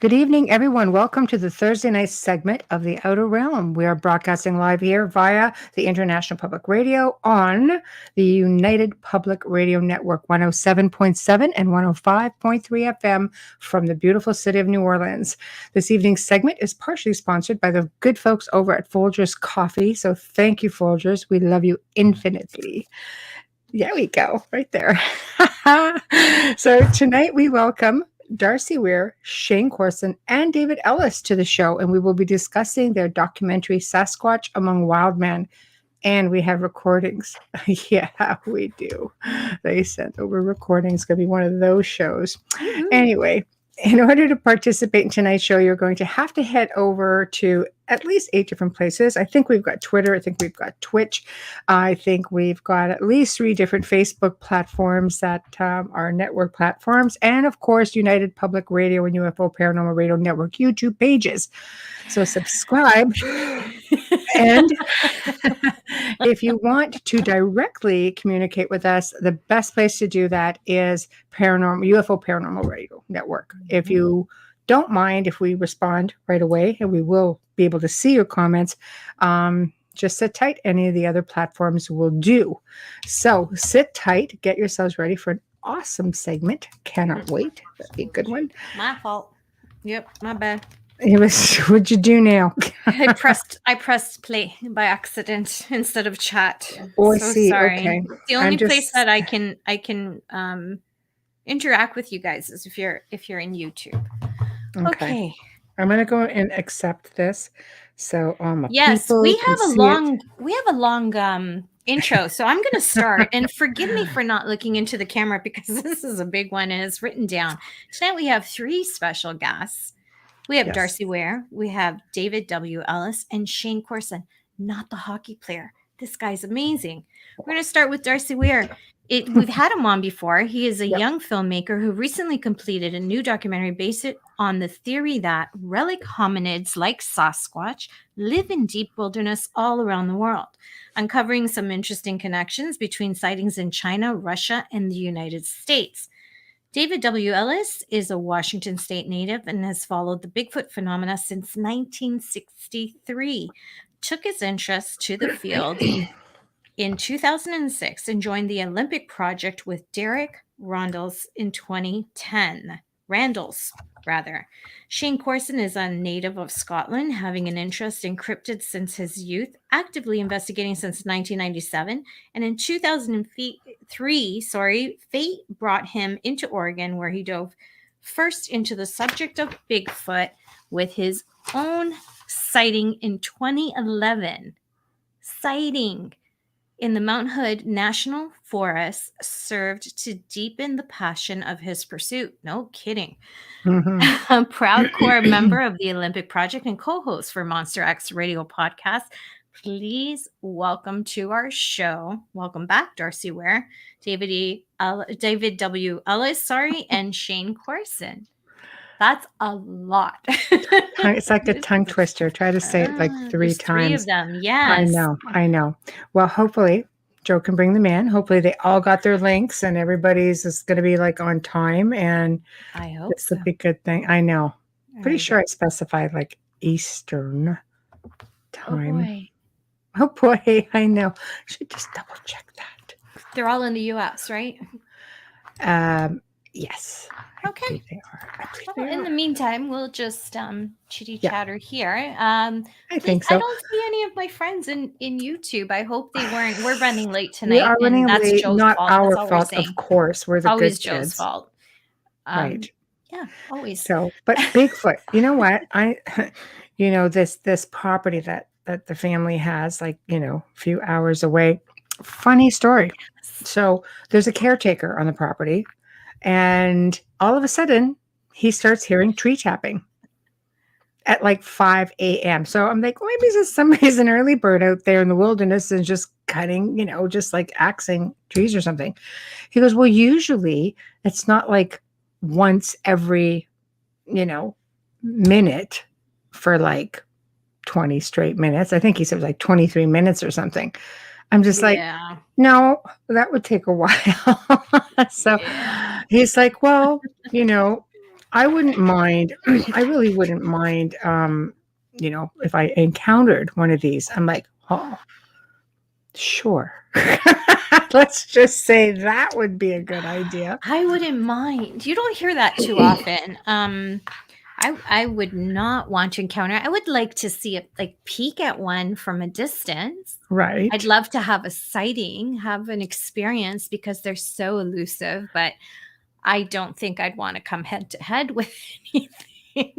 Good evening, everyone. Welcome to the Thursday night segment of The Outer Realm. We are broadcasting live here via the International Public Radio on the United Public Radio Network 107.7 and 105.3 FM from the beautiful city of New Orleans. This evening's segment is partially sponsored by the good folks over at Folgers Coffee. So thank you, Folgers. We love you infinitely. There we go, right there. So tonight we welcome Darcy Weir, Shane Corson, and David Ellis to the show, and we will be discussing their documentary Sasquatch Among Wild Men. And we have recordings. Yeah, we do. They sent over recordings. It's going to be one of those shows. Mm-hmm. Anyway, in order to participate in tonight's show, you're going to have to head over to at least 8 different places. I think we've got Twitter. I think we've got Twitch. I think we've got at least 3 different Facebook platforms that are network platforms. And of course, United Public Radio and UFO Paranormal Radio Network YouTube pages. So subscribe. And if you want to directly communicate with us, the best place to do that is UFO Paranormal Radio Network. If you don't mind if we respond right away, and we will be able to see your comments, just sit tight. Any of the other platforms will do. So sit tight. Get yourselves ready for an awesome segment. Cannot wait. That'll be a good one. My fault. Yep, my bad. What'd you do now? I pressed play by accident instead of chat. Oh, I see. Sorry. Okay. The only place that I can interact with you guys is if you're in YouTube. Okay. I'm gonna go and accept this. So yes, we have a long intro. So I'm gonna start, and forgive me for not looking into the camera because this is a big one and it's written down. Tonight we have 3 special guests. We have Darcy Weir, we have David W. Ellis, and Shane Corson, not the hockey player. This guy's amazing. We're going to start with Darcy Weir. We've had him on before. He is a young filmmaker who recently completed a new documentary based on the theory that relic hominids like Sasquatch live in deep wilderness all around the world, uncovering some interesting connections between sightings in China, Russia, and the United States. David W. Ellis is a Washington State native and has followed the Bigfoot phenomena since 1963. Took his interest to the field in 2006 and joined the Olympic Project with Derek Randles in 2010. Shane Corson is a native of Scotland, having an interest in cryptids since his youth, actively investigating since 1997. And in 2003, fate brought him into Oregon, where he dove first into the subject of Bigfoot with his own sighting in 2011. Sighting in the Mount Hood National Forest served to deepen the passion of his pursuit. No kidding. Mm-hmm. A proud core member of the Olympic Project and co-host for Monster X Radio podcast. Please welcome to our show. Welcome back, Darcy Weir, David W. Ellis, and Shane Corson. That's a lot. It's like a tongue twister. Try to say it like 3 times. 3 of them, yes. I know. Well, hopefully Joe can bring them in. Hopefully they all got their links and everybody's is going to be like on time. And I hope this will be a good thing. I know. Pretty sure I specified like Eastern time. Oh boy, I know. Should just double check that. They're all in the U.S., right? Yes. Okay. In the meantime, we'll just chitty chatter here. I think so. I don't see any of my friends in YouTube. I hope they weren't. We're running late tonight. We are running late. Joe's not fault. Our fault, of course. We're the always good Joe's kids. Fault. Right. Yeah, always. So, but Bigfoot. You know what? This property that the family has, like a few hours away. Funny story. So there's a caretaker on the property. And all of a sudden, he starts hearing tree tapping at like 5 a.m. So I'm like, well, maybe somebody's an early bird out there in the wilderness and just cutting, just like axing trees or something. He goes, well, usually it's not like once every, minute for like 20 straight minutes. I think he said like 23 minutes or something. I'm just like, no, that would take a while. So he's like, well, I wouldn't mind. I really wouldn't mind. If I encountered one of these, I'm like, oh, sure. Let's just say that would be a good idea. I wouldn't mind. You don't hear that too often. I would not want to encounter. I would like to see it, like peek at one from a distance. Right. I'd love to have a sighting, have an experience because they're so elusive, but I don't think I'd want to come head to head with anything.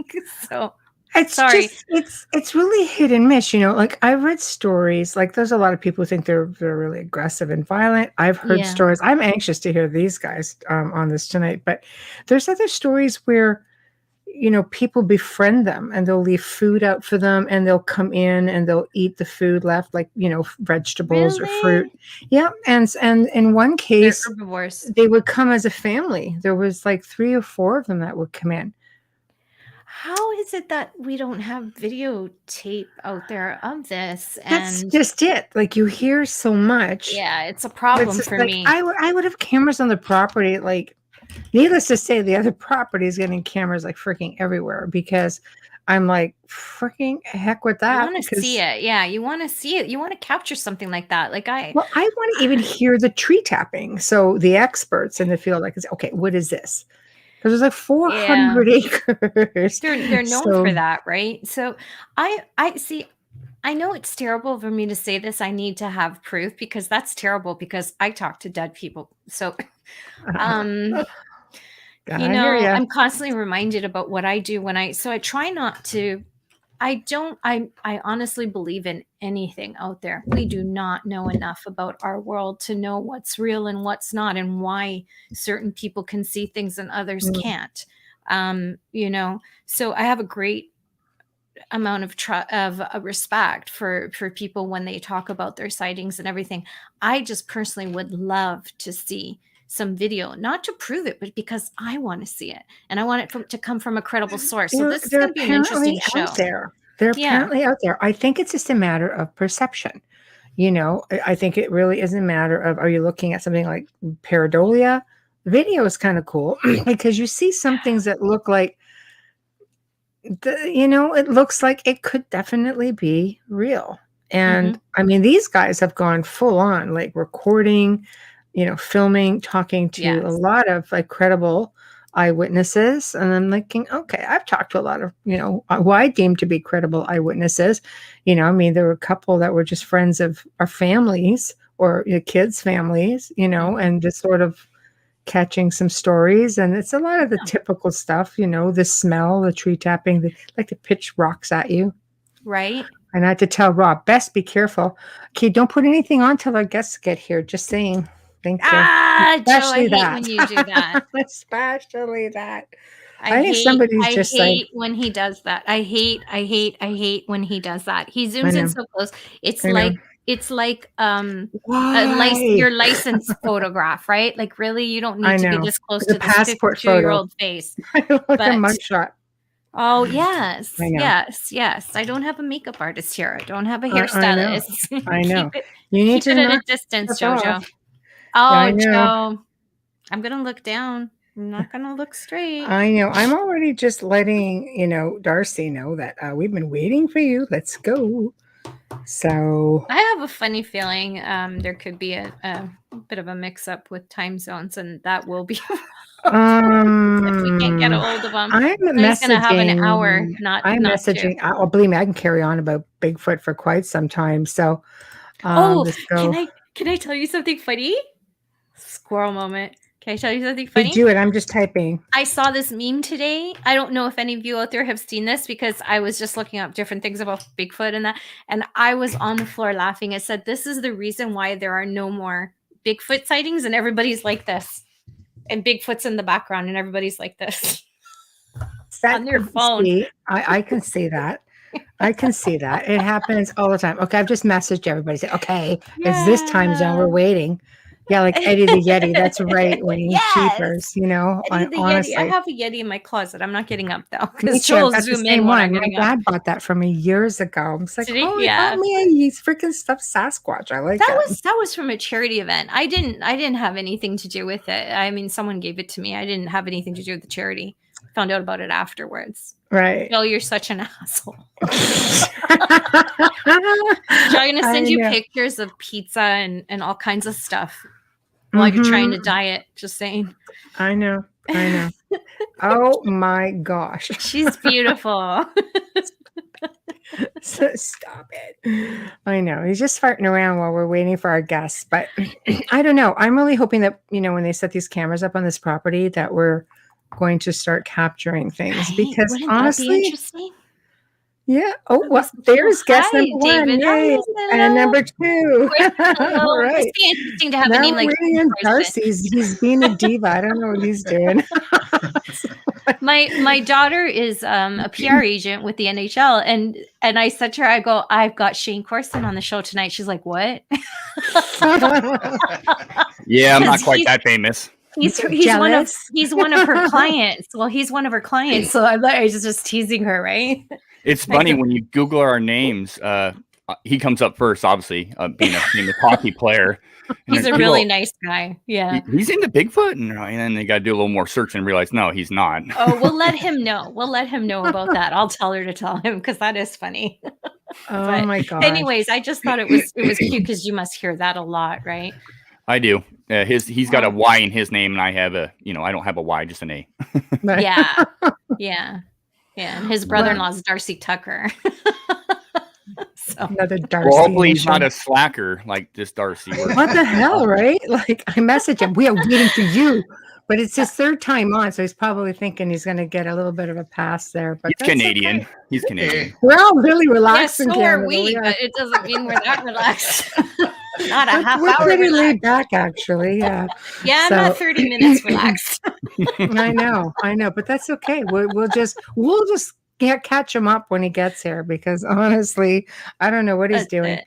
So It's sorry. just it's really hit and miss, like I've read stories, like there's a lot of people who think they're really aggressive and violent. I've heard Yeah. stories. I'm anxious to hear these guys on this tonight, but there's other stories where people befriend them and they'll leave food out for them and they'll come in and they'll eat the food left, like, vegetables or fruit. Really? Yeah. And in one They're case, herbivores. they would come as a family. There was like 3 or 4 of them that would come in. How is it that we don't have videotape out there of this? That's And just it. Like you hear so much. yeah, it's a It's problem just for like me. I would have cameras on the property. Like, needless to say, the other property is getting cameras like freaking everywhere because I'm like, freaking heck with You that. want to see it. Yeah, you want to see it. You want to capture something like that. Like I want to even hear the tree tapping. So the experts in the field, like, okay, what is this? Because there's like 400 acres. they're known So, for that, right? So I see. I know it's terrible for me to say this. I need to have proof because that's terrible because I talk to dead people. So um I hear ya. I'm constantly reminded about what I do so I try not to. I honestly believe in anything out there. We do not know enough about our world to know what's real and what's not and why certain people can see things and others Mm. can't. So I have a great amount of respect for people when they talk about their sightings and everything. I just personally would love to see some video, not to prove it, but because I want to see it and I want it to come from a credible source. So this is They're going to be an interesting apparently show. out there. They're Yeah. apparently out there. I think it's just a matter of perception. I think it really is a matter of, are you looking at something like pareidolia? Video is kind of cool because you see some things that look like, it looks like it could definitely be real. And I mean, these guys have gone full on, like recording, filming, talking to a lot of like credible eyewitnesses. And I'm thinking, okay, I've talked to a lot of, who I deem to be credible eyewitnesses. I mean, there were a couple that were just friends of our families or kids' families, and just sort of catching some stories. And it's a lot of the typical stuff, the smell, the tree tapping, like to pitch rocks at you. Right. And I had to tell Rob, best be careful. Okay, don't put anything on till our guests get here. Just saying. Thank you. Joe, I Especially hate that. when you do that. Especially that. I think hate somebody's just like, when he does that. I hate when he does that. He I zooms in know. so close. It's I know. like Why? your license photograph, right? Like really, you don't I need to be know. this close The to this passport 52-year-old face. I look a But mugshot. oh yes, I know. yes. I don't have a makeup artist here. I don't have a I know. hairstylist. I know. Keep You need it to at a knock distance, stuff Jojo. off. Oh, I know. Joe, I'm gonna look down. I'm not gonna look straight. I know. I'm already just letting, Darcy know that we've been waiting for you. Let's go. So I have a funny feeling there could be a bit of a mix-up with time zones, and that will be if we can't get a hold of him. I'm He's gonna have an hour, messaging. not I'm two. messaging. Oh, believe me, I can carry on about Bigfoot for quite some time. So, Can I tell you something funny? Squirrel moment. Can I tell you something you funny? do it. I'm just typing. I saw this meme today. I don't know if any of you out there have seen this because I was just looking up different things about Bigfoot and that, and I was on the floor laughing. It said, "This is the reason why there are no more Bigfoot sightings," and everybody's like this, and Bigfoot's in the background, and everybody's like this on their phone. I can see that. I can see that. It happens all the time. Okay, I've just messaged everybody. Say, okay, it's this time zone. We're waiting. Yeah, like Eddie the Yeti. That's right, Wayne. Yes. Cheapers, Eddie the honestly. Yeti. I have a Yeti in my closet. I'm not getting up though Me because too. Joel I've got the zoom same in when one. I'm My getting up. dad bought that for me years ago. I was like, Did he? oh, Yeah. man, he's freaking stuffed Sasquatch. I like That it. was from a charity event. I didn't have anything to do with it. I mean, someone gave it to me. I didn't have anything to do with the charity. Found out about it afterwards. Right. Joe, you're such an asshole. Joe, I'm going to send you pictures of pizza and all kinds of stuff while you're trying to diet. Just saying. I know. Oh my gosh. She's beautiful. So stop it. I know. He's just farting around while we're waiting for our guests. But I don't know. I'm really hoping that, when they set these cameras up on this property, that we're going to start capturing things. Because wouldn't honestly, that be interesting? Yeah. Oh, well, there's guest number one. David. Yay. And number two. Hello. Right. Must be interesting to have now a name like Darcy. He's being a diva. I don't know what he's doing. My daughter is a PR agent with the NHL, and I said to her, I've got Shane Corson on the show tonight. She's like, what? Yeah, I'm not quite that famous. He's one of her clients. Well, he's one of her clients, so I was just teasing her, right? It's funny when you Google our names. He comes up first, obviously, being a famous hockey player. He's a really nice guy. Yeah, he's into Bigfoot, and then they got to do a little more search and realize no, he's not. Oh, we'll let him know. We'll let him know about that. I'll tell her to tell him because that is funny. Oh my god. Anyways, I just thought it was cute because you must hear that a lot, right? I do. He's got a Y in his name, and I have I don't have a Y, just an A. Yeah. And his brother-in-law is Darcy Tucker. So. Another Darcy. Well, hopefully he's not a slacker like this Darcy. What the hell, right? Like I messaged him, we are waiting for you. But it's his third time on, so he's probably thinking he's going to get a little bit of a pass there. But he's Canadian. Okay. He's Canadian. We're all really relaxed. Yeah, so are we, but it doesn't mean we're that relaxed. Not a half we're hour. We're pretty relaxed. laid back, actually. Yeah. Yeah, I'm not 30 minutes relaxed. I know, but that's okay. We'll just catch him up when he gets here because honestly, I don't know what he's doing.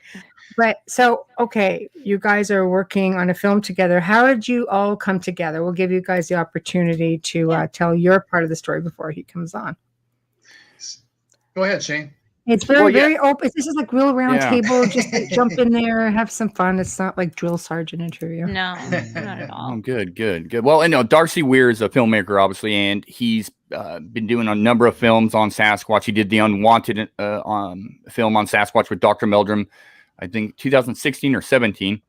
But so, okay, you guys are working on a film together. How did you all come together? We'll give you guys the opportunity to tell your part of the story before he comes on. Go ahead, Shane. It's very open. This is like real round table. Just jump in there, have some fun. It's not like drill sergeant interview. No, not at all. Oh, good. Well, Darcy Weir is a filmmaker, obviously, and he's been doing a number of films on Sasquatch. He did the Unwanted film on Sasquatch with Dr. Meldrum, I think 2016 or 17.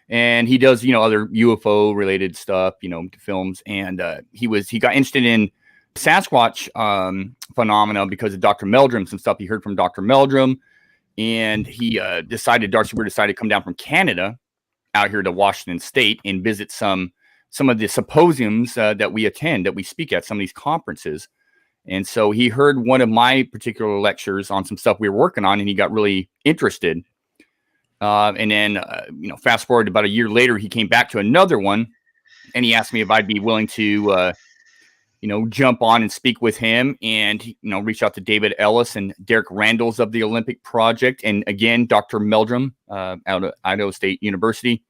And he does, other UFO related stuff, films. And he got interested in Sasquatch phenomena because of Dr. Meldrum, some stuff he heard from Dr. Meldrum. And he Darcy Weir decided to come down from Canada out here to Washington State and visit some of the symposiums that we attend, that we speak at, some of these conferences. And so he heard one of my particular lectures on some stuff we were working on, and he got really interested. And then, fast forward about a year later, he came back to another one, and he asked me if I'd be willing to, jump on and speak with him, and, reach out to David Ellis and Derek Randalls of the Olympic Project. And again, Dr. Meldrum out of Idaho State University.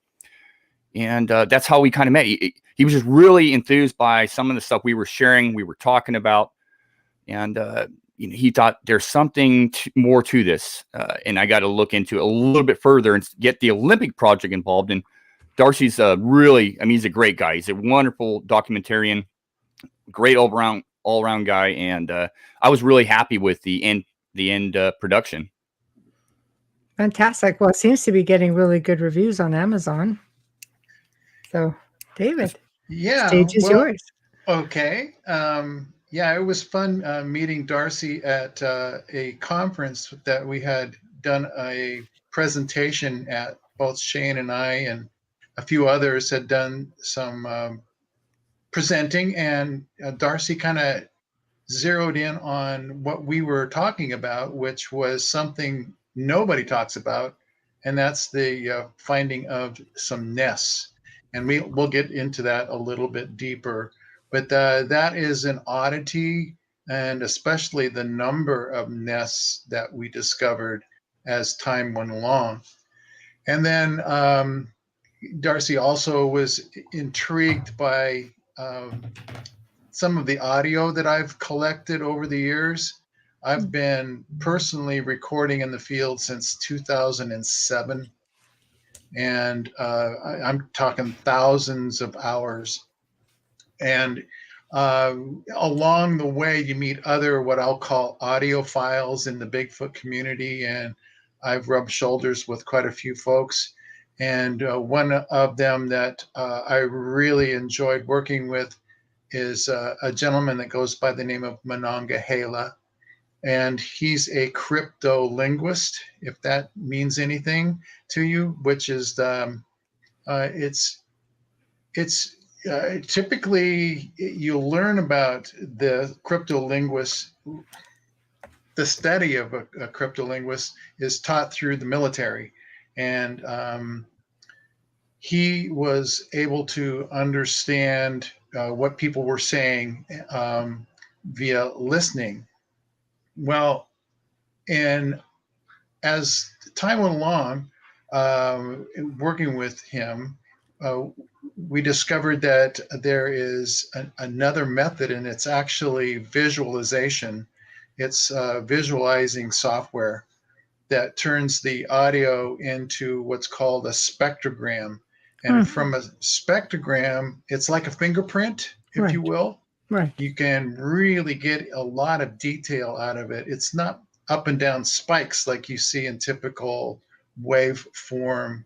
And that's how we kind of met. He was just really enthused by some of the stuff we were sharing, we were talking about. And, he thought there's something more to this. And I got to look into it a little bit further and get the Olympic Project involved. And Darcy's he's a great guy. He's a wonderful documentarian, great all around guy. And I was really happy with the end production. Fantastic. Well, it seems to be getting really good reviews on Amazon. So, David, stage is yours. Okay. It was fun meeting Darcy at a conference that we had done a presentation at. Both Shane and I and a few others had done some presenting, and Darcy kind of zeroed in on what we were talking about, which was something nobody talks about, and that's the finding of some nests. And we'll get into that a little bit deeper. But that is an oddity, and especially the number of nests that we discovered as time went along. And then Darcy also was intrigued by some of the audio that I've collected over the years. I've been personally recording in the field since 2007. And I'm talking thousands of hours. And Uh, Along the way, you meet other what I'll call audiophiles in the Bigfoot community, and I've rubbed shoulders with quite a few folks. And one of them that I really enjoyed working with is a gentleman that goes by the name of Monongahela, and he's a crypto linguist, if that means anything to you, which is it's typically you'll learn about the cryptolinguist. The study of a cryptolinguist is taught through the military, and he was able to understand what people were saying via listening. Well, and as time went along, working with him, uh, we discovered that there is another method, and it's actually visualization. It's visualizing software that turns the audio into what's called a spectrogram. And from a spectrogram, it's like a fingerprint, if you will. Right. You can really get a lot of detail out of it. It's not up and down spikes like you see in typical waveform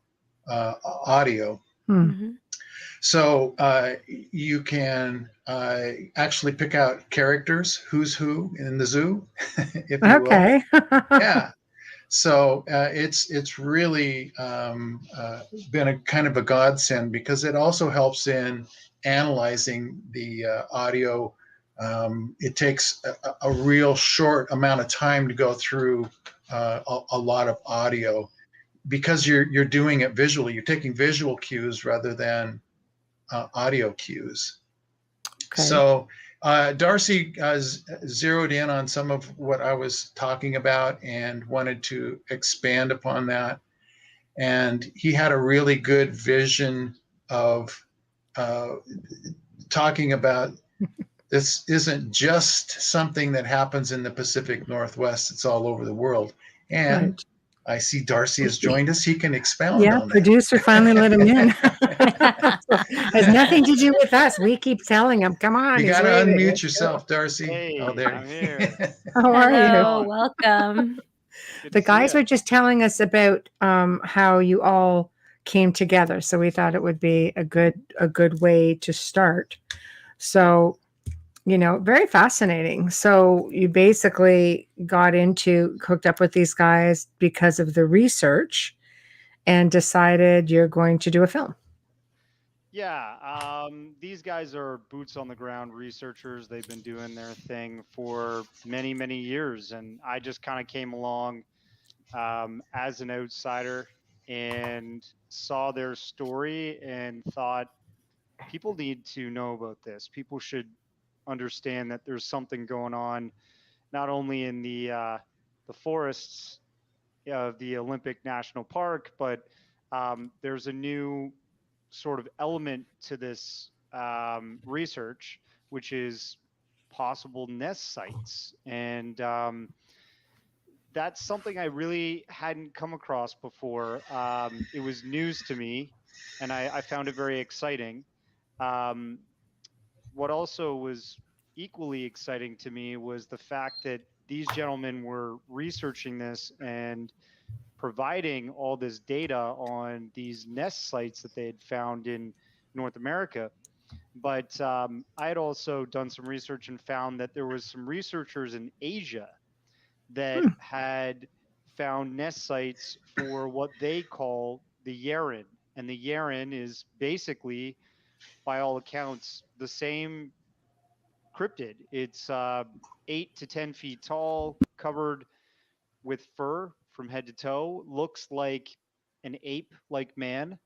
audio. Mm-hmm. So you can actually pick out characters, who's who in the zoo, if you Okay. will. Yeah. So it's really been a kind of a godsend, because it also helps in analyzing the audio. It takes a real short amount of time to go through a lot of audio, because you're doing it visually. You're taking visual cues rather than audio cues. Okay. So Darcy zeroed in on some of what I was talking about and wanted to expand upon that. And he had a really good vision of talking about this isn't just something that happens in the Pacific Northwest, it's all over the world. And Right. I see Darcy has joined us. He can expound Yeah, on that. producer finally let him in. Has nothing to do with us. We keep telling him, come on. You he's got to waiting. unmute yourself, Darcy. Hey, Oh, there. I'm here. How are Hello, you? welcome. Good The to see guys ya. were just telling us about how you all came together. So we thought it would be a good way to start. So, very fascinating. So you basically hooked up with these guys because of the research and decided you're going to do a film. Yeah, these guys are boots on the ground researchers. They've been doing their thing for many, many years, and I just kind of came along as an outsider and saw their story and thought people need to know about this. People should understand that there's something going on, not only in the forests of the Olympic National Park, but there's a new sort of element to this research, which is possible nest sites. And that's something I really hadn't come across before. It was news to me, and I found it very exciting. Um, what also was equally exciting to me was the fact that these gentlemen were researching this and providing all this data on these nest sites that they had found in North America. But I had also done some research and found that there was some researchers in Asia that had found nest sites for what they call the Yeren. And the Yeren is basically, by all accounts, the same cryptid. It's 8 to 10 feet tall, covered with fur from head to toe, looks like an ape like man.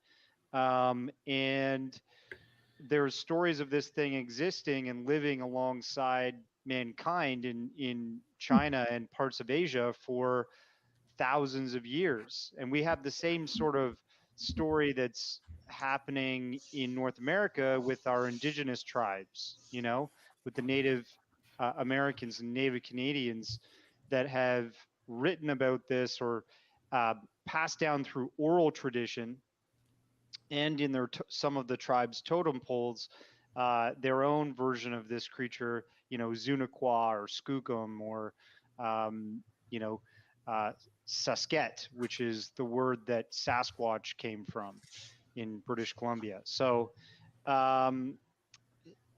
And there's stories of this thing existing and living alongside mankind in China and parts of Asia for thousands of years. And we have the same sort of story that's happening in North America with our indigenous tribes, with the Native Americans and Native Canadians that have written about this or uh, passed down through oral tradition and in some of the tribes' totem poles their own version of this creature, Zunaqua or Skookum or, you know, uh, Sasket, which is the word that Sasquatch came from in British Columbia. So um,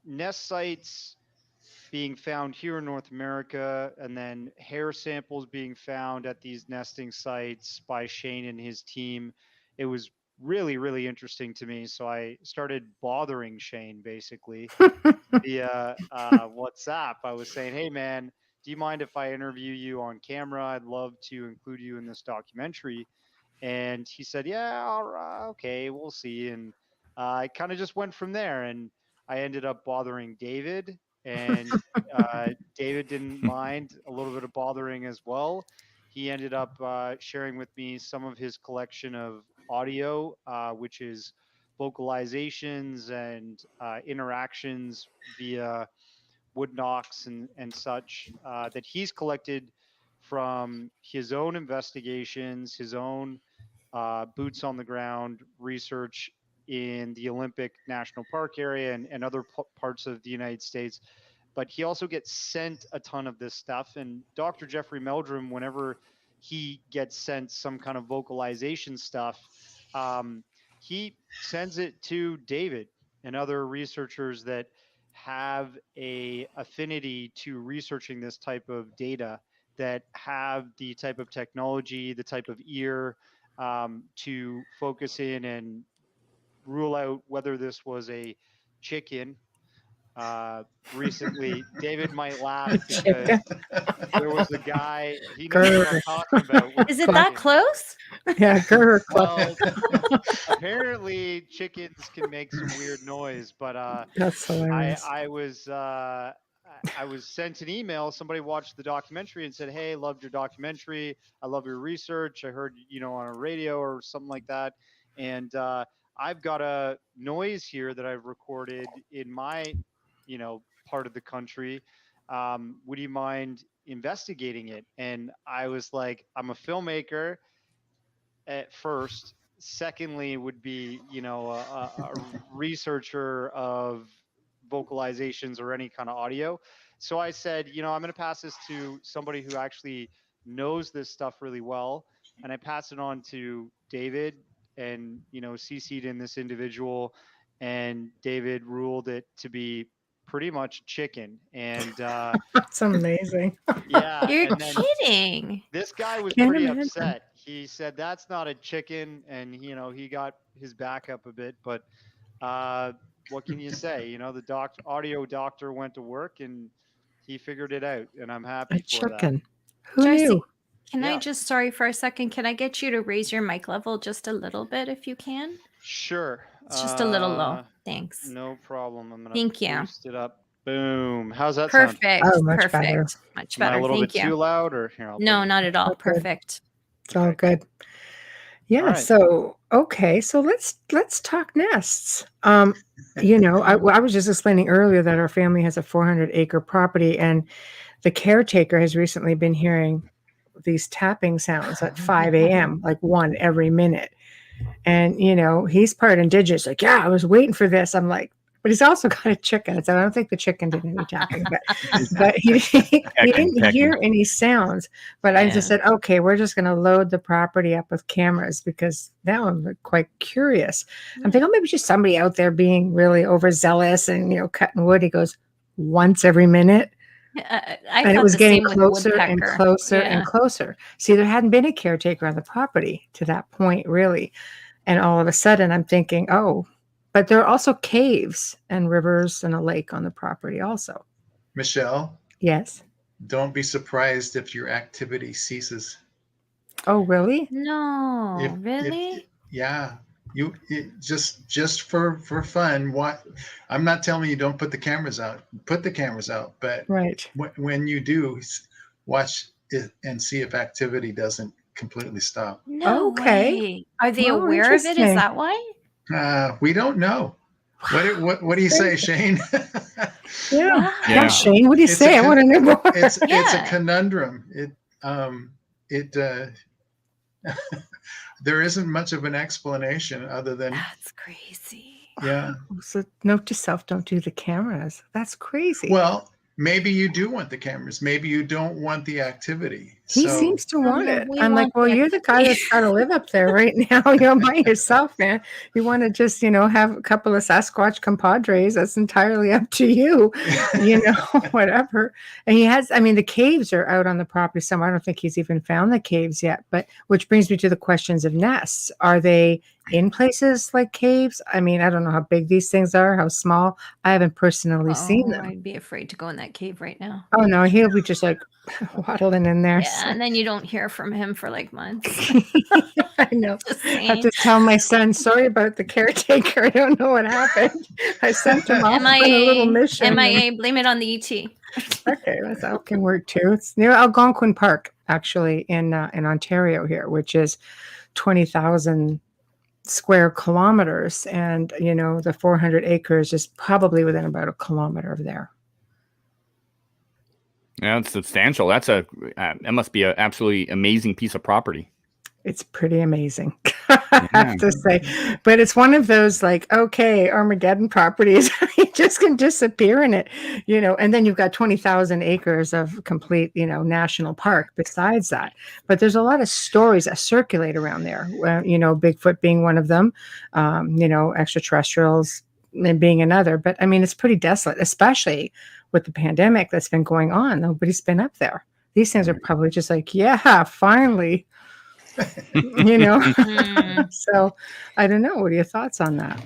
nest sites being found here in North America, and then hair samples being found at these nesting sites by Shane and his team. It was really, really interesting to me. So I started bothering Shane basically via WhatsApp. I was saying, hey, man, do you mind if I interview you on camera? I'd love to include you in this documentary. And he said, yeah, all right, okay, we'll see. And I kind of just went from there. And I ended up bothering David, and David didn't mind a little bit of bothering as well. He ended up sharing with me some of his collection of audio, which is vocalizations and interactions via wood knocks and such that he's collected from his own investigations, his own boots on the ground research in the Olympic National Park area and other parts of the United States. But he also gets sent a ton of this stuff. And Dr. Jeffrey Meldrum, whenever he gets sent some kind of vocalization stuff, he sends it to David and other researchers that have a affinity to researching this type of data, that have the type of technology, the type of ear, to focus in and rule out whether this was a chicken. Recently, David might laugh because there was a guy, he knows what I'm talking about. Is it that close? Yeah, grr. Well, apparently chickens can make some weird noise, but That's hilarious. I was sent an email. Somebody watched the documentary and said, hey, loved your documentary. I love your research. I heard, on a radio or something like that. And I've got a noise here that I've recorded in my, part of the country. Would you mind investigating it? And I was like, I'm a filmmaker at first. Secondly, would be, a researcher of vocalizations or any kind of audio. So I said, I'm going to pass this to somebody who actually knows this stuff really well. And I passed it on to David and, CC'd in this individual. And David ruled it to be pretty much chicken. And That's amazing. yeah. You're and then kidding. this guy was Can't pretty imagine. upset. He said, that's not a chicken. And, he got his back up a bit. But what can you say? The audio doctor went to work and he figured it out. And I'm happy A for that. chicken. Who Darcy, knew? Can I Yeah. just, sorry for a second, can I get you to raise your mic level just a little bit if you can? Sure. It's just a little low. Thanks. No problem. I'm going Thank to you. boost it up. Boom. How's that sound? Perfect. Oh, much Perfect. better. Much Am I better. a little Thank bit you. too loud or here? No, not at all. Okay. Perfect. It's all good. Yeah. right. So okay. So let's talk nests. I was just explaining earlier that our family has a 400-acre property, and the caretaker has recently been hearing these tapping sounds at 5 a.m. like one every minute. And he's part indigenous. Like, yeah, I was waiting for this. I'm like, but he's also got a chicken. So I don't think the chicken did any tapping, but he didn't hear any sounds. But I just said, okay, we're just going to load the property up with cameras because now I'm quite curious. I'm thinking, oh, maybe just somebody out there being really overzealous and cutting wood. He goes, once every minute. And it was getting closer and closer and closer. See, there hadn't been a caretaker on the property to that point, really. And all of a sudden I'm thinking, oh, but there are also caves and rivers and a lake on the property also. Michelle, Yes. don't be surprised if your activity ceases. Oh, really? No, really? Yeah. Just for fun. I'm not telling you don't put the cameras out. Put the cameras out, but Right. when you do, watch it and see if activity doesn't completely stop. No Okay. way. Are they Well, aware of it? Is interesting. that why? We don't know. What do you say, Shane? Yeah. Yeah. Shane, what do you It's say? I want to know more. It's a Yeah. conundrum. There isn't much of an explanation other than That's crazy. Yeah. So note to self, don't do the cameras. That's crazy. Well, maybe you do want the cameras. Maybe you don't want the activity. He So seems to want no, it. we I'm like, want well, the you're the guy that's got to live up there right now, by yourself, man. You want to just, have a couple of Sasquatch compadres. That's entirely up to you, whatever. And he has, the caves are out on the property somewhere. I don't think he's even found the caves yet, but which brings me to the questions of nests. Are they in places like caves? I don't know how big these things are, how small. I haven't personally seen them. I'd be afraid to go in that cave right now. Oh no, he'll be just like waddling in there. Yeah, and then you don't hear from him for like months. I know. Just I have saying. to tell my son, sorry about the caretaker. I don't know what happened. I sent him off on a little mission. MIA, blame it on the ET. Okay, that can work too. It's near Algonquin Park, actually, in Ontario here, which is 20,000 square kilometers, and the 400 acres is probably within about a kilometer of there. Yeah, it's substantial. That must be an absolutely amazing piece of property. It's pretty amazing, I have to say. But it's one of those like, okay, Armageddon properties, you just can disappear in it, and then you've got 20,000 acres of complete, national park besides that. But there's a lot of stories that circulate around there, Bigfoot being one of them, extraterrestrials being another. But it's pretty desolate, especially with the pandemic that's been going on. Nobody's been up there. These things are probably just like, yeah, finally. So I don't know. What are your thoughts on that?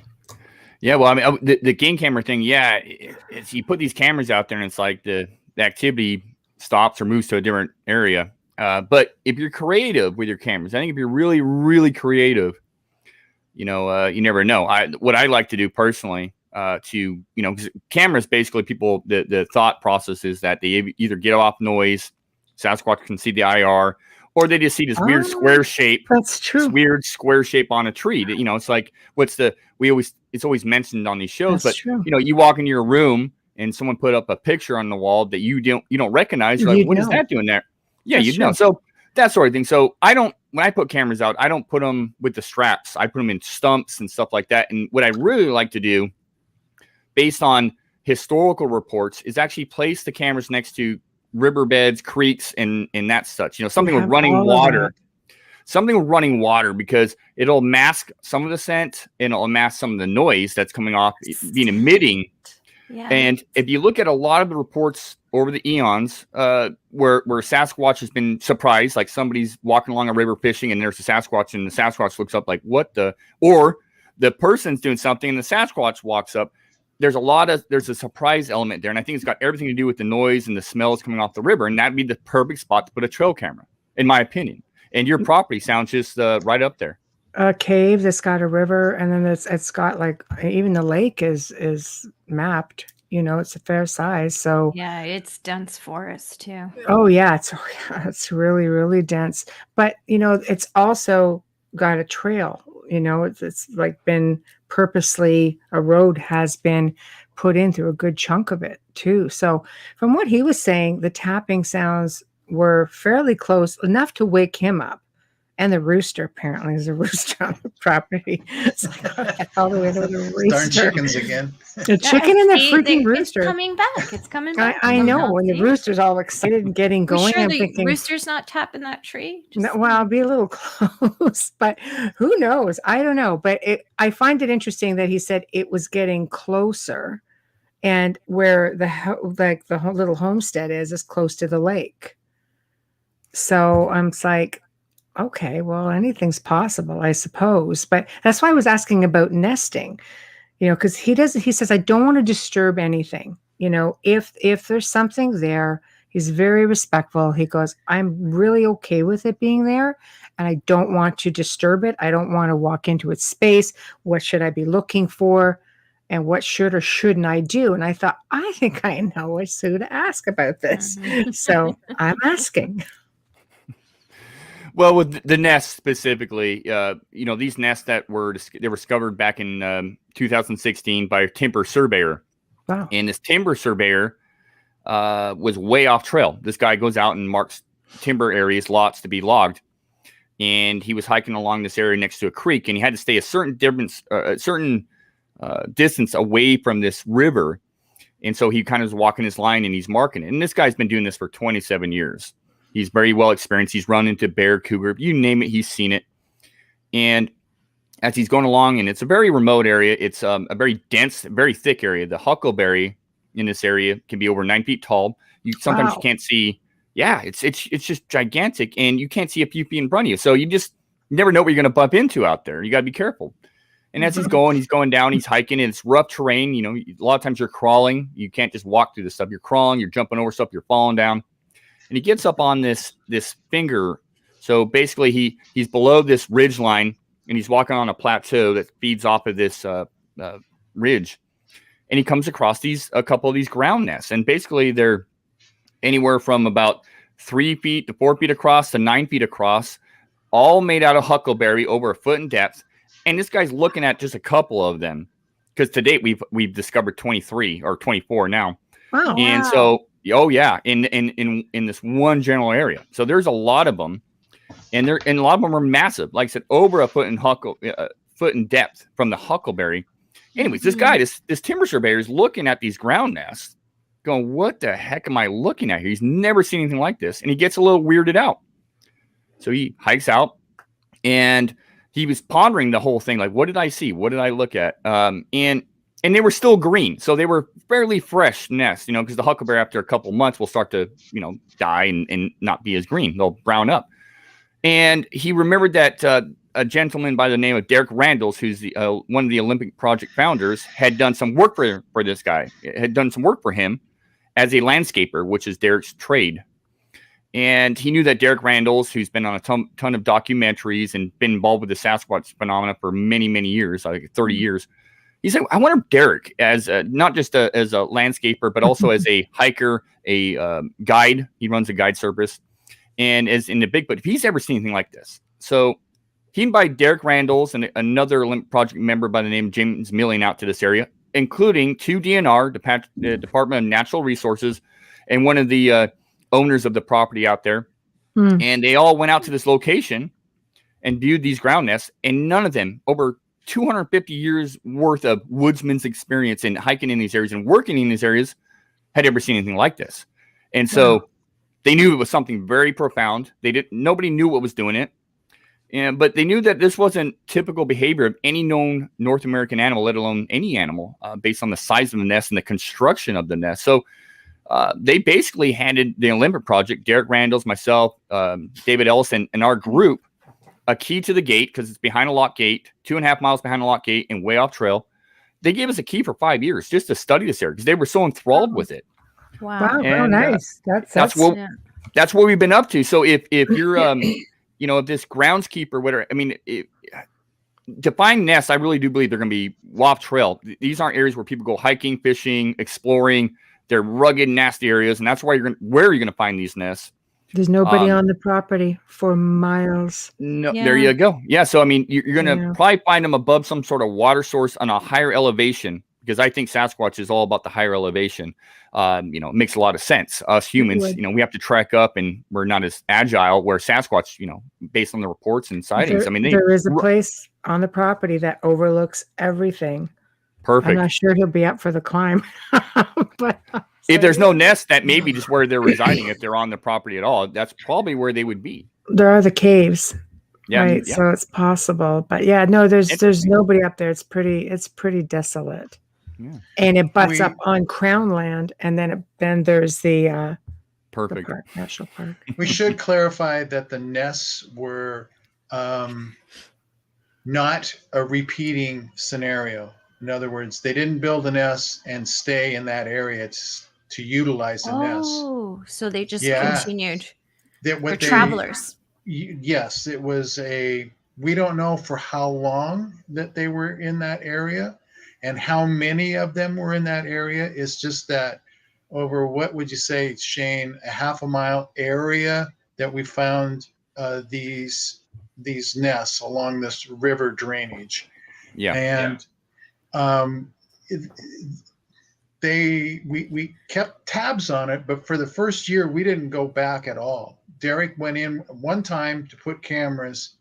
Yeah, well, the game camera thing, yeah, it's you put these cameras out there and it's like the activity stops or moves to a different area. But if you're creative with your cameras, I think if you're really, really creative, you never know. What I like to do personally, because cameras basically the thought process is that they either get off noise, Sasquatch can see the IR, or they just see this weird square shape. That's true. This weird square shape on a tree. It's like it's always mentioned on these shows. That's but true. you walk into your room and someone put up a picture on the wall that you don't recognize. You're like, what is that doing there? Yeah, That's know. true. So that sort of thing. So when I put cameras out, I don't put them with the straps. I put them in stumps and stuff like that. And what I really like to do, based on historical reports, is actually place the cameras next to riverbeds, creeks, and that such. Something with running water. Something with running water, because it'll mask some of the scent and it'll mask some of the noise that's coming off, being emitting. Yeah. And if you look at a lot of the reports over the eons, where Sasquatch has been surprised, like somebody's walking along a river fishing and there's a Sasquatch, and the Sasquatch looks up like, what the? Or the person's doing something and the Sasquatch walks up. There's a surprise element there. And I think it's got everything to do with the noise and the smells coming off the river. And that'd be the perfect spot to put a trail camera, in my opinion. And your property sounds just right up there. A cave that's got a river, and then it's got like even the lake is mapped. It's a fair size. So yeah, it's dense forest too. Oh yeah, it's really, really dense. But it's also got a trail. It's like been purposely, a road has been put in through a good chunk of it too. So from what he was saying, the tapping sounds were fairly close, enough to wake him up. And the rooster, apparently, there's a rooster on the property. It's like, all the way to the rooster. Darn chickens again. The chicken and the freaking rooster. It's coming back. It's coming back. I know. When the rooster's all excited and getting going, sure I'm the thinking, rooster's not tapping that tree? well, I'll be a little close, but who knows? I don't know. But I find it interesting that he said it was getting closer, and where the little homestead is close to the lake. So I'm like, okay, well, anything's possible, I suppose. But that's why I was asking about nesting, because he says, I don't want to disturb anything. If there's something there, he's very respectful. He goes, I'm really okay with it being there, and I don't want to disturb it. I don't want to walk into its space. What should I be looking for? And what should or shouldn't I do? And I thought, I think I know who to ask about this. So I'm asking. Well, with the nests specifically, these nests that were discovered back in 2016 by a timber surveyor. Wow. And this timber surveyor was way off trail. This guy goes out and marks timber areas, lots to be logged. And he was hiking along this area next to a creek, and he had to stay a certain distance away from this river. And so he kind of is walking his line and he's marking it. And this guy's been doing this for 27 years. He's very well experienced. He's run into bear, cougar, you name it, he's seen it. And as he's going along, and it's a very remote area, it's a very dense, very thick area. The huckleberry in this area can be over 9 feet tall. You sometimes you can't see. Yeah, it's just gigantic, and you can't see a few feet in front of you. So you just never know what you're going to bump into out there. You got to be careful. And as he's going down, he's hiking, and it's rough terrain. You know, a lot of times you're crawling. You can't just walk through this stuff. You're crawling, you're jumping over stuff, you're falling down. And he gets up on this finger. So basically he's below this ridge line, and he's walking on a plateau that feeds off of this ridge. And he comes across a couple of these ground nests. And basically they're anywhere from about 3 feet to 4 feet across to 9 feet across, all made out of huckleberry over a foot in depth. And this guy's looking at just a couple of them, because to date we've discovered 23 or 24 now. Wow. And so, oh yeah, in this one general area. So there's a lot of them, and a lot of them are massive. Like I said, over a foot in depth from the huckleberry. Anyways, this guy, this timber surveyor, is looking at these ground nests, going, "What the heck am I looking at here?" He's never seen anything like this, and he gets a little weirded out. So he hikes out, and he was pondering the whole thing, like, what did I see? What did I look at? And they were still green. So they were fairly fresh nests, because the huckleberry after a couple months will start to, die and not be as green. They'll brown up. And he remembered that a gentleman by the name of Derek Randalls, who's one of the Olympic Project founders, had done some work for this guy, had done some work for him as a landscaper, which is Derek's trade. And he knew that Derek Randalls, who's been on a ton of documentaries and been involved with the Sasquatch phenomena for many, many years, like 30 years, he said, I wonder if Derek, as not just as a landscaper, but also as a hiker, a guide, he runs a guide service, and as in the Bigfoot, if he's ever seen anything like this. So he invited Derek Randalls and another Olympic Project member by the name of James Milling out to this area, including 2 DNR, the Department of Natural Resources, and one of the owners of the property out there. And they all went out to this location and viewed these ground nests, and none of them, over 250 years worth of woodsman's experience in hiking in these areas and working in these areas, had ever seen anything like this. And so they knew it was something very profound. Nobody knew what was doing it. But they knew that this wasn't typical behavior of any known North American animal, let alone any animal, based on the size of the nest and the construction of the nest. So they basically handed the Olympic Project, Derek Randalls, myself, David Ellis, and our group, a key to the gate, because it's behind a locked gate, 2.5 miles behind a locked gate and way off trail. They gave us a key for 5 years just to study this area because they were so enthralled with it. Wow. And, nice. That's what we've been up to. So if you're, if this groundskeeper, whatever, to find nests, I really do believe they're going to be off trail. These aren't areas where people go hiking, fishing, exploring. They're rugged, nasty areas, and that's where you're going to find these nests. There's nobody on the property for miles. No, there you go. Yeah, so you're going to probably find them above some sort of water source on a higher elevation, because I think Sasquatch is all about the higher elevation. It makes a lot of sense. Us humans, we have to trek up, and we're not as agile. Where Sasquatch, based on the reports and sightings, there is a place on the property that overlooks everything. Perfect. I'm not sure he'll be up for the climb, but if there's no nest, that may be just where they're residing. If they're on the property at all, that's probably where they would be. There are the caves, right? Yeah. So it's possible, but there's nobody up there. It's pretty desolate, and it butts up on Crown land, and then there's the perfect national park. We should clarify that the nests were not a repeating scenario. In other words, they didn't build a nest and stay in that area to utilize the nest. Oh, so they just continued. For travelers. Yes, it was we don't know for how long that they were in that area and how many of them were in that area. It's just that over, what would you say, Shane, a half a mile area that we found these nests along this river drainage. We kept tabs on it, but for the first year we didn't go back at all. Derek went in one time to put cameras,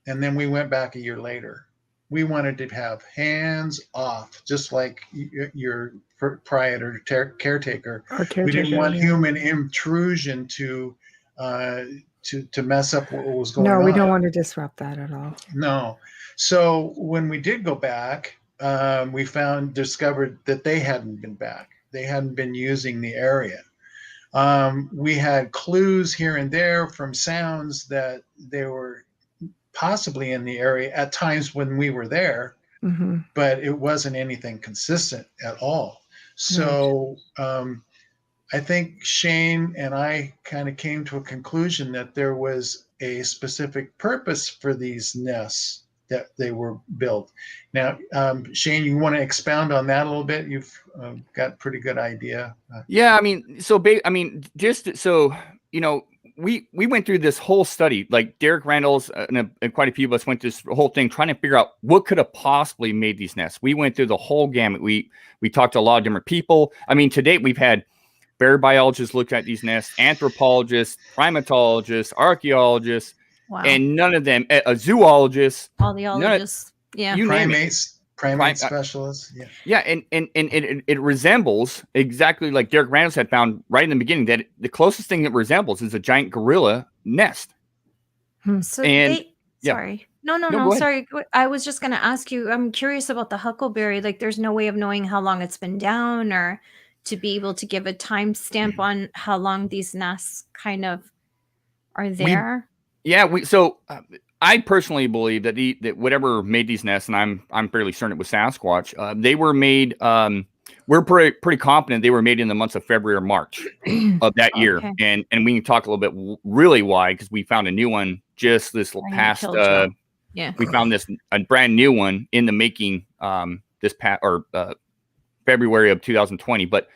and then we went back a year later. we wanted to have hands off, just like your proprietor caretaker. We didn't want human intrusion to mess up what was going on. No, we don't want to disrupt that at all. No. So when we did go back, we discovered that they hadn't been back. They hadn't been using the area. We had clues here and there from sounds that they were possibly in the area at times when we were there, but it wasn't anything consistent at all. So I think Shane and I kind of came to a conclusion that there was a specific purpose for these nests that they were built. Now, Shane, you want to expound on that a little bit? You've got a pretty good idea. Yeah, I mean, just so you know, we went through this whole study. Like Derek Randall's and quite a few of us went through this whole thing trying to figure out what could have possibly made these nests. We went through the whole gamut. We talked to a lot of different people. I mean, to date, we've had bear biologists look at these nests, anthropologists, primatologists, archaeologists, and none of them, a zoologist, all the ologists, primate specialists. Yeah. And it resembles exactly like Derek Randall had found right in the beginning that the closest thing it resembles is a giant gorilla nest. So sorry. No, sorry. I was just going to ask you, I'm curious about the huckleberry. Like there's no way of knowing how long it's been down or to be able to give a timestamp on how long these nests kind of are there. I personally believe that that whatever made these nests, and I'm fairly certain it was Sasquatch. They were made. We're pretty confident they were made in the months of February or March of that year, and we can talk a little bit really why, because we found a new one just this past. We found a brand new one in the making this past February of 2020, but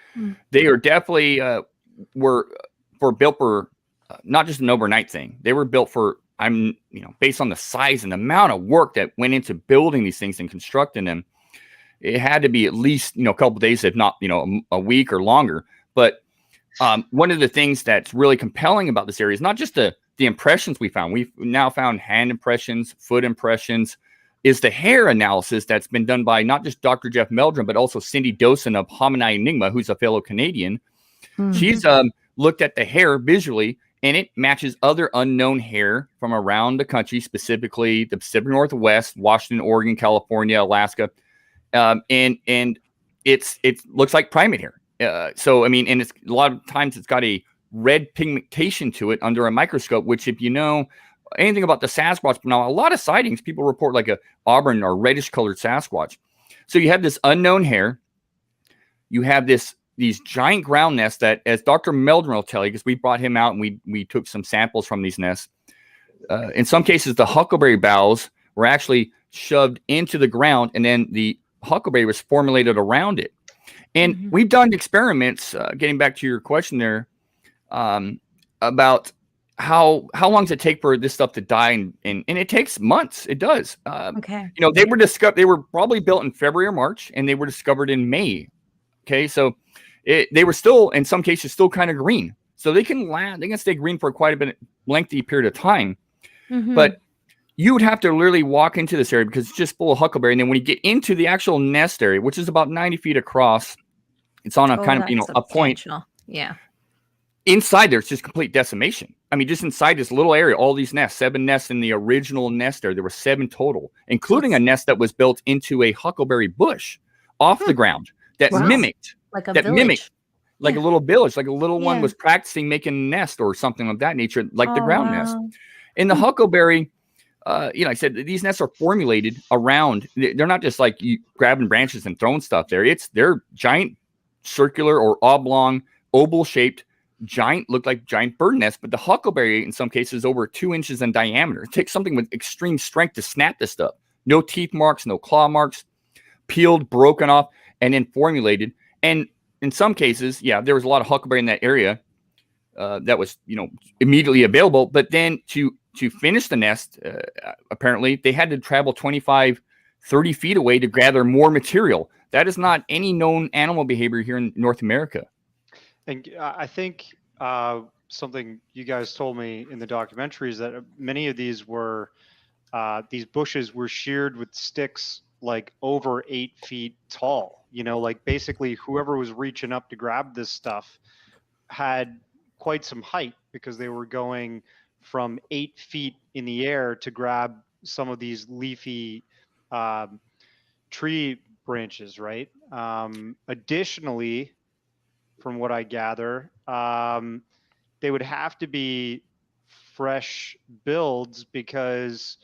they are definitely were built for not just an overnight thing. They were built for based on the size and the amount of work that went into building these things and constructing them. It had to be at least a couple of days, if not a week or longer. But one of the things that's really compelling about this area is not just the impressions we found. We've now found hand impressions, foot impressions. Is the hair analysis that's been done by not just Dr. Jeff Meldrum, but also Cindy Dosen of Homini Enigma, who's a fellow Canadian. She's looked at the hair visually, and it matches other unknown hair from around the country, specifically the Pacific Northwest, Washington, Oregon, California, Alaska. And it looks like primate hair. So, I mean, and it's a lot of times it's got a red pigmentation to it under a microscope, which if you know anything about the Sasquatch, now a lot of sightings, people report like a auburn or reddish colored Sasquatch. So you have this unknown hair. You have these giant ground nests that, as Dr. Meldrum will tell you, because we brought him out and we took some samples from these nests. In some cases, the huckleberry boughs were actually shoved into the ground, and then the huckleberry was formulated around it. And we've done experiments, getting back to your question there, about how long does it take for this stuff to die? And it takes months. It does. They were probably built in February or March, and they were discovered in May. Okay. So they were still, in some cases, still kind of green. So they can stay green for quite a bit lengthy period of time. But you would have to literally walk into this area because it's just full of huckleberry. And then when you get into the actual nest area, which is about 90 feet across, it's on a kind of, a point. Yeah. Inside there, it's just complete decimation. I mean, just inside this little area, all these nests, 7 nests in the original nest area. There were 7 total, including a nest that was built into a huckleberry bush off the ground that mimicked. Like a village. Like a little village, like a little one was practicing making a nest or something of that nature, like the ground nest. In the huckleberry, I said these nests are formulated around. They're not just like you grabbing branches and throwing stuff there. They're giant, circular or oblong, oval-shaped, look like giant bird nests. But the huckleberry, in some cases, is over 2 inches in diameter. It takes something with extreme strength to snap this stuff. No teeth marks, no claw marks, peeled, broken off, and then formulated. And in some cases, there was a lot of huckleberry in that area that was, immediately available. But then to finish the nest, apparently, they had to travel 25, 30 feet away to gather more material. That is not any known animal behavior here in North America. And I think something you guys told me in the documentary is that many of these were these bushes were sheared with sticks like over 8 feet tall. You know, like basically whoever was reaching up to grab this stuff had quite some height because they were going from 8 feet in the air to grab some of these leafy tree branches, right? Additionally, from what I gather, they would have to be fresh builds because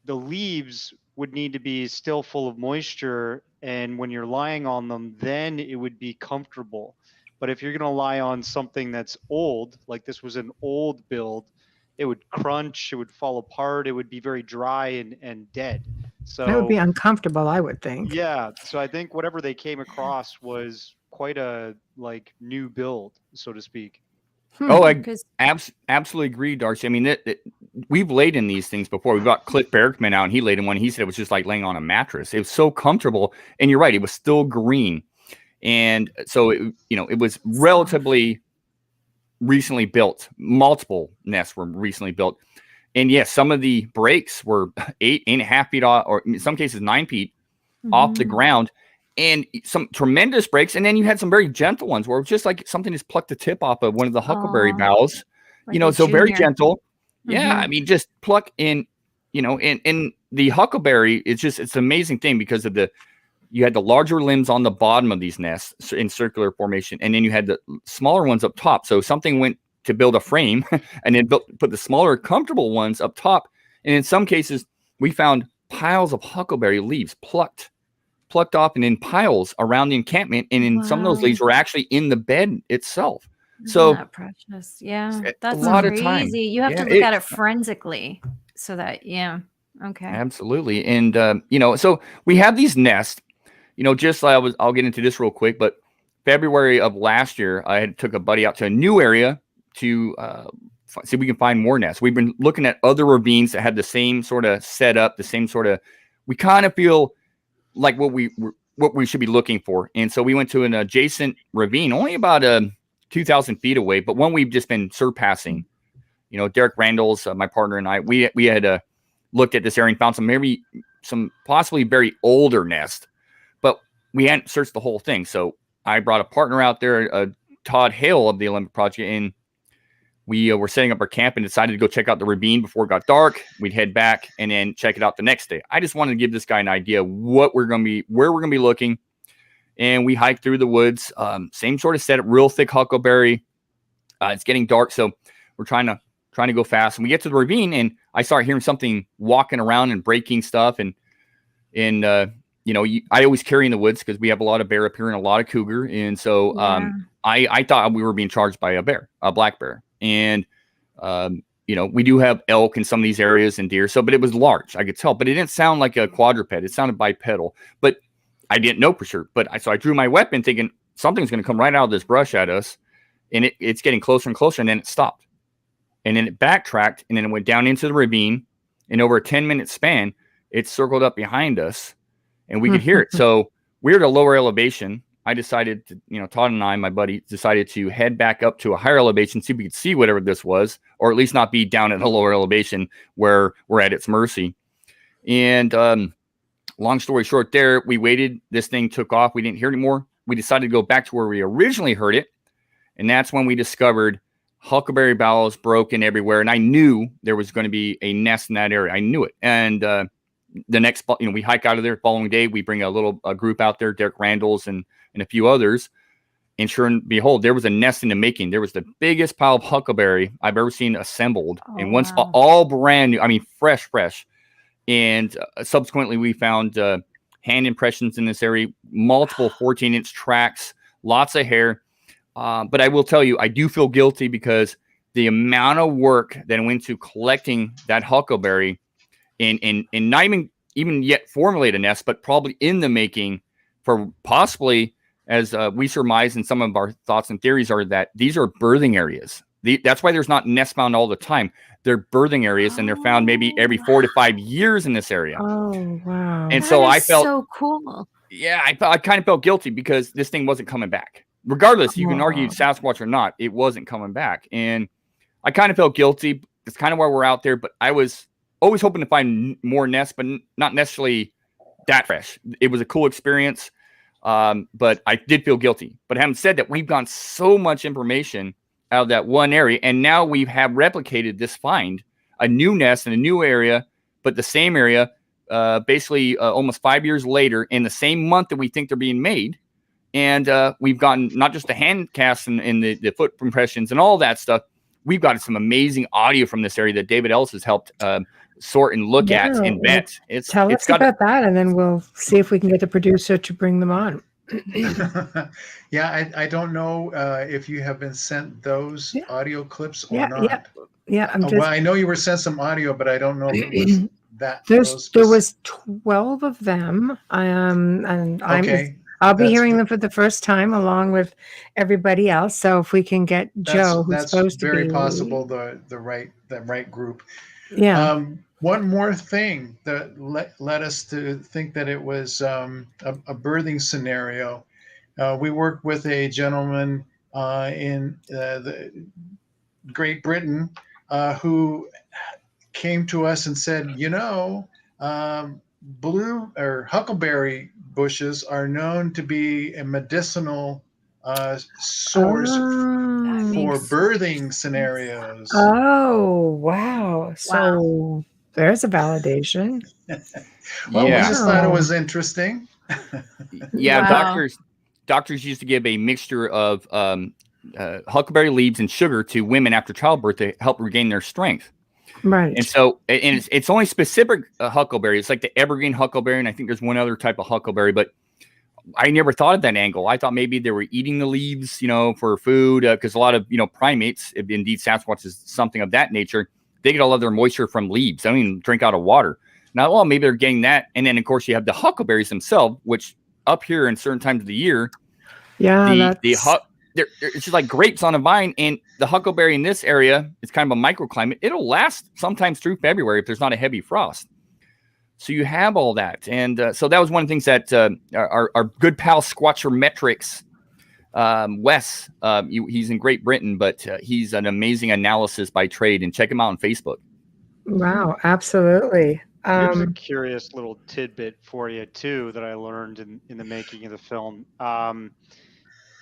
the leaves would need to be still full of moisture, and when you're lying on them, then it would be comfortable. But if you're going to lie on something that's old, like this was an old build, it would crunch, it would fall apart, it would be very dry and dead. So That would be uncomfortable, I would think. yeah, so I think whatever they came across was quite a like new build, so to speak. Oh, I 'Cause- absolutely agree, Darcy. I mean, we've laid in these things before. We've got Cliff Berkman out, and he laid in one. He said it was just like laying on a mattress. It was so comfortable, and you're right, it was still green, and so it was relatively recently built. Multiple nests were recently built, and yes, some of the breaks were 8.5 feet off, or in some cases 9 feet off the ground. And some tremendous breaks, and then you had some very gentle ones where it was just like something just plucked the tip off of one of the huckleberry boughs, like so very junior. gentle. Yeah, I mean, just pluck in, and the huckleberry, it's an amazing thing because of you had the larger limbs on the bottom of these nests in circular formation, and then you had the smaller ones up top. So something went to build a frame, and then put the smaller, comfortable ones up top. And in some cases, we found piles of huckleberry leaves plucked off and in piles around the encampment, and in some of those leaves were actually in the bed itself. So Isn't that precious, yeah, a that's lot of time. crazy. You have to Yeah, look at it forensically, so that okay. Absolutely, and so we have these nests. Just I'll get into this real quick, but February of last year, I took a buddy out to a new area to see if we can find more nests. We've been looking at other ravines that had the same sort of setup, the same sort of. We kind of feel like what we should be looking for. And so we went to an adjacent ravine, only about 2,000 feet away, but one we've just been surpassing. Derek Randall's, my partner, and I, we had looked at this area and found some possibly very older nests, but we hadn't searched the whole thing. So I brought a partner out there, Todd Hale of the Olympic Project, and we were setting up our camp and decided to go check out the ravine before it got dark. We'd head back and then check it out the next day. I just wanted to give this guy an idea where we're going to be looking. And we hiked through the woods, same sort of setup, real thick huckleberry. It's getting dark, so we're trying to go fast. And we get to the ravine, and I start hearing something walking around and breaking stuff. And I always carry in the woods because we have a lot of bear up here and a lot of cougar. And so I thought we were being charged by a black bear. And, we do have elk in some of these areas and deer. But it was large, I could tell, but it didn't sound like a quadruped. It sounded bipedal, but I didn't know for sure. But so I drew my weapon thinking something's going to come right out of this brush at us. And it's getting closer and closer. And then it stopped, and then it backtracked, and then it went down into the ravine, and over a 10-minute span, it circled up behind us, and we could hear it. So we're at a lower elevation. I decided to, Todd and I, my buddy, decided to head back up to a higher elevation, see if we could see whatever this was, or at least not be down at a lower elevation where we're at its mercy. And long story short there, we waited. This thing took off. We didn't hear anymore. We decided to go back to where we originally heard it. And that's when we discovered huckleberry boughs broken everywhere. And I knew there was going to be a nest in that area. I knew it. And the next, we hike out of there the following day. We bring a group out there, Derek Randall's and a few others. And sure and behold, there was a nest in the making. There was the biggest pile of huckleberry I've ever seen assembled in one spot, all brand new. I mean, fresh. And subsequently, we found hand impressions in this area, multiple 14-inch tracks, lots of hair. But I will tell you, I do feel guilty because the amount of work that went into collecting that huckleberry and not even yet formulate a nest, but probably in the making for possibly, as we surmise in some of our thoughts and theories, are that these are birthing areas. That's why there's not nests found all the time. They're birthing areas, and they're found maybe every 4 to 5 years in this area. Oh, wow. And That so I is felt so cool. Yeah, I kind of felt guilty because this thing wasn't coming back. Regardless, you can argue Sasquatch or not, it wasn't coming back. And I kind of felt guilty. It's kind of why we're out there. But I was always hoping to find more nests, but not necessarily that fresh. It was a cool experience, but I did feel guilty. But having said that, we've gotten so much information out of that one area, and now we have replicated this find, a new nest in a new area, but the same area, basically almost 5 years later, in the same month that we think they're being made. And we've gotten not just the hand casts and the foot impressions and all that stuff. We've gotten some amazing audio from this area that David Ellis has helped sort and look at and vet. Tell us about that, and then we'll see if we can get the producer to bring them on. Yeah, I don't know if you have been sent those audio clips or not. Yeah. Well, I know you were sent some audio, but I don't know if it was that. There was 12 of them, and I'll be hearing them for the first time along with everybody else. So if we can get Joe, who's supposed to be, that's very possible the right group. Yeah. One more thing that led us to think that it was a birthing scenario. We worked with a gentleman in the Great Britain who came to us and said, blue or huckleberry bushes are known to be a medicinal source for birthing scenarios. Oh, wow. So there's a validation. Well, we just thought it was interesting. Doctors used to give a mixture of huckleberry leaves and sugar to women after childbirth to help regain their strength. Right. And so, it's only specific huckleberry. It's like the evergreen huckleberry, and I think there's one other type of huckleberry, but I never thought of that angle. I thought maybe they were eating the leaves, for food, because a lot of, primates, if indeed Sasquatch is something of that nature, they get all of their moisture from leaves. They don't even drink out of water. Now, well, maybe they're getting that. And then, of course, you have the huckleberries themselves, which up here in certain times of the year, it's just like grapes on a vine, and the huckleberry in this area, it's kind of a microclimate. It'll last sometimes through February if there's not a heavy frost. So you have all that. And so that was one of the things that our good pal Squatcher Metrics, Wes, he's in Great Britain, but he's an amazing analysis by trade, and check him out on Facebook. Wow, absolutely. Here's a curious little tidbit for you too that I learned in the making of the film.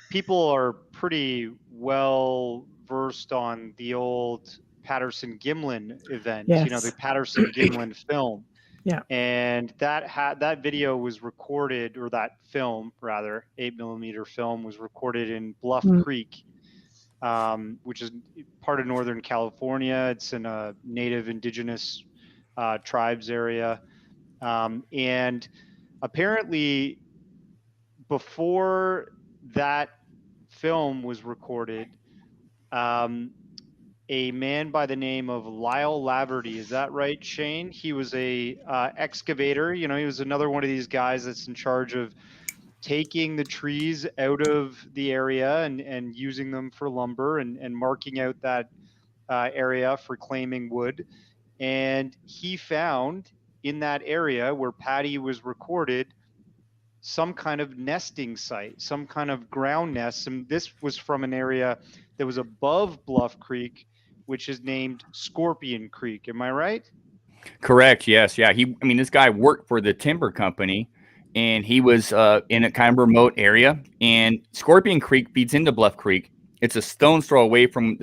People are pretty well versed on the old Patterson-Gimlin event, the Patterson-Gimlin film. Yeah. And that video was recorded, or that film rather, 8mm film was recorded in Bluff Creek, which is part of Northern California. It's in a native indigenous tribes area. And apparently before that film was recorded, a man by the name of Lyle Laverty, is that right, Shane? He was a excavator. He was another one of these guys that's in charge of taking the trees out of the area and using them for lumber and marking out that area for claiming wood. And he found in that area where Patty was recorded some kind of nesting site, some kind of ground nest. And this was from an area that was above Bluff Creek, which is named Scorpion Creek. Am I right? Correct. Yes. Yeah. This guy worked for the timber company, and he was in a kind of remote area, and Scorpion Creek feeds into Bluff Creek. It's a stone's throw away from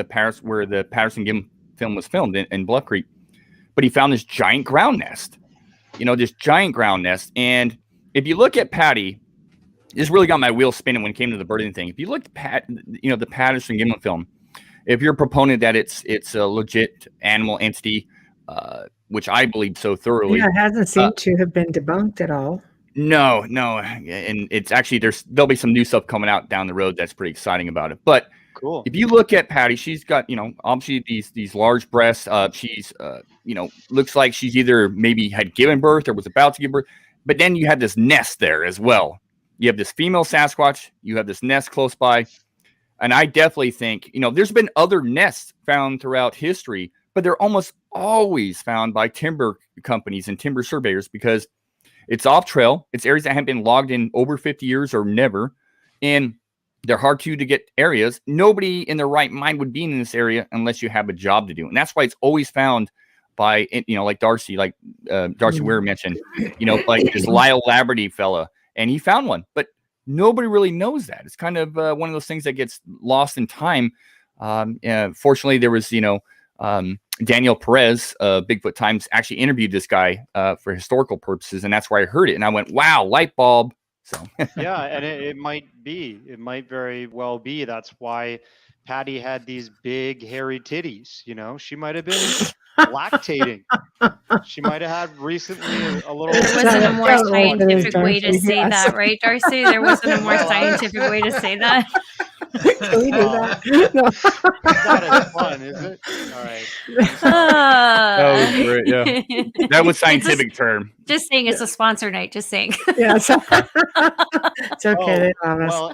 where the Patterson-Gimlin film was filmed in Bluff Creek. But he found this giant ground nest, And if you look at Patty, this really got my wheels spinning when it came to the birthing thing. If you look at the Patterson-Gimlin film, if you're a proponent that it's a legit animal entity, which I believe so thoroughly. Yeah, it hasn't seemed to have been debunked at all. No. And it's actually, there'll be some new stuff coming out down the road that's pretty exciting about it. But cool. If you look at Patty, she's got, obviously these large breasts. She's, looks like she's either maybe had given birth or was about to give birth. But then you have this nest there as well. You have this female Sasquatch. You have this nest close by. And I definitely think, there's been other nests found throughout history, but they're almost always found by timber companies and timber surveyors because it's off trail. It's areas that haven't been logged in over 50 years or never. And they're hard to get areas. Nobody in their right mind would be in this area unless you have a job to do. And that's why it's always found by, like Darcy Weir mentioned, like this Lyle Laverty fella, and he found one, but nobody really knows that. It's kind of one of those things that gets lost in time. Fortunately, there was, Daniel Perez, Bigfoot Times, actually interviewed this guy for historical purposes, and that's where I heard it, and I went, "Wow, light bulb!" So yeah, and it might very well be. That's why Patty had these big hairy titties. She might have been lactating. She might have had recently a little. There wasn't a more scientific way to say that, right, Darcy? There wasn't a more scientific way to say that. Can we do that? No. It's not as fun, is it? All right. that was great. Yeah, that was scientific term. Just saying, it's a sponsor night. Just saying. Yeah, it's okay. They love us. Well,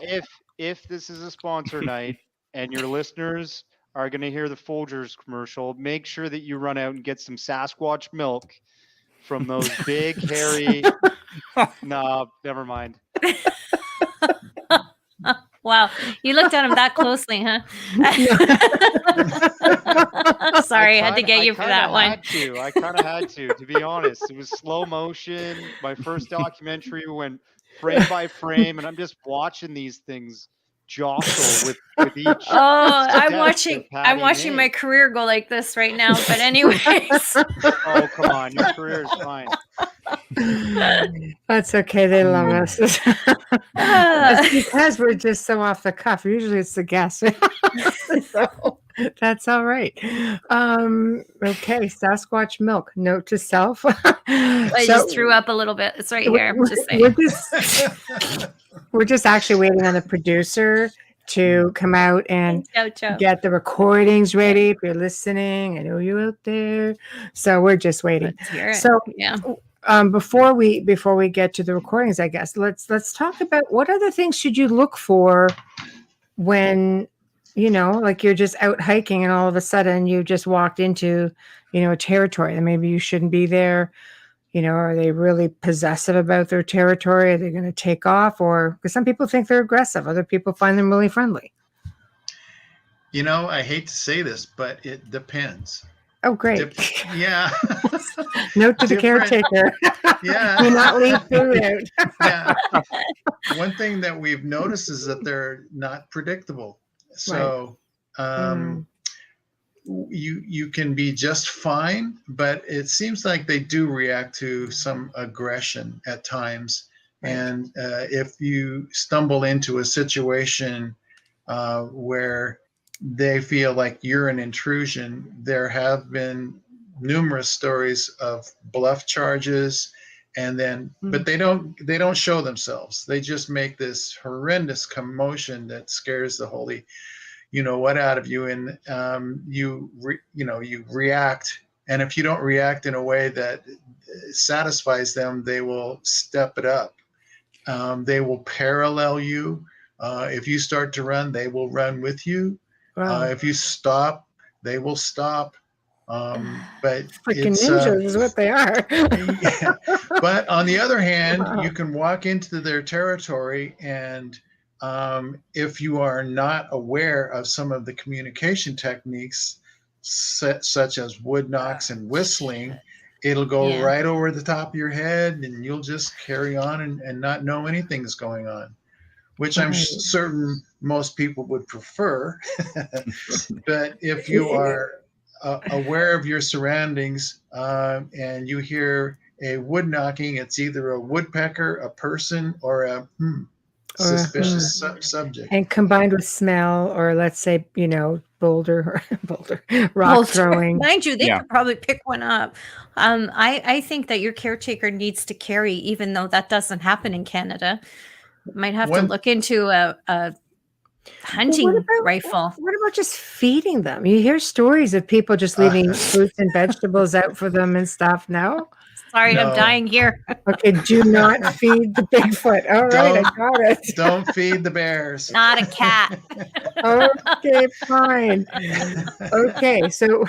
if this is a sponsor night and your listeners are going to hear the Folgers commercial, make sure that you run out and get some Sasquatch milk from those big hairy. No, never mind. Wow, you looked at him that closely, huh? Sorry, I had to get you for that one. I kind of had to be honest. It was slow motion. My first documentary went frame by frame, and I'm just watching these things jostle with each. Oh, I'm watching my career go like this right now. But anyways. Oh, come on, your career is fine. That's okay. They love us. It's because we're just so off the cuff. Usually it's the guests. So that's all right. Okay. Sasquatch milk. Note to self. I just threw up a little bit. It's right here. Just saying. We're just actually waiting on the producer to come out and get the recordings ready. If you're listening, I know you're out there. So we're just waiting. So yeah. Before we get to the recordings, I guess let's talk about what other things should you look for when like you're just out hiking and all of a sudden you just walked into a territory and maybe you shouldn't be there. Are they really possessive about their territory? Are they going to take off? Or because some people think they're aggressive, other people find them really friendly. I hate to say this, but it depends. Oh, great. Yeah. Note to the caretaker. Yeah. Do not leave food out. Yeah. One thing that we've noticed is that they're not predictable. So you can be just fine, but it seems like they do react to some aggression at times. Right. And if you stumble into a situation where they feel like you're an intrusion, there have been numerous stories of bluff charges, and then but they don't show themselves. They just make this horrendous commotion that scares the holy what out of you, and you react, and if you don't react in a way that satisfies them, they will step it up. They will parallel you. If you start to run, they will run with you. Wow. If you stop, they will stop. But freaking ninjas is what they are. Yeah. But on the other hand, you can walk into their territory, and if you are not aware of some of the communication techniques, such as wood knocks and whistling, it'll go right over the top of your head, and you'll just carry on and not know anything's going on, which I'm certain most people would prefer. But if you are aware of your surroundings and you hear a wood knocking, it's either a woodpecker, a person, or a suspicious subject. And combined with smell, or let's say, boulder, rock throwing. Mind you, they could probably pick one up. I think that your caretaker needs to carry, even though that doesn't happen in Canada. Might have to look into a hunting rifle. What about just feeding them? You hear stories of people just leaving fruits and vegetables out for them and stuff. No? Sorry, no. I'm dying here. Okay, do not feed the Bigfoot. All right, I got it. Don't feed the bears. Not a cat. Okay, fine. Okay, so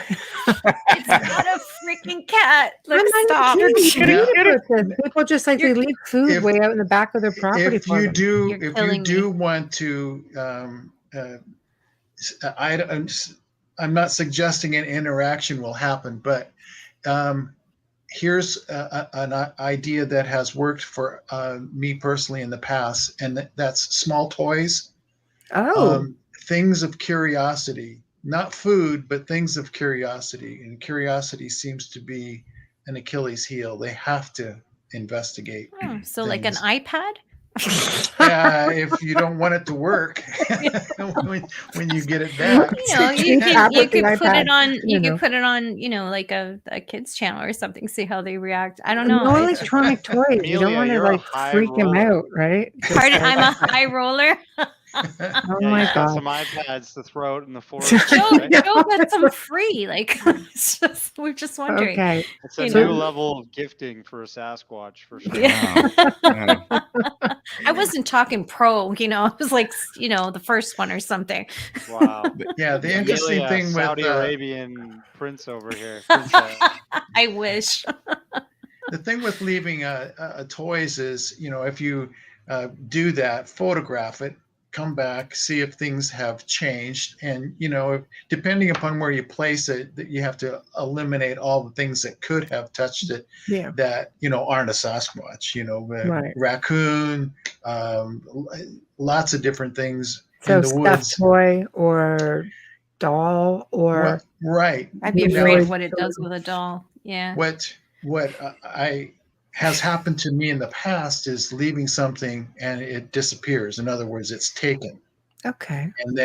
it's not a freaking cat. Look, stop. People just like they leave food way out in the back of their property. If you do want to, I'm not suggesting an interaction will happen, but here's an idea that has worked for me personally in the past, and that's small toys, Oh, things of curiosity, not food, but things of curiosity. And curiosity seems to be an Achilles heel. They have to investigate Oh, so like an things. iPad? If you don't want it to work when you get it back. You know, You you have could with the put iPad, it on. you You know. could put it on. You know, like a kids channel or something. See how they react. I don't no know. electronic toys. You don't Amelia, want to you're a like high freak him roller. out, right? Just Pardon, like, I'm a high roller. oh Yeah, my you've got god. some iPads to throw out in the forest. Joe, Right? Joe got some free. Like, we're just wondering. Okay. It's a You new know. level of gifting for a Sasquatch, for sure. Yeah. Wow. Yeah. I wasn't talking pro. You know, it was like the first one or something. Wow. Yeah, the interesting Amelia, thing with Saudi Arabian prince over here. Princess. I wish. the thing with leaving toys is, if you do that, photograph it, come back, see if things have changed, and depending upon where you place it, that you have to eliminate all the things that could have touched it Yeah. that aren't a Sasquatch. Right. Raccoon, lots of different things So in the stuffed woods. toy or doll or Right. I'd be You afraid know, of what it does with a doll. Yeah. What I has happened to me in the past is leaving something and it disappears. In other words, it's taken, okay. and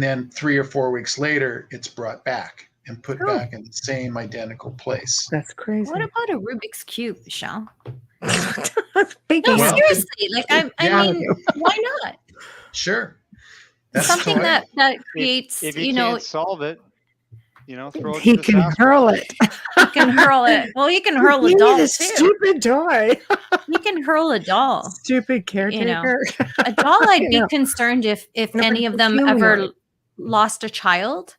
then 3 or 4 weeks later, it's brought back and put Oh. back in the same identical place. That's crazy. What about a Rubik's Cube, Michelle? Speaking No, Well, of, seriously. Like, I yeah. mean, why not? Sure, that's Something toy. that creates, If you can't solve it, throw it he to the can Sasquatch. hurl it. he can hurl it. Well, he can hurl a Give me doll this too. stupid toy. He can hurl a doll. Stupid caretaker. A doll, I'd be Yeah. concerned if No, any but of them humanoid. ever lost a child.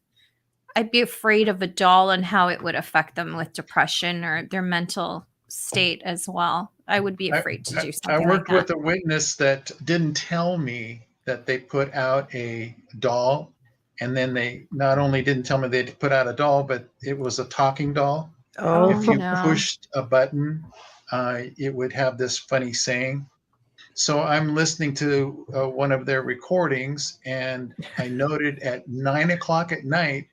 I'd be afraid of a doll and how it would affect them with depression or their mental state as well. I would be afraid to do I something worked like with that. a witness that didn't tell me that they put out a doll, and then they not only didn't tell me they put out a doll, but it was a talking doll. Oh, If you no. pushed a button, it would have this funny saying. So I'm listening to one of their recordings, and I noted at 9 o'clock at night,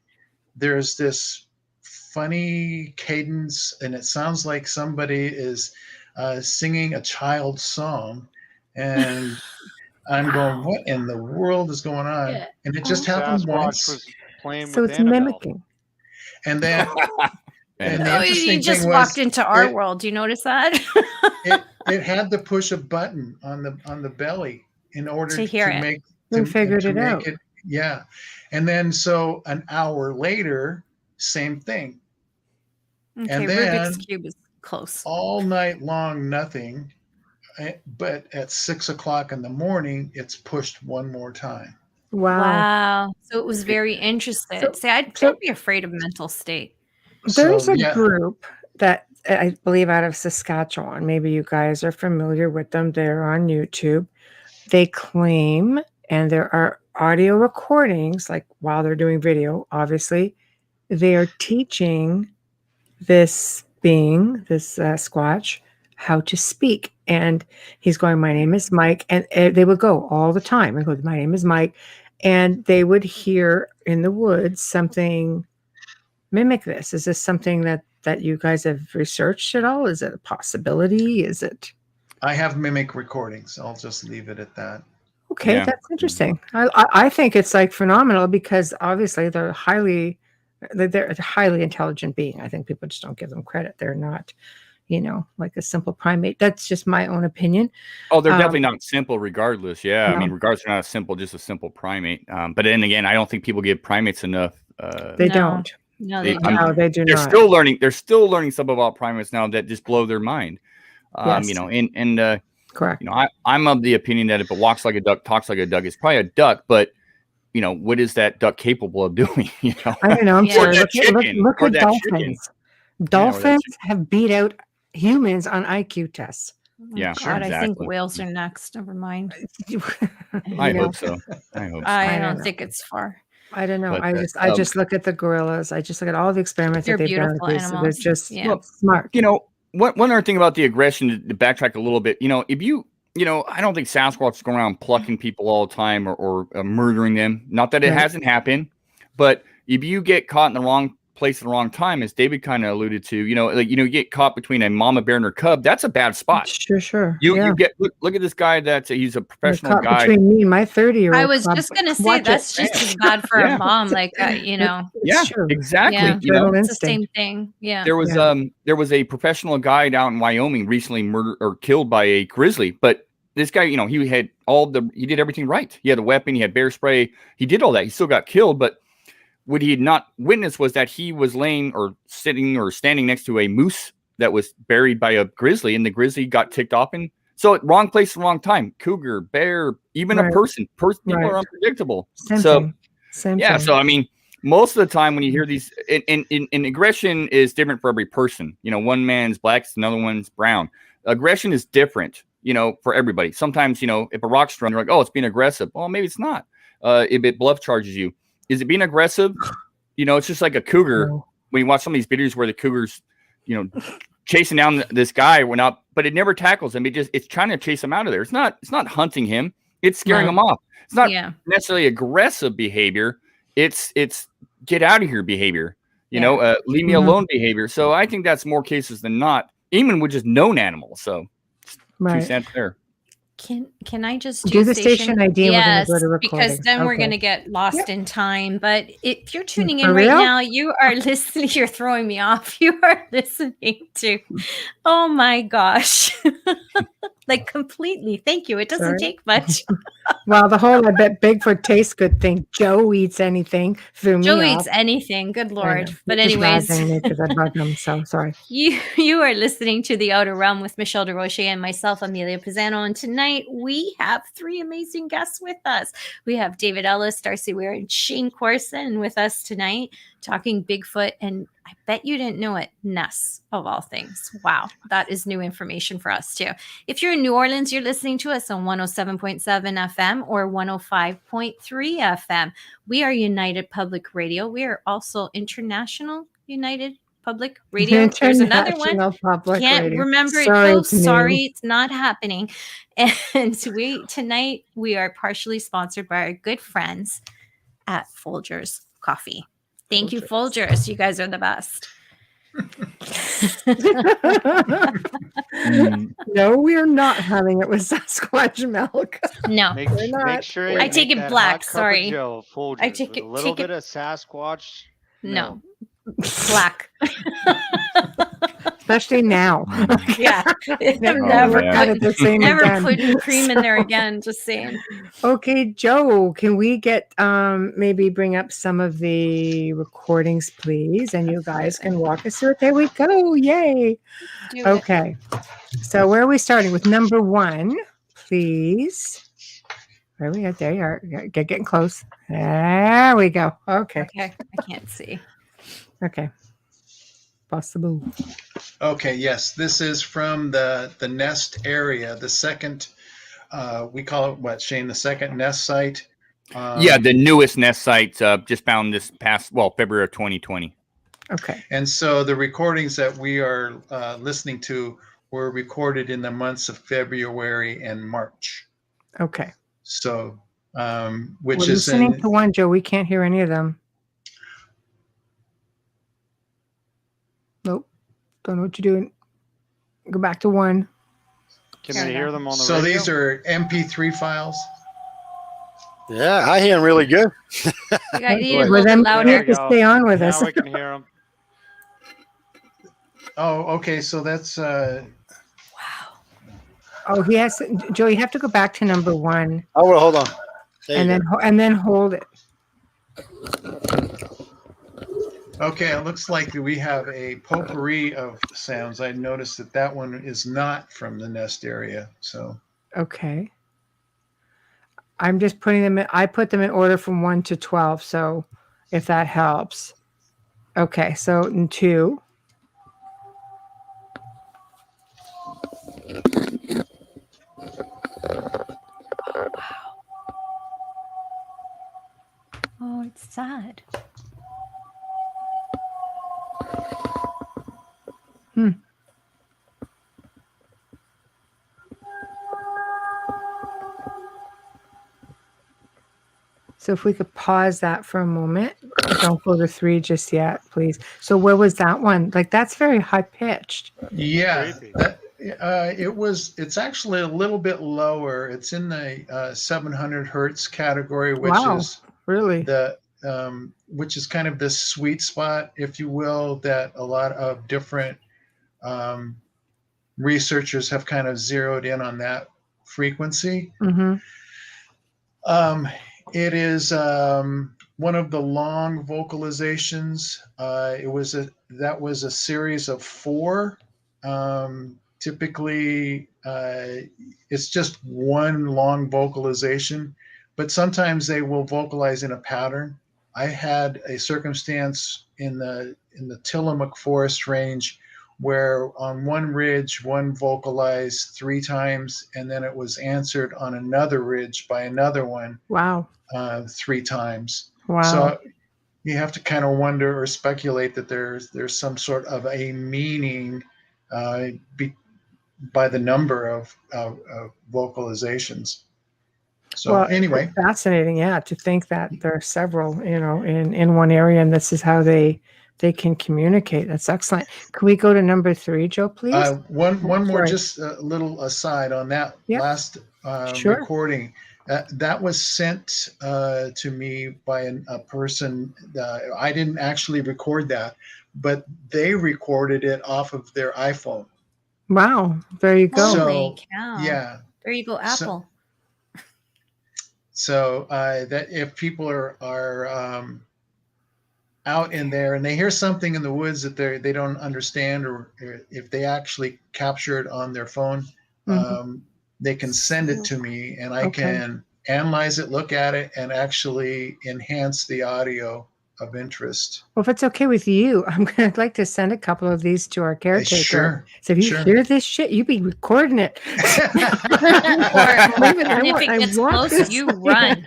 there's this funny cadence, and it sounds like somebody is singing a child's song. And I'm going, what in the world is going on? Yeah. And it just happened Sasquatch once. was playing so with it's Annabelle. mimicking. And then and the Oh, interesting you just thing walked was into our it- world. Do you notice that? it had to push a button on the belly in order To hear it. make We figured it out. Yeah. And then so an hour later, same thing. Okay, And then- Rubik's Cube is close. All night long, nothing. But at 6 o'clock in the morning, it's pushed one more time. Wow. Wow. So it was very interesting. So- See, I'd be afraid of mental state. There's So, a yeah. group that I believe out of Saskatchewan. Maybe you guys are familiar with them. They're on YouTube. They claim, and there are audio recordings, like while they're doing video, obviously, they are teaching this being, this Squatch, how to speak. And he's going, my name is Mike. And they would go all the time and go, my name is Mike. And they would hear in the woods something mimic this. Is this something that you guys have researched at all? Is it a possibility? Is it? I have mimic recordings. I'll just leave it at that. Okay, Yeah. that's interesting. I think it's like phenomenal because obviously they're a highly intelligent being. I think people just don't give them credit. They're not, like a simple primate. That's just my own opinion. Oh, they're definitely not simple regardless. Yeah. No. I mean, regardless, they're not just a simple primate. But then again, I don't think people give primates enough. They No. don't. No, They- they I'm- don't. No, they do They're not. still learning stuff about primates now that just blow their mind. Yes. Correct. I'm of the opinion that if it walks like a duck, talks like a duck, it's probably a duck, but what is that duck capable of doing? I don't know. I'm Yeah. sorry. Or that chicken, Look or at that dolphins. chicken. Dolphins have beat out humans on IQ tests. Oh, Yeah, God, sure, I think exactly. whales are next. Never mind. I You know, hope so. I hope so. I I don't don't think it's far. I don't know. But, I just look at the gorillas. I just look at all the experiments They're that they've done. beautiful They're animals. just Yeah. Well, smart. One other thing about the aggression, to backtrack a little bit, if I don't think Sasquatch is going around plucking people all the time or murdering them. Not that it Right. hasn't happened, but if you get caught in the wrong place at the wrong time, as David kind of alluded to, you get caught between a mama bear and her cub, that's a bad spot. Sure. You get look at this guy he's a professional Caught guy. between me and my 30-year-old. I was just gonna say Watch that's it. just as bad for Yeah. a mom, like It's true. Exactly. Yeah. Total it's the instinct. same thing. Yeah. There was a professional guide out in Wyoming recently murdered or killed by a grizzly, but this guy, he had he did everything right. He had a weapon, he had bear spray, he did all that. He still got killed, but what he had not witnessed was that he was laying or sitting or standing next to a moose that was buried by a grizzly, and the grizzly got ticked off. And so wrong place, wrong time. Cougar, bear, even a person. People are unpredictable. Same thing. So I mean, most of the time when you hear these, and aggression is different for every person. One man's black, another one's brown. Aggression is different, for everybody. Sometimes, if a rock's thrown, you're like, oh, it's being aggressive. Well, maybe it's not. If it bluff charges you. Is it being aggressive? It's just like a cougar. No. When you watch some of these videos where the cougar's, chasing down this guy, but it never tackles him. It's trying to chase him out of there. It's not hunting him. It's scaring him off. It's not necessarily aggressive behavior. It's get out of here behavior. Leave me alone behavior. So I think that's more cases than not, even with just known animals. So 2 cents there. Can I just do the station ID? Yes, we're gonna go to because then we're going to get lost in time. But if you're tuning in For right real? now, you are listening. You're throwing me off. You are listening to, oh my gosh, like completely. Thank you. It doesn't take much. Well, the whole I bet Bigfoot tastes good thing. Joe eats anything. Threw me Joe off. eats anything. Good Lord. But Just anyways, razzing me because I love him. So sorry. You are listening to The Outer Realm with Michelle Desrochers and myself, Amelia Pisano. And tonight we have 3 amazing guests with us. We have David Ellis, Darcy Weir, and Shane Corson with us tonight talking Bigfoot. And I bet you didn't know it, Ness of all things. Wow, that is new information for us too. If you're in New Orleans, you're listening to us on 107.7 FM or 105.3 FM. We are United Public Radio. We are also International United Public Radio. There's another one. Can't remember it. Sorry, it's not happening. And tonight we are partially sponsored by our good friends at Folgers Coffee. Thank you, Folgers. You guys are the best. No, we are not having it with Sasquatch milk. No, Make sure you I take make it that black, hot cup of sorry. Joe, Folgers, I take with it- a little take it- bit of Sasquatch. no, black. Especially now. Yeah, Never yeah. cut it the same never again. put cream in there again. Just saying. Okay, Joe, can we get maybe bring up some of the recordings, please? And you guys can walk us through it. There we go. Yay. Do it. Okay. So where are we starting with number 1, please? There we go. There you are. Getting close. There we go. Okay. Okay, I can't see. Okay. Possible. Okay, yes, this is from the nest area, the second, we call it what, Shane, the second nest site? The newest nest site just found this past, February of 2020. Okay. And so the recordings that we are listening to were recorded in the months of February and March. Okay. So, We're which is listening to one, Joe. We can't hear any of them. Nope. Don't know what you're doing. Go back to 1. Can Fair they hear enough. them on the so radio? these are MP3 files. Yeah, I hear him really good. You got need a Well, little then bit louder. you have to stay on with us. Now we can hear them. Oh, okay, so that's Oh, he has. Joe, you have to go back to number 1 Oh, well, hold on. There you and then hold it. okay. It looks like we have a potpourri of sounds. I noticed that one is not from the nest area. So Okay. I'm just putting them in. I put them in order from 1 to 12. So if that helps. Okay. So in 2. Oh, it's sad. So if we could pause that for a moment. Don't go to 3 just yet, please. So where was that one? Like, that's very high pitched. Yeah, Creepy. it's actually a little bit lower. It's in the 700 hertz category, which Wow. is Really? which is kind of the sweet spot, if you will, that a lot of different researchers have kind of zeroed in on that frequency. Mm-hmm. It is one of the long vocalizations. That was a series of 4. Typically, it's just one long vocalization, but sometimes they will vocalize in a pattern. I had a circumstance in the Tillamook Forest Range where on one ridge, one vocalized 3 times, and then it was answered on another ridge by another one Wow. 3 times. Wow. So you have to kind of wonder or speculate that there's some sort of a meaning by the number of vocalizations. So Well, anyway, it's fascinating, yeah, to think that there are several, in one area, and this is how they can communicate. That's excellent. Can we go to number 3, Joe, please? one more, Sorry. just a little aside on that Yep. last Sure. recording. That was sent to me by a person. I didn't actually record that, but they recorded it off of their iPhone. Wow. There you go. So, Holy cow. Yeah. There you go, Apple. So that if people are out in there and they hear something in the woods that they don't understand, or if they actually capture it on their phone, they can send it to me, and I can analyze it, look at it, and actually enhance the audio of interest. Well, if it's okay with you, I'd like to send a couple of these to our caretaker. Sure. So if you hear this shit, you be recording it. And if it gets close, you run.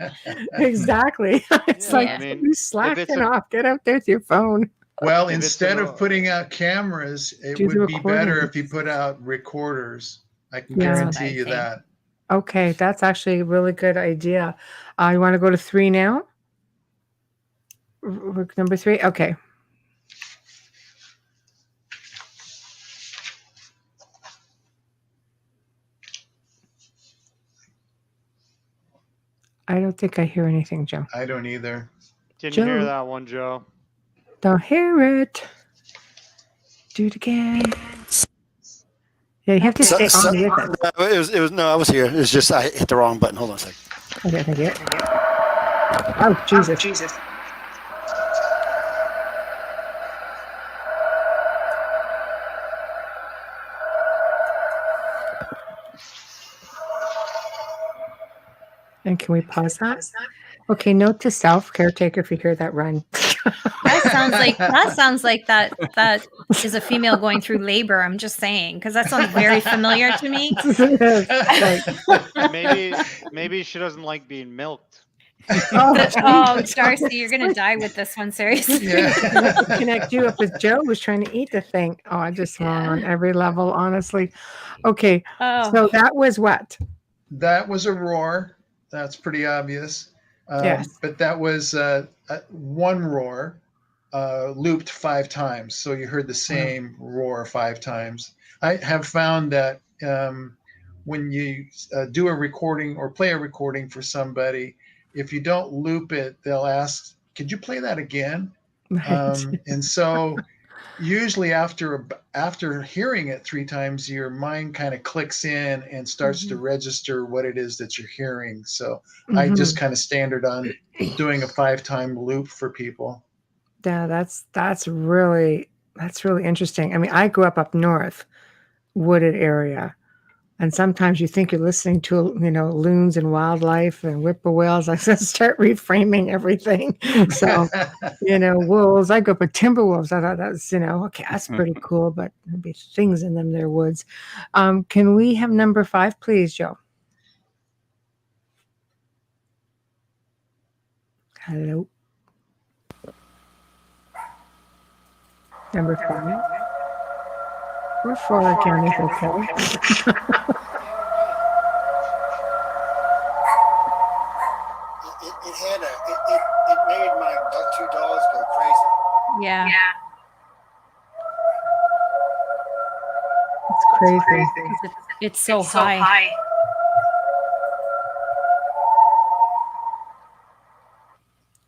Exactly. It's like, I mean, you slacking off. Get out there with your phone. Well, instead of putting out cameras, it would be better if you put out recorders. I can guarantee you that. Okay, that's actually a really good idea. You want to go to 3 now? Number 3? Okay. I don't think I hear anything, Joe. I don't either. Didn't hear that one, Joe. Don't hear it. Do it again. Yeah, you have to stay on it. It was no, I was here. It was just I hit the wrong button. Hold on a second. Okay, thank you. Oh, Jesus. And can we pause that? Okay, note to self, caretaker, if you hear that, run. That sounds like that is a female going through labor. I'm just saying, because that sounds very familiar to me. Maybe she doesn't like being milked. Oh, Darcy, you're gonna die with this one, seriously. Connect you up with Joe who's trying to eat the thing. Oh, I just wrong on every level, honestly. Okay, so that was what? That was a roar. That's pretty obvious. Yes. But that was one roar looped 5 times. So you heard the same roar 5 times. I have found that when you do a recording or play a recording for somebody, if you don't loop it, they'll ask, could you play that again? Right. And so usually after hearing it 3 times, your mind kind of clicks in and starts to register what it is that you're hearing. So I just kind of standard on doing a 5-time loop for people. Yeah, that's really interesting. I mean, I grew up north, wooded area, and sometimes you think you're listening to loons and wildlife and whippoorwills. I start reframing everything. So wolves. I grew up with timber wolves. I thought that was okay, that's pretty cool, but there'd be things in them their woods. Can we have number 5, please, Joe? Hello. Number 5. Or 4 again is okay. It made my two dogs go crazy. Yeah. It's crazy. It's so high.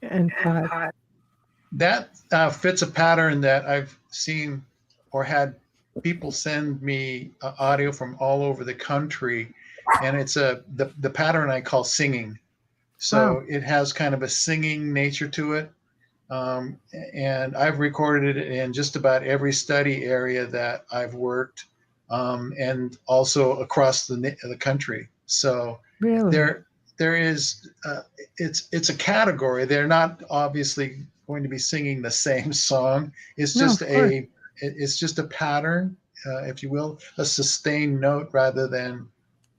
And 5. That fits a pattern that I've seen or had people send me audio from all over the country, and it's the pattern I call singing. So Wow. it has kind of a singing nature to it, and I've recorded it in just about every study area that I've worked, and also across the country. So Really? there is it's a category. They're not obviously going to be singing the same song. It's No, just of course. it's just a pattern, if you will, a sustained note rather than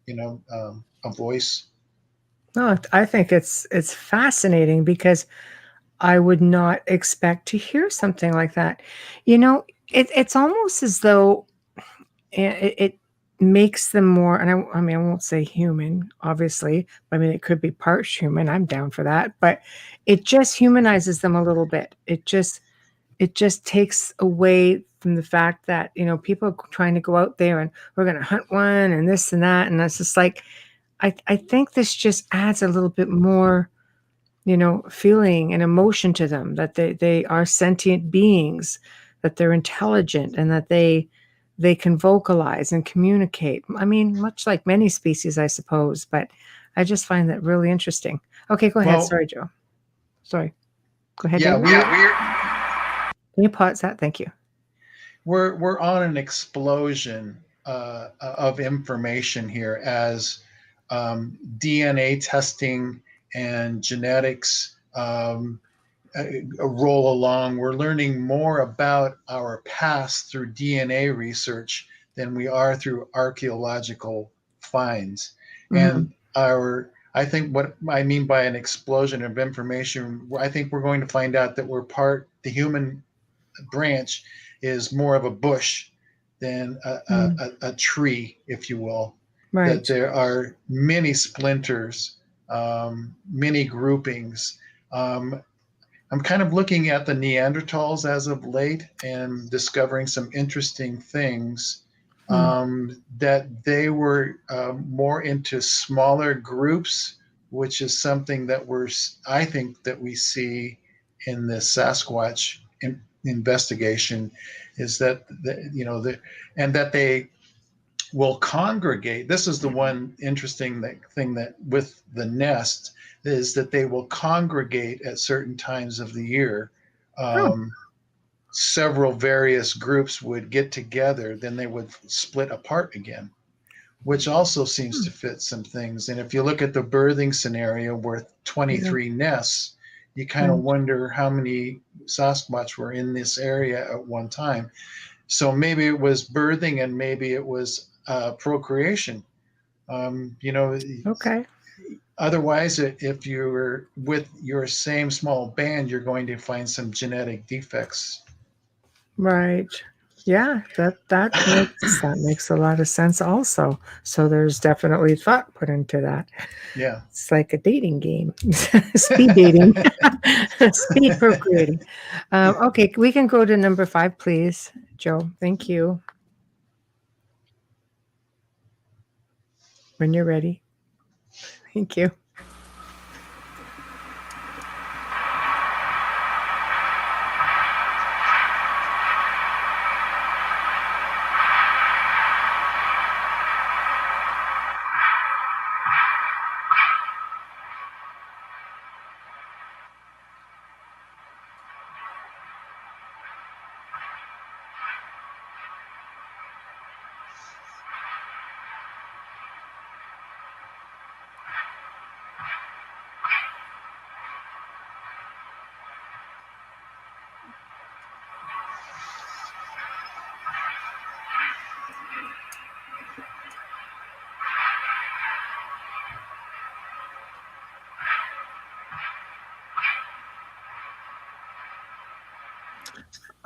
a voice. No, I think it's fascinating because I would not expect to hear something like that. It's almost as though it makes them more, and I mean, I won't say human, obviously. I mean, it could be part human. I'm down for that, but it just humanizes them a little bit. It just takes away from the fact that people are trying to go out there and we're going to hunt one and this and that, and it's just like I think this just adds a little bit more feeling and emotion to them, that they are sentient beings, that they're intelligent, and that they can vocalize and communicate. I mean, much like many species, I suppose, but I just find that really interesting. Okay, go ahead. Well, Sorry, Joe. Sorry. Go ahead, yeah, David. Can you pause that? Thank you. we're on an explosion of information here as DNA testing and genetics roll along. We're learning more about our past through DNA research than we are through archaeological finds. Mhm. And I think what I mean by an explosion of information, I think we're going to find out that the human branch is more of a bush than a tree, if you will. That Right. there are many splinters, many groupings. I'm kind of looking at the Neanderthals as of late and discovering some interesting things. That they were more into smaller groups, which is something that I think that we see in the Sasquatch investigation, is that and that they will congregate. This is the one interesting thing that with the nest is that they will congregate at certain times of the year. Oh. Several various groups would get together, then they would split apart again, which also seems to fit some things. And if you look at the birthing scenario where 23 nests, you kind of Right. wonder how many Sasquatch were in this area at one time. So maybe it was birthing and maybe it was procreation. Okay. Otherwise, if you're with your same small band, you're going to find some genetic defects. Right. Yeah, that makes a lot of sense also. So there's definitely thought put into that. Yeah. It's like a dating game. Speed dating. Speed procreating. Okay, we can go to number 5, please, Joe. Thank you. When you're ready. Thank you.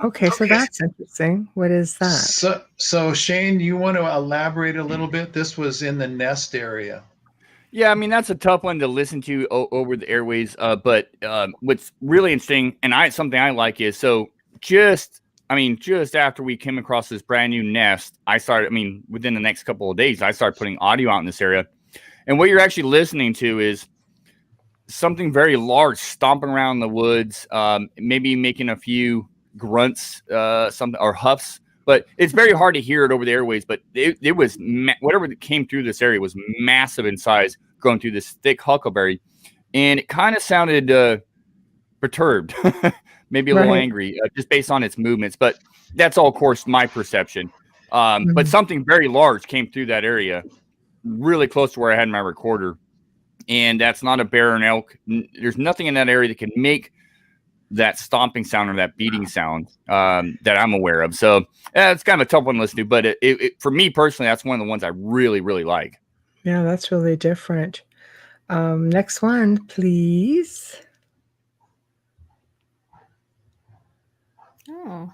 Okay, so that's interesting. What is that? So Shane, you want to elaborate a little bit? This was in the nest area. Yeah, I mean that's a tough one to listen to over the airways. But what's really interesting, and something I like is just after we came across this brand new nest, within the next couple of days, I started putting audio out in this area, and what you're actually listening to is something very large stomping around in the woods, maybe making a few grunts, something or huffs. But it's very hard to hear it over the airways. But it was whatever that came through this area was massive in size, going through this thick huckleberry, and it kind of sounded perturbed, maybe a little angry, just based on its movements. But that's all, of course, my perception. But something very large came through that area, really close to where I had my recorder, and that's not a bear or an elk. There's nothing in that area that can make that stomping sound or that beating sound that I'm aware of. So it's kind of a tough one to listen to, but for me personally, that's one of the ones I really, really like. Yeah, that's really different. Next one, please. Oh.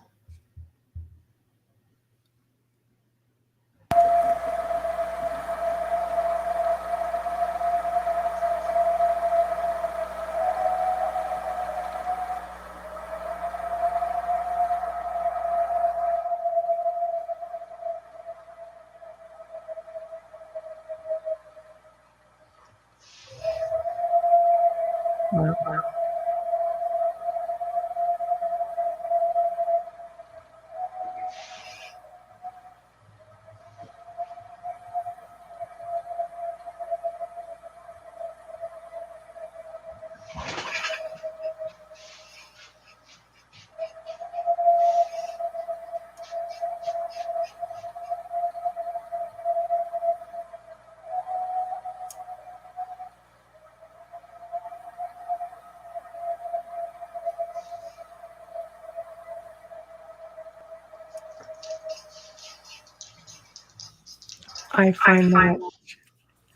I find that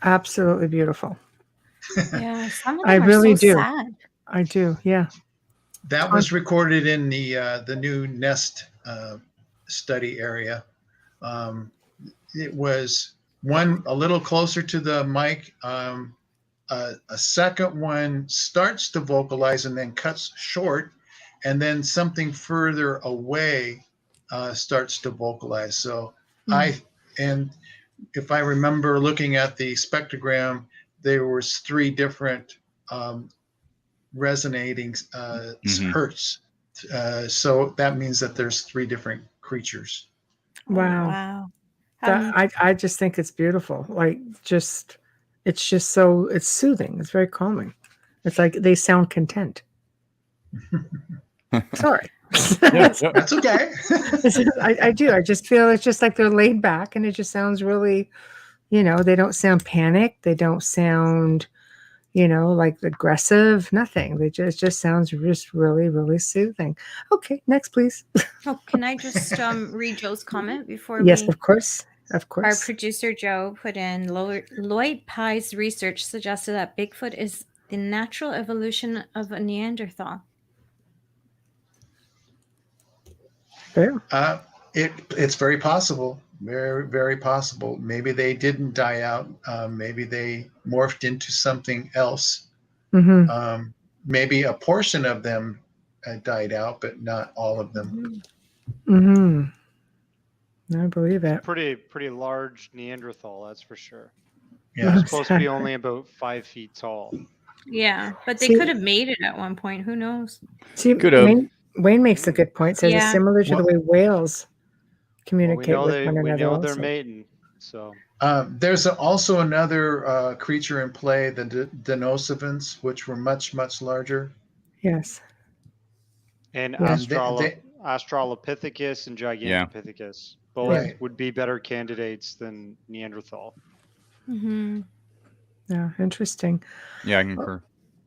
absolutely beautiful. Yeah, some of I them are really so do. sad. I do. Yeah. That was recorded in the new nest study area. It was one a little closer to the mic. A second one starts to vocalize and then cuts short, and then something further away starts to vocalize. So and if I remember looking at the spectrogram, there was 3 different resonating hertz. So that means that there's 3 different creatures. Wow. Oh, wow. I just think it's beautiful. Like it's just so it's soothing. It's very calming. It's like they sound content. Sorry. That's okay. I do. I just feel it's just like they're laid back and it just sounds really, they don't sound panicked. They don't sound, like aggressive, nothing. It just sounds just really, really soothing. Okay, next, please. Oh, can I just read Joe's comment before Yes, of course. Of Our course. producer Joe put in Lloyd Pye's research suggested that Bigfoot is the natural evolution of a Neanderthal. Fair. It's very possible. Very, very possible. Maybe they didn't die out. Maybe they morphed into something else. Mm-hmm. Maybe a portion of them died out, but not all of them. Mm-hmm. I believe it. Pretty large Neanderthal, that's for sure. Yeah, it's supposed to be only about 5 feet tall. Yeah, but they could have made it at one point. Who knows? See, Wayne makes a good point. Says it's similar to the way whales communicate with one another. We know also. they're mating. So there's also another creature in play, the Denisovans, which were much, much larger. Yes. And Australopithecus and Gigantopithecus both would be better candidates than Neanderthal. Mm-hmm. Yeah, interesting. Yeah, I concur.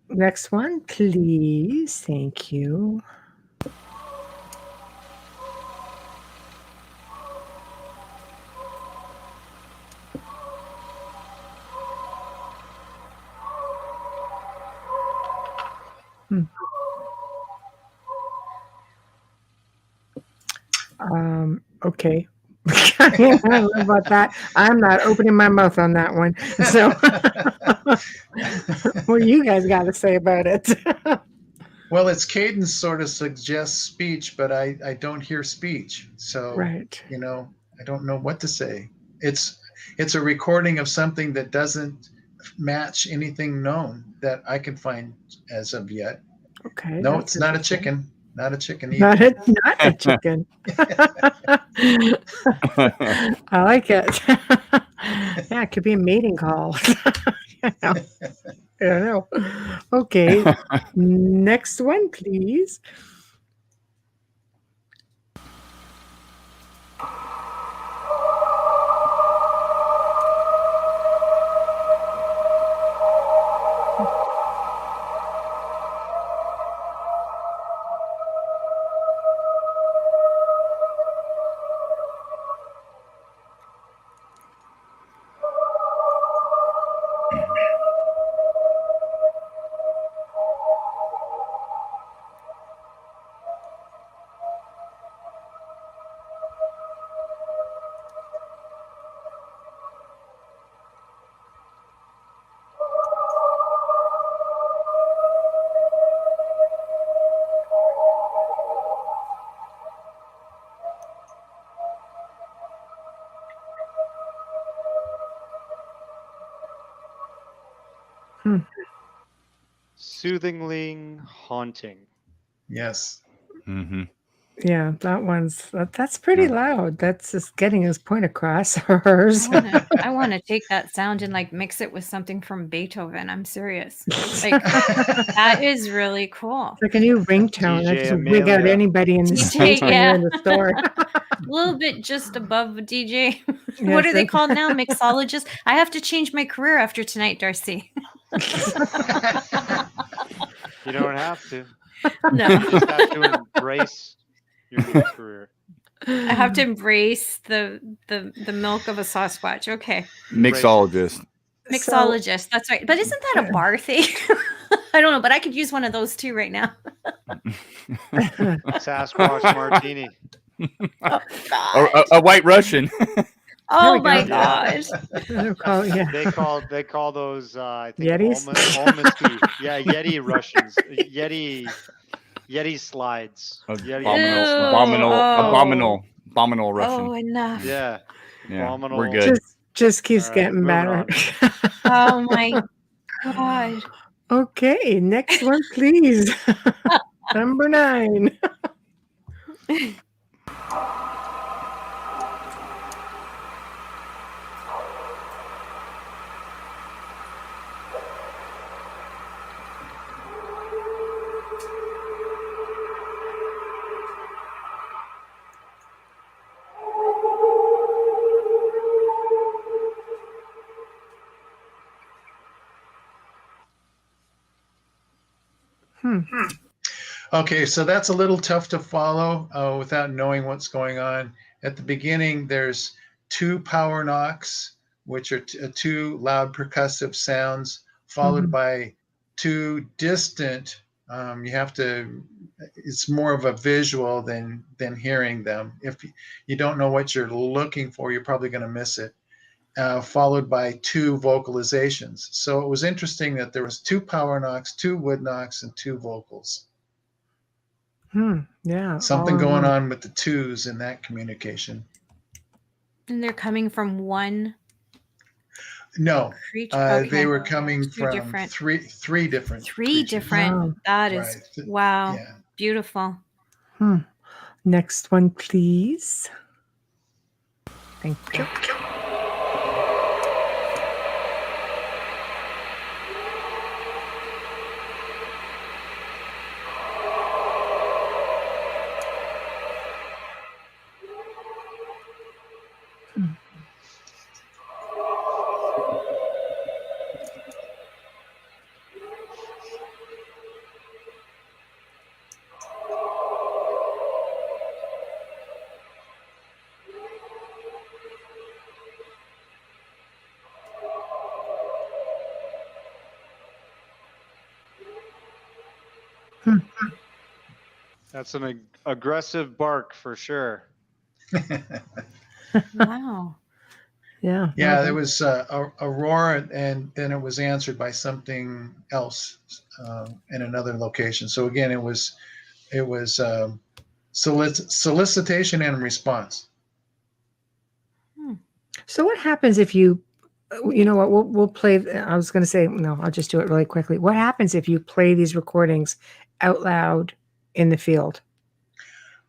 Next one, please. Thank you. Okay. I don't know about that. I'm not opening my mouth on that one. So, what do you guys got to say about it? Well, its cadence sort of suggests speech, but I don't hear speech. So, Right. I don't know what to say. It's a recording of something that doesn't match anything known that I can find as of yet. Okay. No, that's it's not a interesting. chicken. Not a chicken either. Not a chicken. I like it. Yeah, it could be a mating call. I don't know. Okay. Next one, please. Soothingly haunting. Yes. Mm-hmm. Yeah, that's pretty loud. That's just getting his point across. Hers. I want to take that sound and like mix it with something from Beethoven. I'm serious. Like that is really cool. It's like a new ringtone. I DJ just wig out Amelia. anybody in the DJ, street when you're in yeah. the store. A little bit just above DJ. Yes, What are they that's- called now? Mixologists? I have to change my career after tonight, Darcy. You don't have to. No, You just have to embrace your new career. I have to embrace the milk of a Sasquatch. Okay, Mixologist. mixologist. That's right. But isn't that a bar thing? I don't know, but I could use one of those too right now. Sasquatch martini. Oh, Or a white Russian. oh we my go. gosh. Yeah. They call those I think Yetis? almasty. Yeah, Yeti Russians. Yeti slides. Yeti Abominable Russian. Oh, enough. Yeah. Yeah, Abominable. we're good. Just keeps All right, getting moving better. Oh my god. Okay, next one, please. Number 9. Okay, so that's a little tough to follow without knowing what's going on. At the beginning, there's 2 power knocks, which are 2 loud percussive sounds, followed by 2 distant. It's more of a visual than hearing them. If you don't know what you're looking for, you're probably going to miss it. Followed by 2 vocalizations. So it was interesting that there was 2 power knocks, 2 wood knocks, and 2 vocals. Yeah. Something going on with the 2s in that communication. And they're coming from one No, creature. they were coming 2 from different. three different. 3 creatures. different. Wow. That is Right. wow. Yeah. Beautiful. Next one, please. Thank you. That's an aggressive bark for sure. Wow. Yeah. Yeah, there was Aurora, and then it was answered by something else in another location. So again, it was solicitation and response. So what happens if you, you know what, we'll play, I was going to say, no, I'll just do it really quickly. What happens if you play these recordings out loud in the field?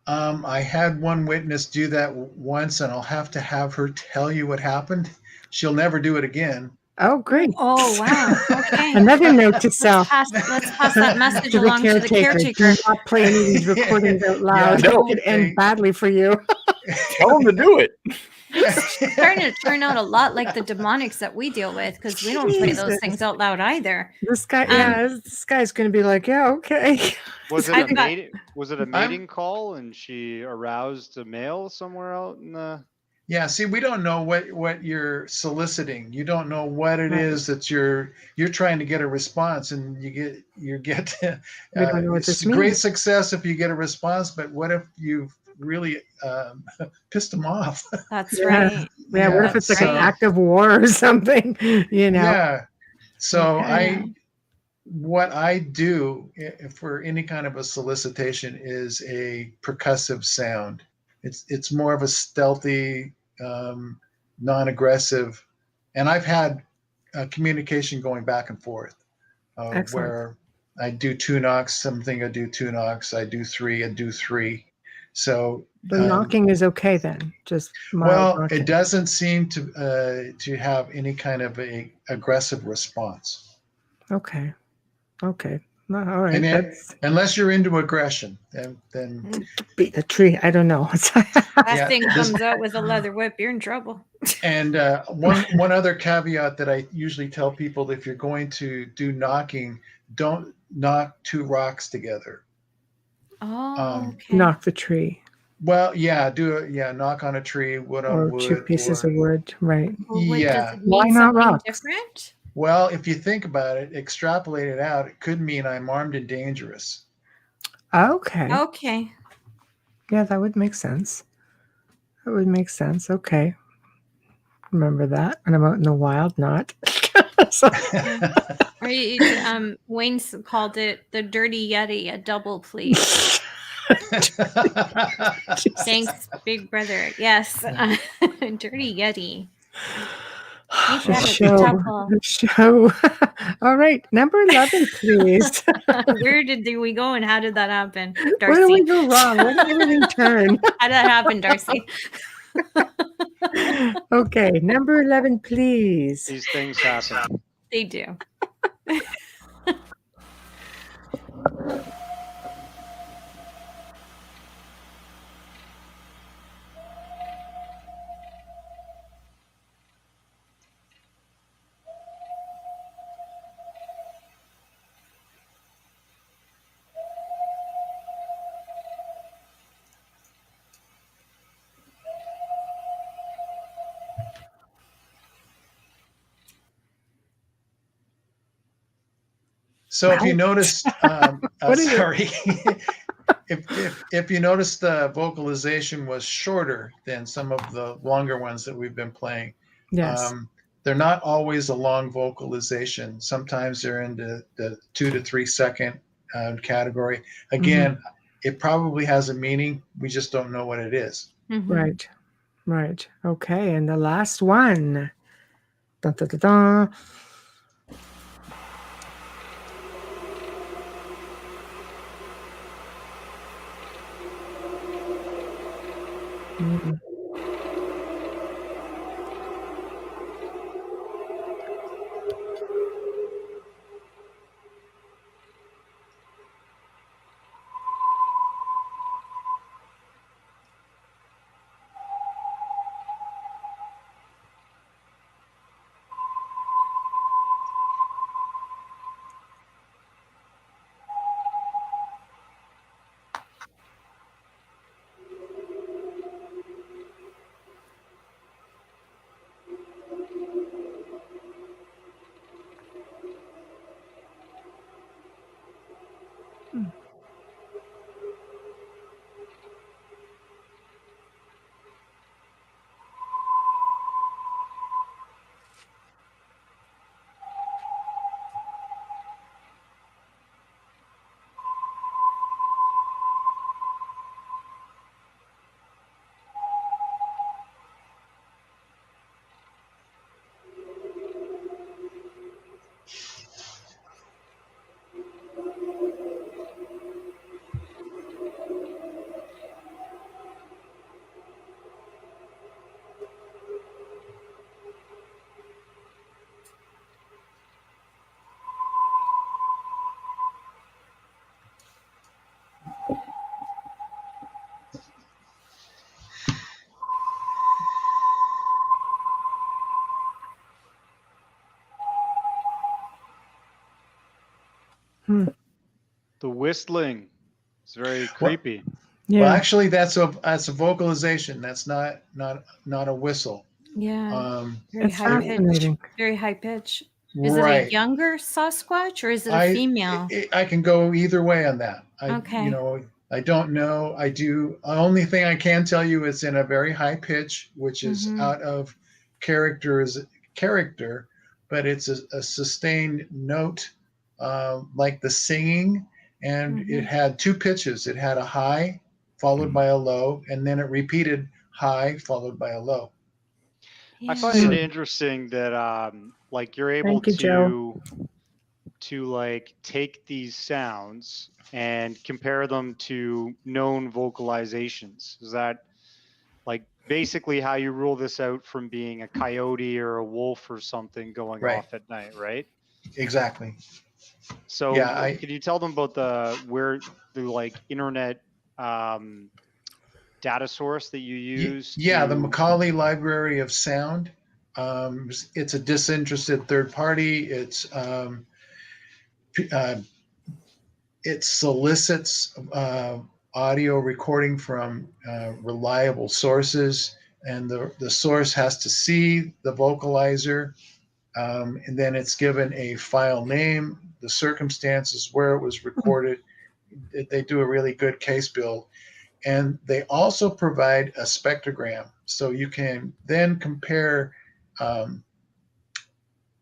I had one witness do that once, and I'll have to have her tell you what happened. She'll never do it again. Oh, great. Oh, wow. Okay. Another note to self. Let's pass that message To the along to the caretaker. Do not play any of these recordings out loud. Yeah, It could end badly for you. Tell them to do it. It's starting to turn out a lot like the demonics that we deal with, because we don't play those Jesus. things out loud either. This guy, this guy's going to be like, yeah, okay. Was it I've a got- mating? Was it a mating call, and she aroused a male somewhere out in the? Yeah, see, we don't know what you're soliciting. You don't know what it Right. is that you're trying to get a response, and you get We don't know what it's this great means. success if you get a response, but what if you've really pissed them off? That's Yeah. right. Yeah, what if it's like an right. act of war or something? You know? Yeah. So Okay. what I do for any kind of a solicitation is a percussive sound. It's more of a stealthy, non-aggressive, and I've had communication going back and forth Excellent. where I do 2 knocks, something I do 2 knocks, I do 3, I do 3. So The knocking is okay then, just mild well, knocking. it doesn't seem to have any kind of a aggressive response. Okay. Okay. No, all right. And That's unless you're into aggression, then beat the tree. I don't know. That Yeah, thing this- comes out with a leather whip, you're in trouble. and one other caveat that I usually tell people: if you're going to do knocking, don't knock 2 rocks together. Oh, okay. Knock the tree Well, yeah, knock on a tree, wood on or wood, 2 pieces or- of wood. Right. Well, what, Yeah. does it mean Why not something rocks? different? Well, if you think about it, extrapolate it out, it could mean I'm armed and dangerous. Okay. Okay. Yeah, that would make sense. That would make sense. Okay. Remember that when I'm out in the wild, not. So- Or Wayne's called it the Dirty Yeti, a double plea. Thanks, Big Brother. Yes, Dirty Yeti. Ain't The that a show. double? The show. All right. Number 11, please. Where did we go and how did that happen, Where did we Darcy? go wrong? Where did everything turn? How did that happen, Darcy? Okay. Number 11, please. These things happen. They do. So if you notice, What is it? sorry, if you notice, the vocalization was shorter than some of the longer ones that we've been playing. Yes. They're not always a long vocalization. Sometimes they're in the 2 to 3 second category. Again, it probably has a meaning. We just don't know what it is. Mhm. Right. Right. Okay. And the last one. Dun, dun, dun, dun. Mm. The whistling. It's very creepy. Yeah. Well, actually, that's a vocalization. That's not a whistle. Yeah. Very It's high pitch. fascinating. Very high pitch. Is it a Right. younger Sasquatch or is it a female? I can go either way on that. Okay. You know, I don't know. The only thing I can tell you is in a very high pitch, which is out of character, but it's a sustained note, like the singing, and it had two pitches. It had a high followed by a low, and then it repeated high followed by a low. I find it interesting that like you're able Thank you, Joe. to like take these sounds and compare them to known vocalizations. Is that like basically how you rule this out from being a coyote or a wolf or something going Right. off at night, right? Exactly. So Yeah, could you tell them about where the like internet data source that you use? Yeah, the Macaulay Library of Sound. It's a disinterested third party. It solicits audio recording from reliable sources, and the source has to see the vocalizer, and then it's given a file name, the circumstances where it was recorded. They do a really good case build. And they also provide a spectrogram, so you can then compare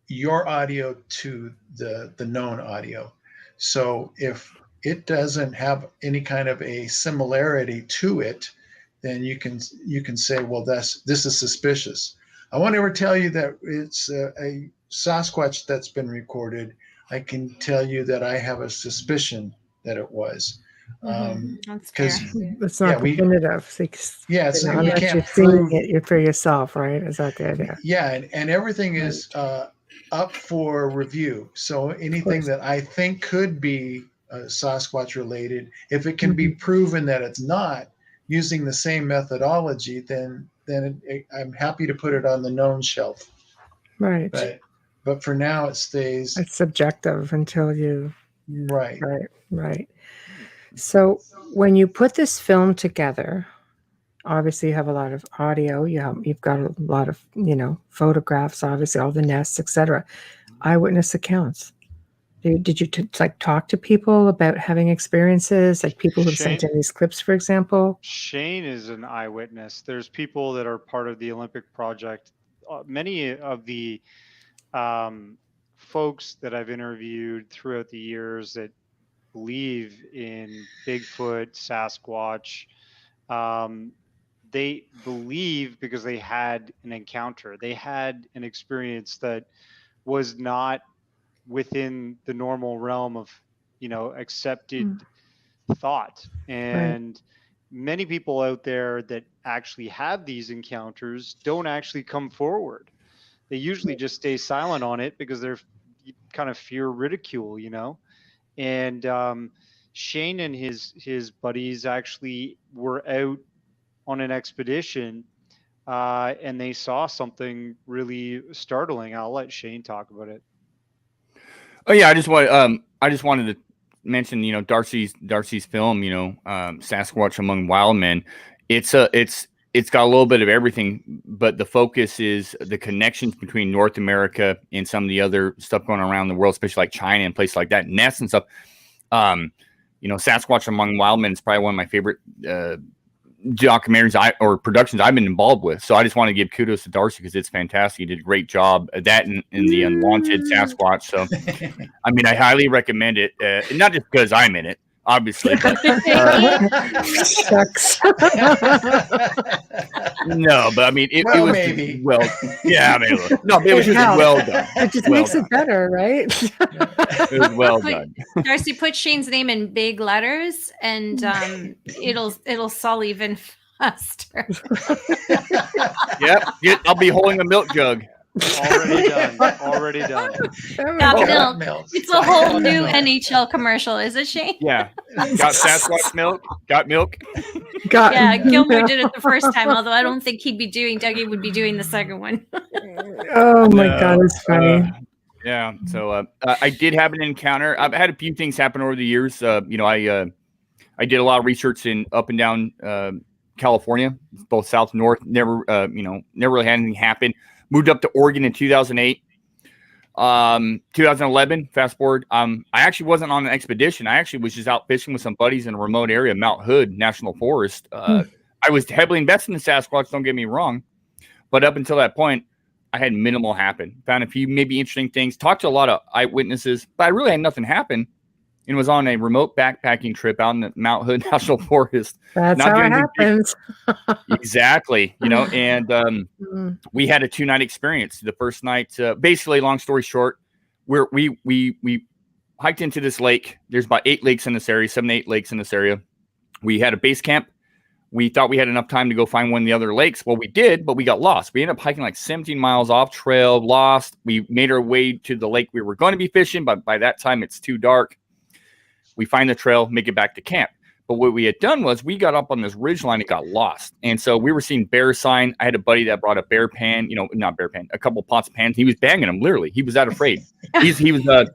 your audio to the known audio. So if it doesn't have any kind of a similarity to it, then you can say, well, this is suspicious. I won't ever tell you that it's a Sasquatch that's been recorded. I can tell you that I have a suspicion that it was. That's fair. It's not definitive. It's, you unless can't you're prove seeing it for yourself, right? Is that the idea? Yeah, and everything is up for review. So anything that I think could be Sasquatch related, if it can be proven that it's not using the same methodology, then I'm happy to put it on the known shelf. Right. But for now, it stays. It's subjective until you. Right. So when you put this film together, obviously you have a lot of audio. You've got a lot of photographs, obviously all the nests, etc. Eyewitness accounts. Did you talk to people about having experiences, like people who've sent in these clips, for example? Shane is an eyewitness. There's people that are part of the Olympic project. Many of the folks that I've interviewed throughout the years that believe in Bigfoot, Sasquatch, they believe because they had an encounter. They had an experience that was not within the normal realm of, accepted thought. And many people out there that actually have these encounters don't actually come forward. They usually just stay silent on it because they're kind of fear ridicule, And Shane and his buddies actually were out on an expedition and they saw something really startling. I'll let Shane talk about it. Oh yeah, I just wanted to mention, Darcy's film, Sasquatch Among Wild Men. It's got a little bit of everything, but the focus is the connections between North America and some of the other stuff going around the world, especially like China and places like that, nests and stuff. Sasquatch Among Wild Men is probably one of my favorite documentaries or productions I've been involved with. So I just want to give kudos to Darcy because it's fantastic. He did a great job at that in the Unwanted Sasquatch. So, I mean, I highly recommend it. Not just because I'm in it, obviously. But, Shucks. no, but I mean, it was maybe. Well, yeah, I mean, no, but it was just well done. It just makes it better, right? It was well done. Darcy, put Shane's name in big letters, and it'll sell even faster. Yep, I'll be holding a milk jug. Already done. Got milk. It's a whole new NHL commercial, is it, Shane? Yeah. Got Sasquatch milk. Got milk. Yeah, Gilmore did it the first time, although I don't think Dougie would be doing the second one. Oh my God, it's funny. Yeah. So I did have an encounter. I've had a few things happen over the years. I did a lot of research in up and down California, both south and north. Never really had anything happen. Moved up to Oregon in 2008. 2011, fast forward. I actually wasn't on an expedition. I actually was just out fishing with some buddies in a remote area, Mount Hood National Forest. I was heavily invested in Sasquatch, don't get me wrong. But up until that point, I had minimal happen. Found a few maybe interesting things. Talked to a lot of eyewitnesses, but I really had nothing happen. And was on a remote backpacking trip out in the Mount Hood National Forest. That's how it happens. Exactly. And we had a 2-night experience. The first night, basically, long story short, where we hiked into this lake. There's about 8 lakes in this area, 7 to 8 lakes in this area. We had a base camp. We thought we had enough time to go find one of the other lakes. Well, we did, but we got lost. We ended up hiking like 17 miles off trail, lost. We made our way to the lake we were going to be fishing, but by that time it's too dark. We find the trail, make it back to camp. But what we had done was we got up on this ridge line and got lost. And so we were seeing bear sign. I had a buddy that brought a bear pan, not bear pan, a couple pots of pans. He was banging them, literally. He was that afraid. He was,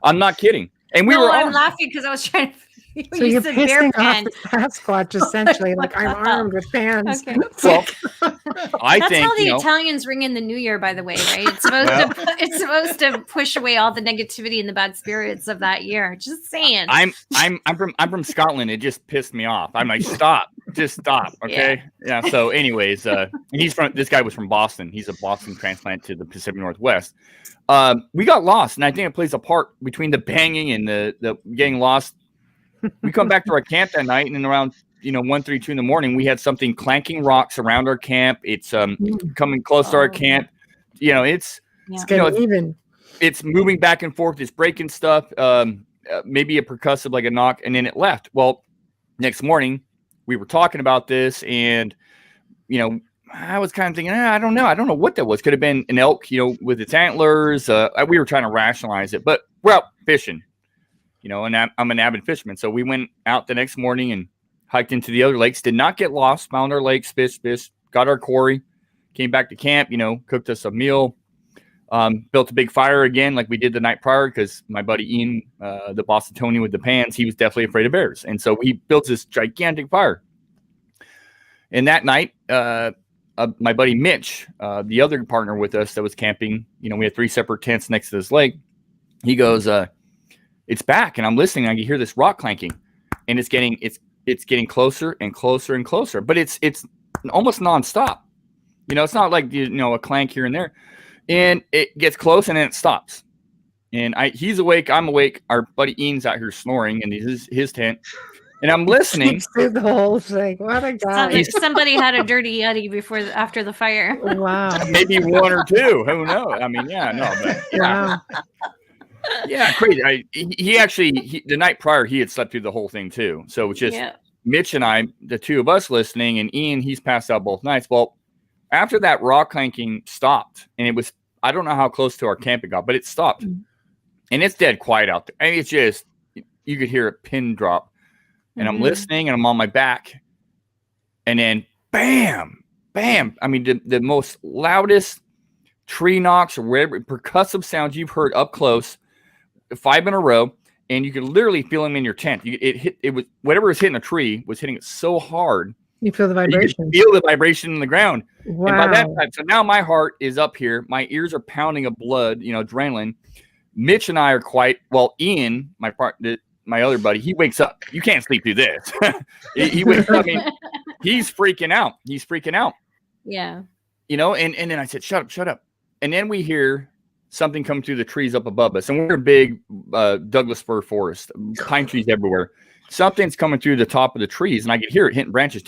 I'm not kidding. And I'm laughing because I was trying to. So you're pissing off the Sasquatch, essentially, like I'm armed with pans. Okay. Well, That's how the Italians ring in the New Year, by the way, right? It's supposed to push away all the negativity and the bad spirits of that year. Just saying. I'm from Scotland. It just pissed me off. I'm like, just stop. Okay. Yeah. So, anyways, this guy was from Boston. He's a Boston transplant to the Pacific Northwest. We got lost, and I think it plays a part between the banging and the getting lost. We come back to our camp that night, and then around 1:32 in the morning, we had something clanking rocks around our camp. It's coming close to our camp. It's getting even. It's moving back and forth. It's breaking stuff. Maybe a percussive like a knock, and then it left. Well, next morning we were talking about this, and I was kind of thinking, I don't know what that was. Could have been an elk, with its antlers. We were trying to rationalize it, but we're out fishing. And I'm an avid fisherman. So we went out the next morning and hiked into the other lakes, did not get lost, found our lakes, fished, got our quarry, came back to camp, cooked us a meal, built a big fire again like we did the night prior because my buddy Ian, the Bostonian with the pans, he was definitely afraid of bears. And so we built this gigantic fire. And that night, my buddy Mitch, the other partner with us that was camping, we had 3 separate tents next to this lake. He goes, it's back, and I'm listening. And I can hear this rock clanking, and it's getting closer and closer and closer. But it's almost nonstop. It's not like a clank here and there, and it gets close and then it stops. And he's awake, I'm awake. Our buddy Ian's out here snoring in his tent, and I'm listening through the whole thing. What a guy! Somebody had a dirty Yeti after the fire. Wow, maybe 1 or 2. Who knows? I mean, but wow. Yeah, crazy. He actually the night prior he had slept through the whole thing too. So it's just Mitch and I, the 2 of us listening, and Ian, he's passed out both nights. Well, after that rock clanking stopped, and it was, I don't know how close to our camp it got, but it stopped, and it's dead quiet out there. I mean, it's just you could hear a pin drop, and I'm listening, and I'm on my back, and then bam, bam. I mean, the most loudest tree knocks or whatever percussive sounds you've heard up close. 5 in a row, and you could literally feel them in your tent. It was whatever was hitting a tree was hitting it so hard. You feel the vibration. You feel the vibration in the ground. Wow. And by that time, so now my heart is up here. My ears are pounding of blood, adrenaline. Mitch and I are Ian, my other buddy, he wakes up. You can't sleep through this. he wakes up. I mean, he's freaking out. Yeah. And then I said, shut up. And then we hear something come through the trees up above us. And we're a big Douglas fir forest, pine trees everywhere. Something's coming through the top of the trees, and I could hear it hitting branches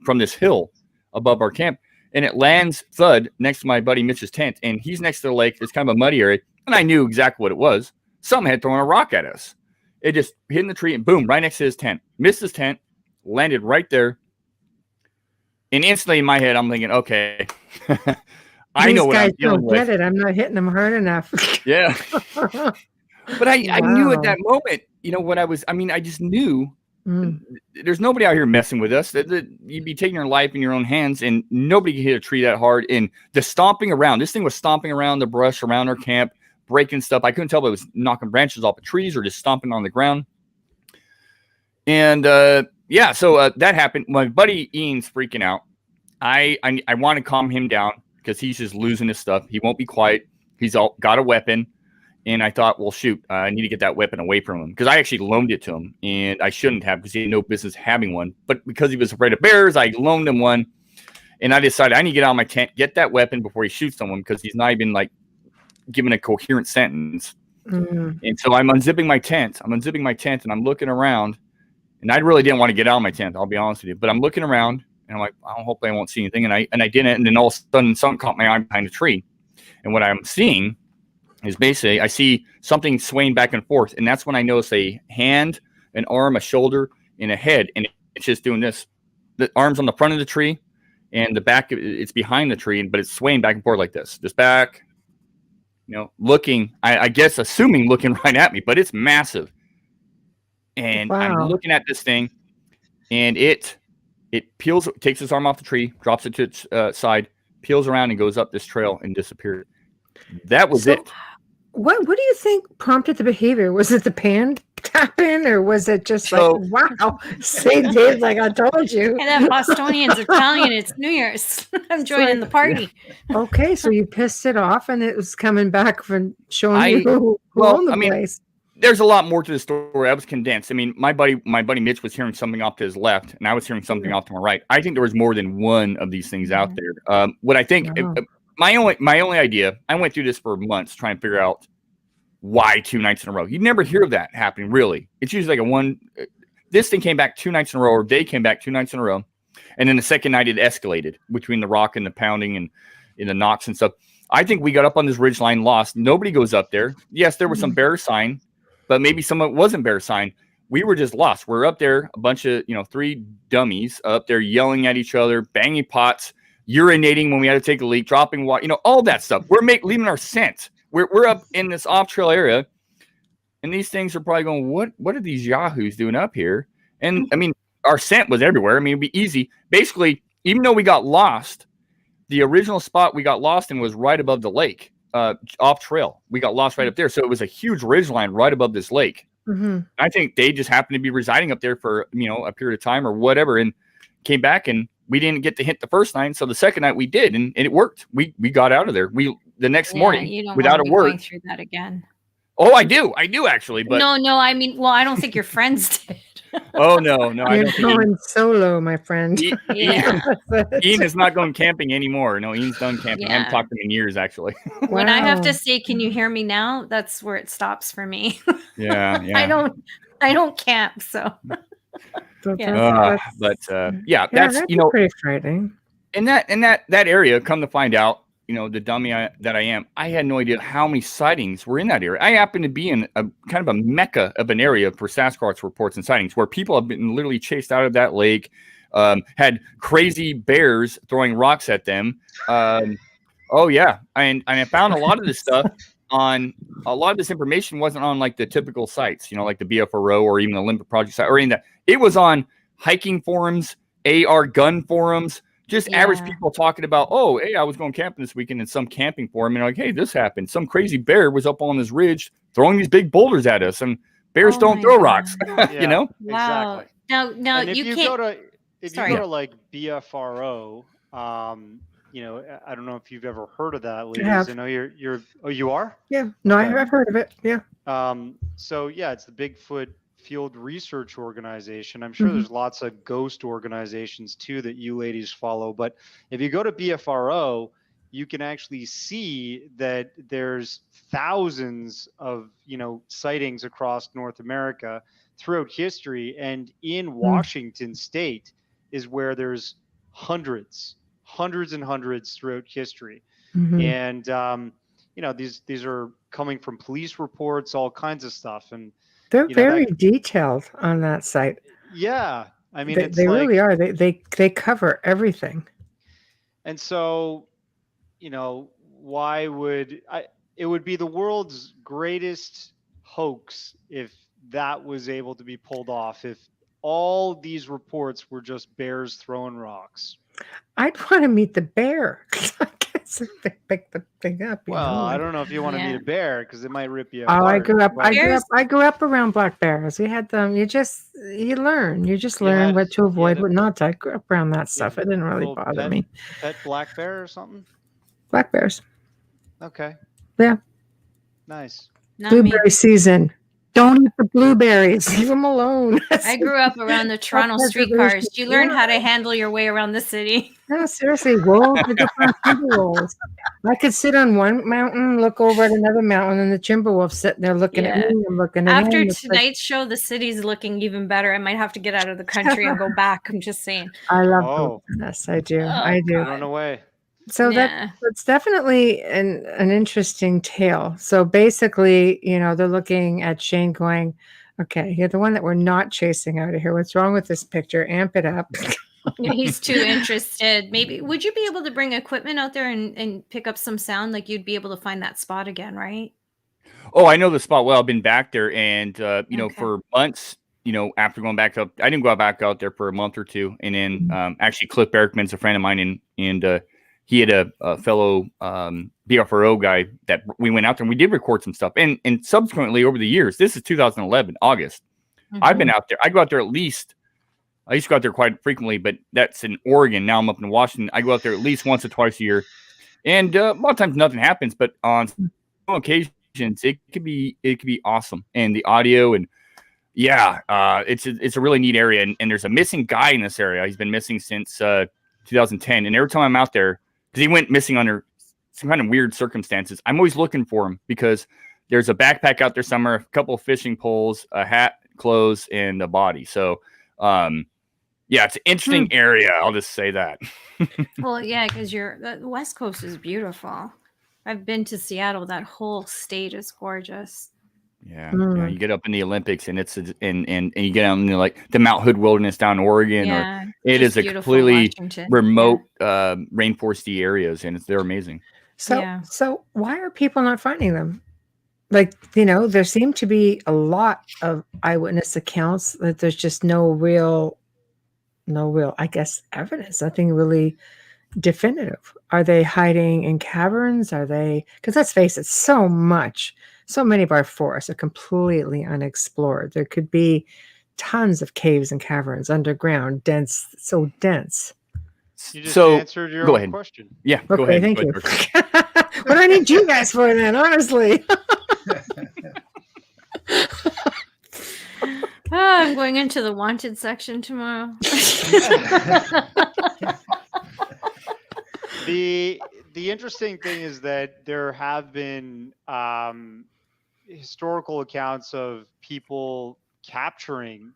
from this hill above our camp. And it lands thud next to my buddy Mitch's tent. And he's next to the lake. It's kind of a muddy area. And I knew exactly what it was. Something had thrown a rock at us. It just hit in the tree and boom, right next to his tent. Missed his tent, landed right there. And instantly in my head, I'm thinking, okay, I know what I'm dealing with. Get it. I'm not hitting them hard enough. Yeah. But I knew at that moment, what I just knew there's nobody out here messing with us. You'd be taking your life in your own hands, and nobody can hit a tree that hard. And the stomping around, this thing was stomping around the brush around our camp, breaking stuff. I couldn't tell if it was knocking branches off of trees or just stomping on the ground. And so that happened. My buddy Ian's freaking out. I want to calm him down because he's just losing his stuff. He won't be quiet. He's got a weapon. And I thought, well, shoot, I need to get that weapon away from him because I actually loaned it to him, and I shouldn't have because he had no business having one. But because he was afraid of bears, I loaned him one, and I decided I need to get out of my tent, get that weapon before he shoots someone because he's not even like giving a coherent sentence. Mm-hmm. And so I'm unzipping my tent. And I'm looking around, and I really didn't want to get out of my tent. I'll be honest with you, but I'm looking around, and I'm like, hopefully I won't see anything, and I didn't. And then all of a sudden, something caught my eye behind a tree, and what I'm seeing is basically I see something swaying back and forth, and that's when I notice a hand, an arm, a shoulder, and a head, and it's just doing this. The arm's on the front of the tree, and the back, it's behind the tree, but it's swaying back and forth like this. Just back, looking, I guess assuming looking right at me, but it's massive. And wow. I'm looking at this thing, and it peels, takes its arm off the tree, drops it to its side, peels around, and goes up this trail and disappears. That was it. What do you think prompted the behavior? Was it the pan tapping, or was it just wow, same day like I told you? And that Bostonian's Italian, it's New Year's. I'm joining the party. Yeah. Okay, so you pissed it off, and it was coming back from showing you who owned the place. There's a lot more to the story. I was condensed. I mean, my buddy Mitch was hearing something off to his left, and I was hearing something off to my right. I think there was more than one of these things out there. What I think. My only idea, I went through this for months trying to figure out why 2 nights in a row. You'd never hear of that happening, really. It's usually like this thing came back 2 nights in a row, or they came back 2 nights in a row. And then the second night it escalated between the rock and the pounding and in the knocks and stuff. I think we got up on this ridge line, lost. Nobody goes up there. Yes, there was some bear sign, but maybe some of it wasn't bear sign. We were just lost. We're up there, a bunch of, 3 dummies up there yelling at each other, banging pots, urinating when we had to take a leak, dropping water, all that stuff. We're leaving our scent. We're up in this off-trail area, and these things are probably going, what are these yahoos doing up here? And, I mean, our scent was everywhere. I mean, it'd be easy. Basically, even though we got lost, the original spot we got lost in was right above the lake, off-trail. We got lost right up there, so it was a huge ridgeline right above this lake. Mm-hmm. I think they just happened to be residing up there for, a period of time or whatever, and came back, and we didn't get to hit the first night, so the second night we did, and it worked. We got out of there. The next morning without a word. Going through that again. Oh, I do actually. But no. I mean, well, I don't think your friends did. Oh no, I You're don't. Going solo, my friend. Ian is not going camping anymore. No, Ian's done camping. I haven't talked to him in years, actually. Wow. When I have to say, "Can you hear me now?" That's where it stops for me. Yeah. I don't camp, so. That's pretty frightening. And that area, come to find out, the dummy that I am, I had no idea how many sightings were in that area. I happen to be in a kind of a mecca of an area for Sasquatch reports and sightings where people have been literally chased out of that lake, had crazy bears throwing rocks at them. And I found a lot of this stuff on a lot of this information wasn't on like the typical sites, like the BFRO or even the Olympic Project site or any of that. It was on hiking forums, AR gun forums, just average people talking about, oh, hey, I was going camping this weekend in some camping forum, and like, hey, this happened. Some crazy bear was up on this ridge throwing these big boulders at us, and bears don't throw rocks, Wow. Exactly. Now and if you go can't. to you go to like BFRO, I don't know if you've ever heard of that, ladies. I know you're. Oh, you are? Yeah. No, okay. I've heard of it. Yeah. So it's the Bigfoot Field Research Organization. I'm sure there's lots of ghost organizations too that you ladies follow. But if you go to BFRO, you can actually see that there's thousands of sightings across North America throughout history, and in Washington State is where there's hundreds and hundreds throughout history. And these are coming from police reports, all kinds of stuff, and they're very detailed on that site. Yeah, I mean, they really are. They cover everything. And so, why would it would be the world's greatest hoax if that was able to be pulled off, if all these reports were just bears throwing rocks. I'd want to meet the bear. So they pick the thing up. Well, I like- don't know if you want to meet Yeah. a bear because it might rip you Oh, apart. I grew up. but- I grew up around black bears. We had them. You learn. You just You learn had- what to you avoid, had a- what not to. I grew up around that you stuff. had It didn't really little bother me. Pet black bear or something? Black bears. Okay. Yeah. Nice. Not me. Blueberry season. Don't eat the blueberries. Leave them alone. I grew up around the Toronto streetcars. You learn how to handle your way around the city. No, seriously, wolves. I go for timber wolves. I could sit on one mountain, look over at another mountain, and the timber wolf sitting there looking at Yeah. me and looking at After him. It's like, tonight's show, the city's looking even better. I might have to get out of the country and go back. I'm just saying. I love Oh. this. I do. Oh, I do. Run away. So Yeah. that's definitely an interesting tale. So basically, they're looking at Shane going, okay, you're the one that we're not chasing out of here. What's wrong with this picture? Amp it up. He's too interested. Maybe would you be able to bring equipment out there and pick up some sound? Like you'd be able to find that spot again, right? Oh, I know the spot well. I've been back there, and Okay. for months, after going back up, I didn't go back out there for a month or two, and then actually Cliff Berkman's a friend of mine, and he had a fellow BFRO guy that we went out there and we did record some stuff, and subsequently over the years, this is 2011 August. I've been out there. I go out there at least. I used to go out there quite frequently, but that's in Oregon. Now I'm up in Washington. I go out there at least once or twice a year, and a lot of times nothing happens. But on some occasions, it could be awesome, and the audio and it's a really neat area. And there's a missing guy in this area. He's been missing since 2010, and every time I'm out there, because he went missing under some kind of weird circumstances, I'm always looking for him because there's a backpack out there somewhere, a couple of fishing poles, a hat, clothes, and a body. So. It's an interesting area. I'll just say that. Well, yeah, because the West Coast is beautiful. I've been to Seattle. That whole state is gorgeous. Yeah, you get up in the Olympics, and it's and you get out in the Mount Hood Wilderness down in Oregon. Yeah, it just is a beautiful completely Washington. remote rainforesty areas, and they're amazing. So why are people not finding them? There seem to be a lot of eyewitness accounts that there's just no real, I guess, evidence, nothing really definitive. Are they hiding in caverns? Are they, because let's face it, so many of our forests are completely unexplored. There could be tons of caves and caverns underground, so dense. You just answered your own question. Yeah, okay, go ahead. Thank you. What do I need you guys for then, honestly? I'm going into the wanted section tomorrow. The interesting thing is that there have been historical accounts of people capturing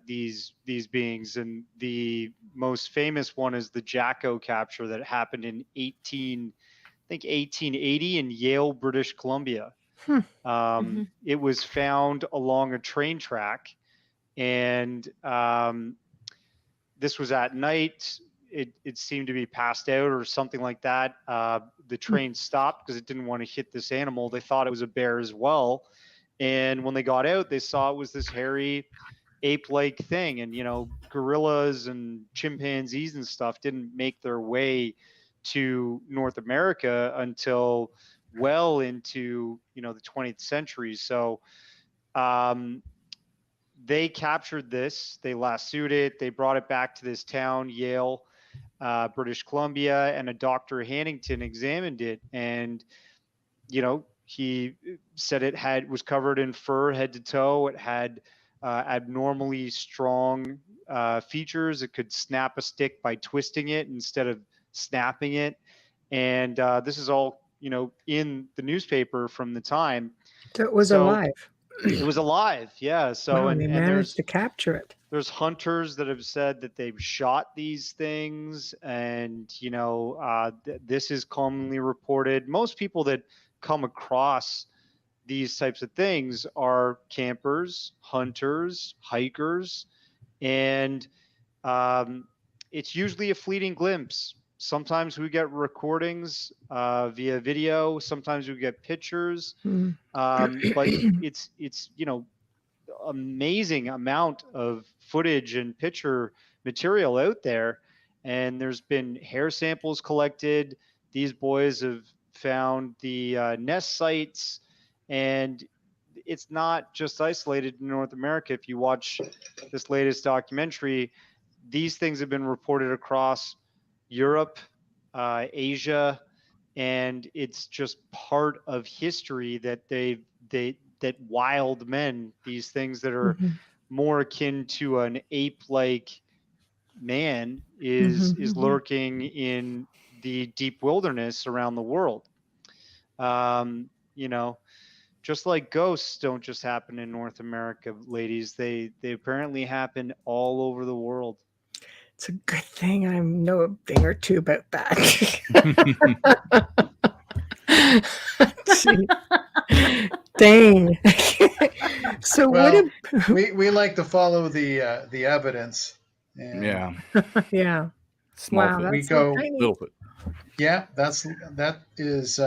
these beings, and the most famous one is the Jacko capture that happened in 1880 in Yale, British Columbia. It was found along a train track, and this was at night. It seemed to be passed out or something like that. The train stopped because it didn't want to hit this animal. They thought it was a bear as well, and when they got out, they saw it was this hairy ape-like thing. And gorillas and chimpanzees and stuff didn't make their way to North America until well into the 20th century. So they captured this, they lassoed it, they brought it back to this town, Yale, British Columbia, and a Dr. Hannington examined it, and he said it was covered in fur head to toe. It had abnormally strong features. It could snap a stick by twisting it instead of snapping it. And this is all, in the newspaper from the time. So it was alive. It was alive, yeah. So and they managed to capture it. There's hunters that have said that they've shot these things, and this is commonly reported. Most people that come across these types of things are campers, hunters, hikers, and it's usually a fleeting glimpse. Sometimes we get recordings via video. Sometimes we get pictures, but it's amazing amount of footage and picture material out there. And there's been hair samples collected. these boys have found the nest sites, and it's not just isolated in North America. If you watch this latest documentary, these things have been reported across Europe, Asia, and it's just part of history that that wild men, these things that are more akin to an ape-like man, is lurking in the deep wilderness around the world. You know, just like ghosts don't just happen in North America, ladies. They apparently happen all over the world. It's a good thing I know a thing or two about that. Dang. So Well, we like to follow the evidence. And Yeah. Yeah. Small Wow, foot. that's We so go- tiny. Little foot. Yeah, that is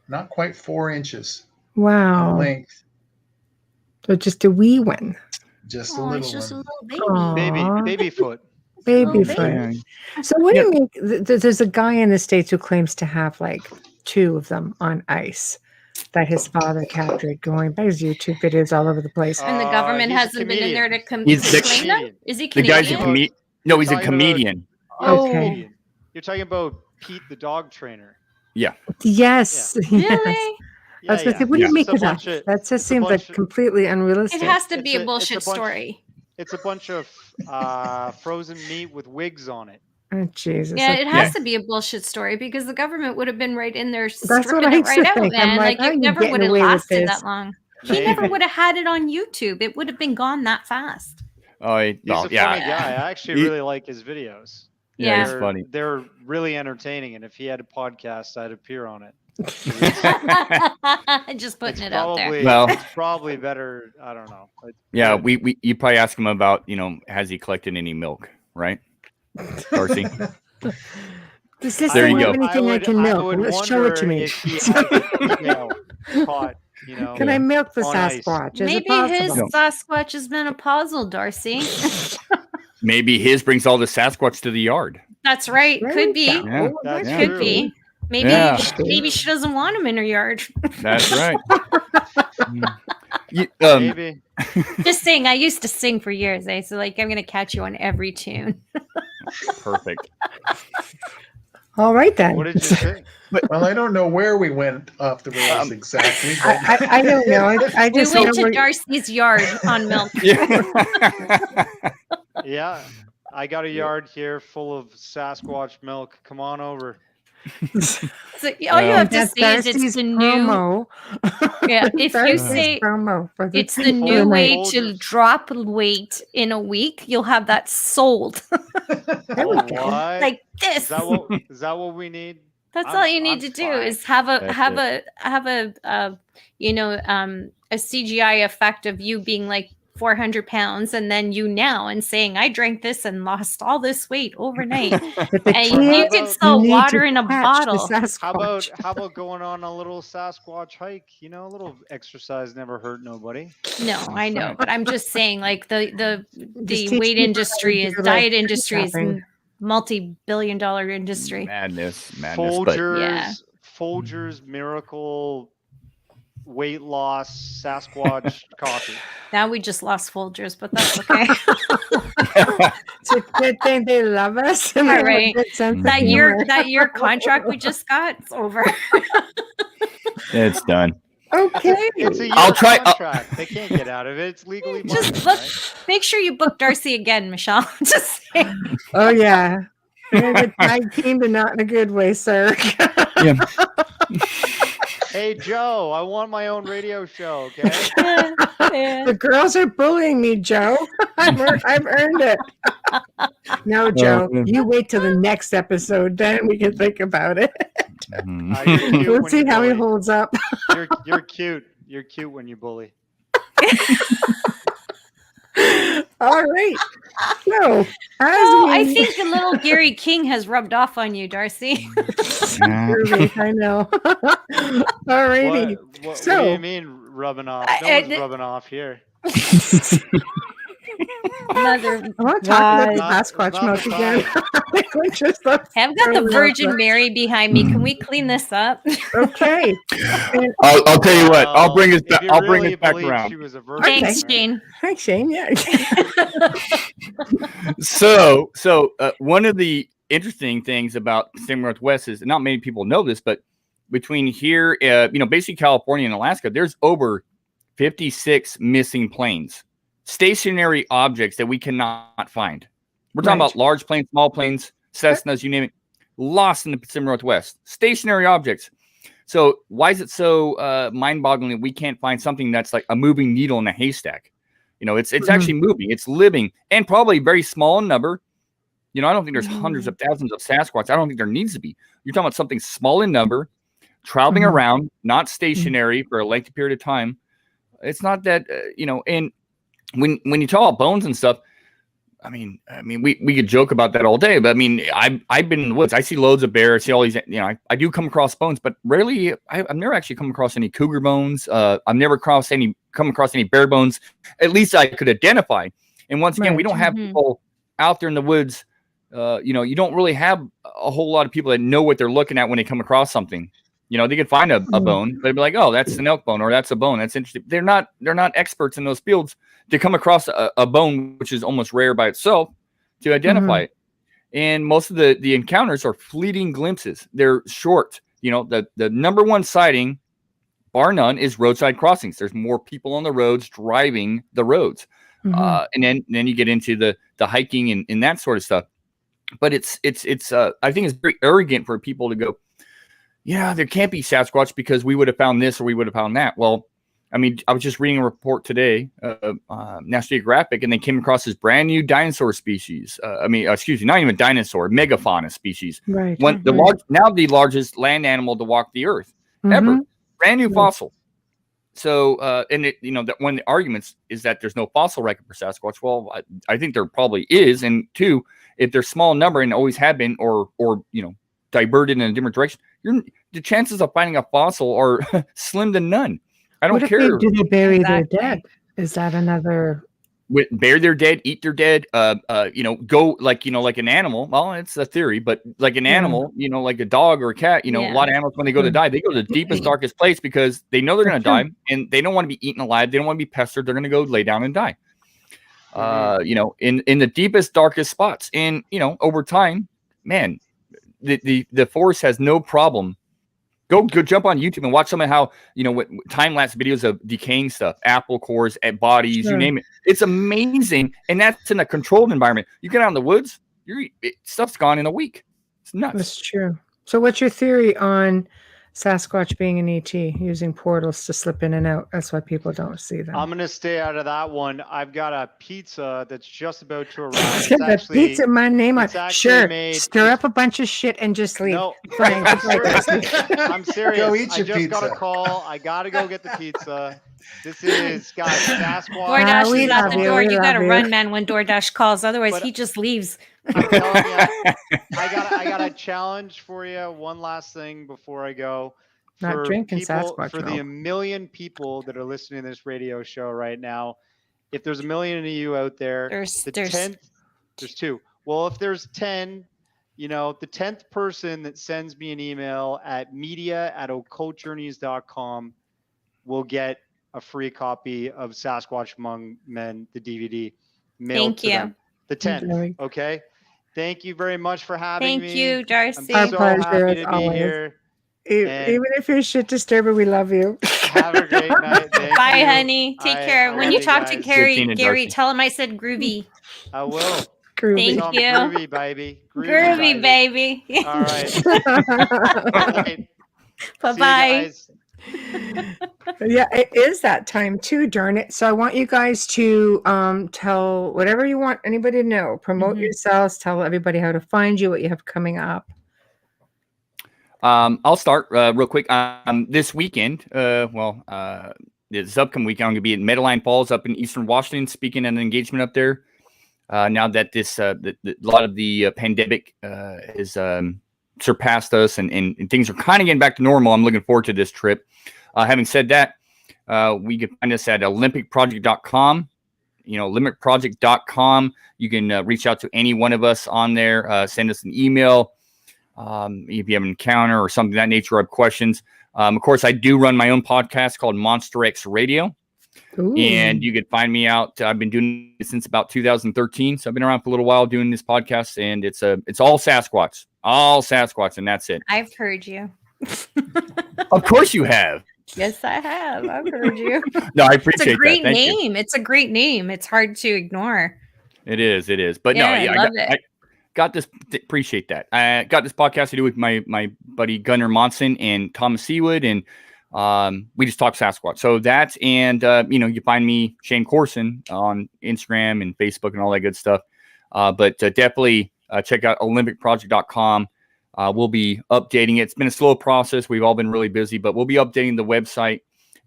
not quite 4 inches Wow. in length, So just a wee one. just a Oh, little it's just a one. little baby. Aw. Baby foot. Baby Little foot. baby. So what do Yeah. you mean? There's a guy in the States who claims to have like 2 of them on ice that his father captured going by his YouTube videos all over the place. And the government He's a hasn't been in there to He's the- claim them? Is he The guy's a Canadian? comedian. No, he's a Talking about- comedian. Okay. You're talking about Pete the dog trainer. Yes. Really? I was gonna say, what do Yeah. you make It's a of that? bunch of- That just it's a seems like bunch of- completely unrealistic. It has to be It's a bullshit it's a bunch- story. It's a bunch of frozen meat with wigs on it. Oh, Jesus. Yeah, Okay. it has to be a bullshit story because the government would have been right in there That's what stripping I'm it right out, saying. I'm man. like, Like how are it you never getting would have away with lasted this? that long. He Maybe. never would have had it on YouTube. It would have been gone that fast. Oh, He's a funny yeah. guy. I actually He- really like his videos. Yeah, he's They're- funny. They're really entertaining, and if he had a podcast, I'd appear on it. Just putting It's it out there. probably Well- it's probably better. I don't know. Yeah, we you probably ask him about, has he collected any milk, right? Darcy. Does this There you don't have go. anything I can milk? would Let's show it to wonder me. if he has a female caught, Can I milk the on ice. Sasquatch? Is it Maybe his possible? Sasquatch has been a puzzle, Darcy. Maybe his brings all the Sasquatch to the yard. That's right. There Could we be. go. Yeah, that's That Could true. be. Maybe Yeah. maybe she doesn't want him in her yard. That's right. Maybe. Just saying, I used to sing for years, eh? So like I'm gonna catch you on every tune. Perfect. All right then. What did you say? Well, I don't know where we went off the rails exactly, but I don't know. I We just went know to we're- Darcy's yard on milk. Yeah, I got a yard here full of Sasquatch milk. Come on over. So all you have to That's say is it's Darcy's the new. promo. Yeah, if you Darcy's say promo for it's the for new night. way to Folgers. drop weight in a week, you'll have that sold There we Oh, go. what? like Is this. that what we need? That's I'm- all you need I'm to do fine. is have a That's have a a CGI effect of you being like 400 pounds and then you now and saying I drank this and lost all this weight overnight. But the And key you is can sell need water to in a catch bottle. the Sasquatch. How about going on a little Sasquatch hike? A little exercise never hurt nobody. No, I know, but I'm just saying like the teach weight people industry how is to do, like, diet industry is shopping. multi-billion-dollar industry. Madness. But Folgers, Yeah. Folgers Miracle weight loss Sasquatch coffee. Now we just lost Folgers, but that's okay. It's a good thing they love us. And All they have a right. good sense of that humor. year contract we just got, it's over. it's done. Okay. It's a year I'll try- contract. They can't get out of it. It's legally Just binding, look- right? Make sure you book Darcy again, Michelle. Just saying. Oh yeah. We're gonna get tag teamed and not in a good way, sir. Yeah. Hey Joe, I want my own radio show. Okay. Yeah. The girls are bullying me, Joe. I've earned it. No, Joe. yeah. You wait till the next episode, then we can think about it. Mhm. You're cute We'll when see you how he bully. holds up. You're cute. You're cute when you bully. All right. So, as I we- think the little Gary King has rubbed off on you, Darcy. Really, I know. All righty. What do So- you mean rubbing off? No I- one's rubbing off here. Mother I want to talk about the God. Sasquatch Not milk the again. Which is so I've got the totally Virgin awesome. Mary behind me. Can we clean this up? Okay. And, I'll tell you what. I'll bring us If back. you I'll bring really us back believe around. She was a virgin, Thanks, right? Shane. thanks, Shane. Yeah. So one of the interesting things about Pacific Northwest is not many people know this, but between here, basically California and Alaska, there's over 56 missing planes, stationary objects that we cannot find. We're talking Right. about large planes, small planes, Cessnas, you name it, lost in the Pacific Northwest, stationary objects. So why is it so mind-boggling that we can't find something that's like a moving needle in a haystack? It's actually moving, it's living, and probably very small in number. I don't think there's hundreds of thousands of Sasquatch. I don't think there needs to be. You're talking about something small in number, traveling around, not stationary for a lengthy period of time. It's not that, and when you talk about bones and stuff, I mean, we could joke about that all day, but I mean, I've been in the woods. I see loads of bears. I see all these, I do come across bones, but rarely, I've never actually come across any cougar bones. I've never come across any bear bones. At least I could identify. And once again, we don't have people out there in the woods. You don't really have a whole lot of people that know what they're looking at when they come across something. They could find a bone, but they'd be like, "Oh, that's an elk bone, or that's a bone. That's interesting." They're not experts in those fields to come across a bone, which is almost rare by itself, to identify it. And most of the encounters are fleeting glimpses. They're short. The number one sighting, bar none, is roadside crossings. There's more people on the roads driving the roads, and then you get into the hiking and that sort of stuff. But it's I think it's very arrogant for people to go, yeah, there can't be Sasquatch because we would have found this or we would have found that. Well, I mean, I was just reading a report today, National Geographic, and they came across this brand new dinosaur species. Not even dinosaur, megafauna species. Right. The largest land animal to walk the earth ever. Brand new fossil. So, that one of the arguments is that there's no fossil record for Sasquatch. Well, I think there probably is. And two, if they're small number and always have been, or diverted in a different direction, the chances of finding a fossil are slim to none. I don't care. Do they bury their dead? Is that another? Bury their dead, eat their dead. Go like an animal. Well, it's a theory, but like an animal, like a dog or a cat. A lot of animals when they go to die, they go to the deepest, darkest place because they know they're going to die, and they don't want to be eaten alive. They don't want to be pestered. They're going to go lay down and die. In the deepest, darkest spots, and over time, man. The forest has no problem. Go jump on YouTube and watch some of how time lapse videos of decaying stuff, apple cores, at bodies, you name it. It's amazing, and that's in a controlled environment. You get out in the woods, stuff's gone in a week. It's nuts. That's true. So, what's your theory on Sasquatch being an ET, using portals to slip in and out? That's why people don't see them. I'm going to stay out of that one. I've got a pizza that's just about to arrive. The pizza, my name on. Sure. Stir up a a bunch of shit and just leave. No, Fine. I'm serious. Go eat I your just got pizza. a call. I got to go get the pizza. This is, guys, Sasquatch. DoorDash we is at love the you, door. we You got to love you. run, man, when DoorDash calls. Otherwise, But- he just leaves. I'm telling you, I got a challenge for you. One last thing before I go. Not drinking Sasquatch For the milk. 1 million people that are listening to this radio show right now, if there's 1 million of you out there, There's 2. Well, if there's 10, the 10th person that sends me an email at media@occultjourneys.com will get a free copy of Sasquatch Among Men, the DVD, mailed Thank to you. them. The 10th. Okay. Thank you very much for having me. Thank you, Darcy. Our I'm so pleasure, happy as to be always. here. Even if you're shit disturber, we love you. Have a great night. Thank Bye, you. honey. Take care. I When love you talk to guys. Gary, Tina Gary, Darcy. tell him I said groovy. I will. Groovy. Thank Tell 'em you. Groovy, baby. Groovy, baby. All right. All right. Bye See you bye. guys. Yeah, it is that time too, darn it. So I want you guys to tell whatever you want anybody to know. Promote yourselves, tell everybody how to find you, what you have coming up. I'll start real quick. This weekend, this upcoming weekend, I'm going to be at Meadowline Falls up in Eastern Washington, speaking at an engagement up there. Now that this, a lot of the pandemic has surpassed us and things are kind of getting back to normal, I'm looking forward to this trip. Having said that, we can find us at olympicproject.com. limitproject.com. You can reach out to any one of us on there. Send us an email if you have an encounter or something of that nature or have questions. Of course, I do run my own podcast called Monster X Radio. Ooh. And you can find me out. I've been doing it since about 2013. So I've been around for a little while doing this podcast, and it's all Sasquatch, and that's it. I've heard you. Of course you have. Yes, I have. I've heard you. No, I appreciate It's a great that. Thank you. name. It's a great name. It's hard to ignore. It is. But Yeah, no, I love it. I got this. Appreciate that. I got this podcast to do with my buddy Gunnar Monson and Thomas Seawood, and we just talk Sasquatch. So that's, and you find me, Shane Corson, on Instagram and Facebook and all that good stuff. But definitely check out olympicproject.com. We'll be updating it. It's been a slow process. We've all been really busy, but we'll be updating the website.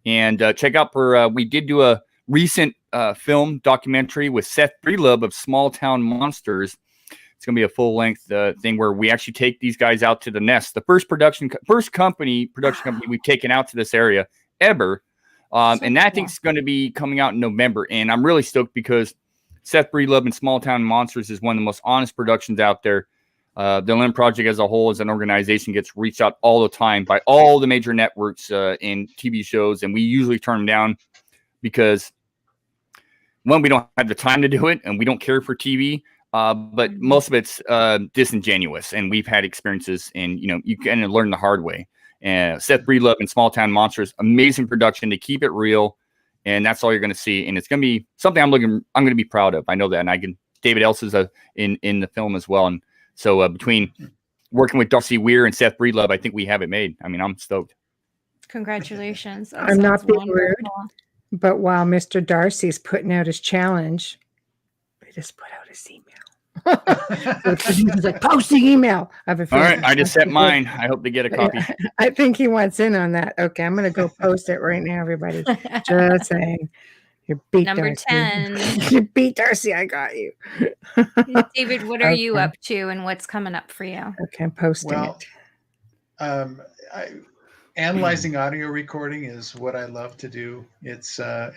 And check out we did do a recent film documentary with Seth Breedlove of Small Town Monsters. It's going to be a full-length thing where we actually take these guys out to the nest. The first production company we've taken out to this area ever. And that thing's going to be coming out in November. And I'm really stoked because Seth Breedlove and Small Town Monsters is one of the most honest productions out there. The Limb Project as a whole, as an organization, gets reached out all the time by all the major networks and TV shows. And we usually turn them down because, one, we don't have the time to do it and we don't care for TV. But most of it's disingenuous, and we've had experiences, and you can learn the hard way. And Seth Breedlove and Small Town Monsters, amazing production to keep it real, and that's all you're going to see. And it's going to be something I'm going to be proud of. I know that, and David Ellis is in the film as well, and so between working with Darcy Weir and Seth Breedlove, I think we have it made. I mean, I'm stoked. Congratulations! I'm not being rude, but while Mr. Darcy's putting out his challenge, we just put out his email. He's like, post the email. All right, I just sent mine. I hope to get a copy. I think he wants in on that. Okay, I'm going to go post it right now, everybody. Just saying. You beat Number Darcy. 10. You beat Darcy. I got you. David, what are you up to, and what's coming up for you? Okay, I'm posting it. Analyzing audio recording is what I love to do. It's a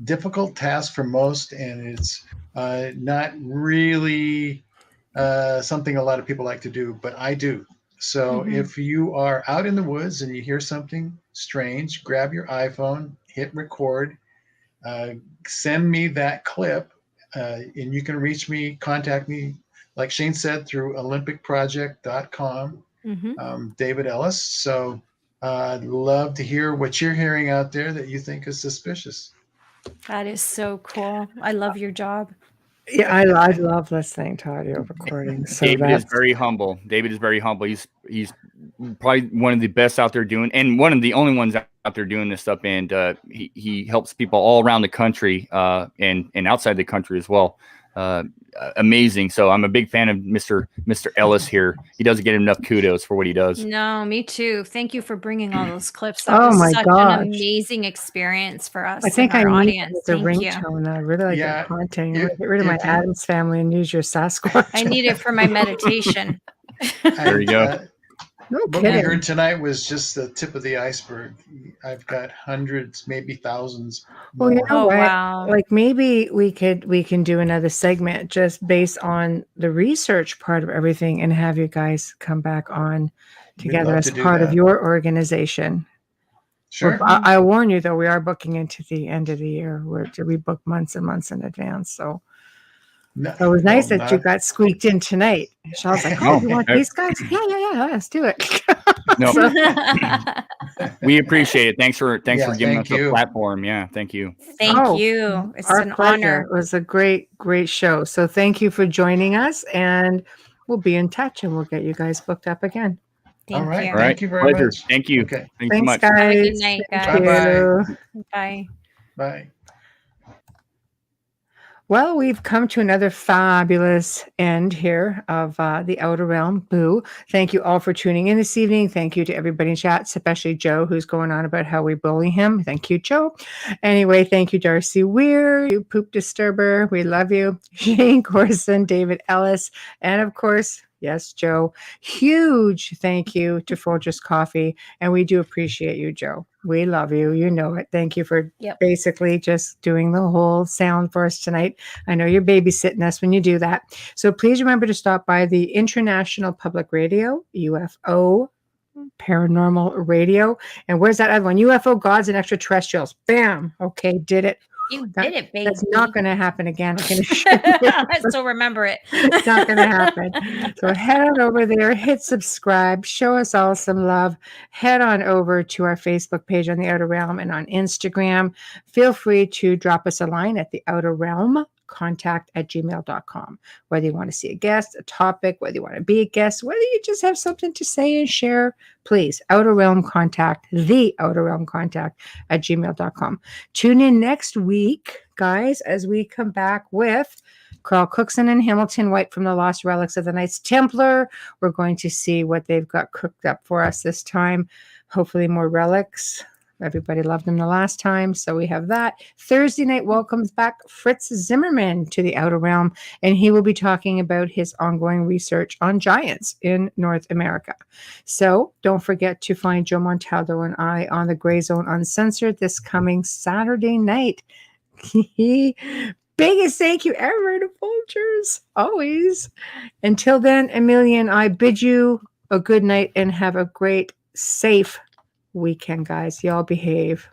difficult task for most, and it's not really something a lot of people like to do, but I do. So if you are out in the woods and you hear something strange, grab your iPhone, hit record, send me that clip, and you can reach me, contact me, like Shane said, through olympicproject.com, David Ellis. So I'd love to hear what you're hearing out there that you think is suspicious. That is so cool. I love your job. Yeah, I love listening to audio recordings. So David is very humble. He's probably one of the best out there doing, and one of the only ones out there doing this stuff. And he helps people all around the country and outside the country as well. Amazing. So I'm a big fan of Mr. Ellis here. He doesn't get enough kudos for what he does. No, me too. Thank you for bringing all those clips. That was such an amazing experience for us. I think and our I audience. need the ringtone. I really like that content. Get rid of my Addams Family and use your Sasquatch. I need it for my meditation. There you go. No what kidding. we heard tonight was just the tip of the iceberg. I've got hundreds, maybe thousands. Well, you know what? Wow. Like maybe we can do another segment just based on the research part of everything, and have you guys come back on together as part of your organization. Sure. I warn you though, we are booking into the end of the year. We book months and months in advance. So it was nice that you got squeaked in tonight. Charles like, oh, you want these guys? Yeah, let's do it. No, we appreciate it. Thanks for giving us a platform. Yeah, thank you. Thank you. It's an honor. It was a great show. So thank you for joining us, and we'll be in touch, and we'll get you guys booked up again. All right. You. Thank you very much. Thank you. Okay. Thanks so much. Guys. Have a good night, guys. Bye-bye. Bye. Bye. Well, we've come to another fabulous end here of the Outer Realm. Boo. Thank you all for tuning in this evening. Thank you to everybody in chat, especially Joe, who's going on about how we bully him. Thank you, Joe. Anyway, thank you, Darcy Weir, you poop disturber. We love you. Shane Corson, David Ellis, and of course, yes, Joe. Huge thank you to Folgers Coffee, and we do appreciate you, Joe. We love you. You know it. Thank you for Yep. basically just doing the whole sound for us tonight. I know you're babysitting us when you do that. So please remember to stop by the International Public Radio, UFO Paranormal Radio. And where's that other one? UFO Gods and Extraterrestrials. Bam. Okay, did it. You That- did it, baby. That's not going to happen again. I can assure you. I still remember it. It's not going to happen. So head on over there, hit subscribe, show us all some love. Head on over to our Facebook page on the Outer Realm and on Instagram. Feel free to drop us a line at the Outer Realm contact@gmail.com. Whether you want to see a guest, a topic, whether you want to be a guest, whether you just have something to say and share, please, Outer Realm Contact, the Outer Realm Contact @gmail.com. Tune in next week, guys, as we come back with Carl Cookson and Hamilton White from the Lost Relics of the Knights Templar. We're going to see what they've got cooked up for us this time. Hopefully more relics. Everybody loved them the last time, so we have that. Thursday night welcomes back Fritz Zimmerman to the Outer Realm, and he will be talking about his ongoing research on giants in North America. So don't forget to find Joe Montaldo and I on the Gray Zone Uncensored this coming Saturday night. Biggest thank you ever to Vultures, always. Until then, Amelia and I bid you a good night and have a great, safe weekend, guys. Y'all behave.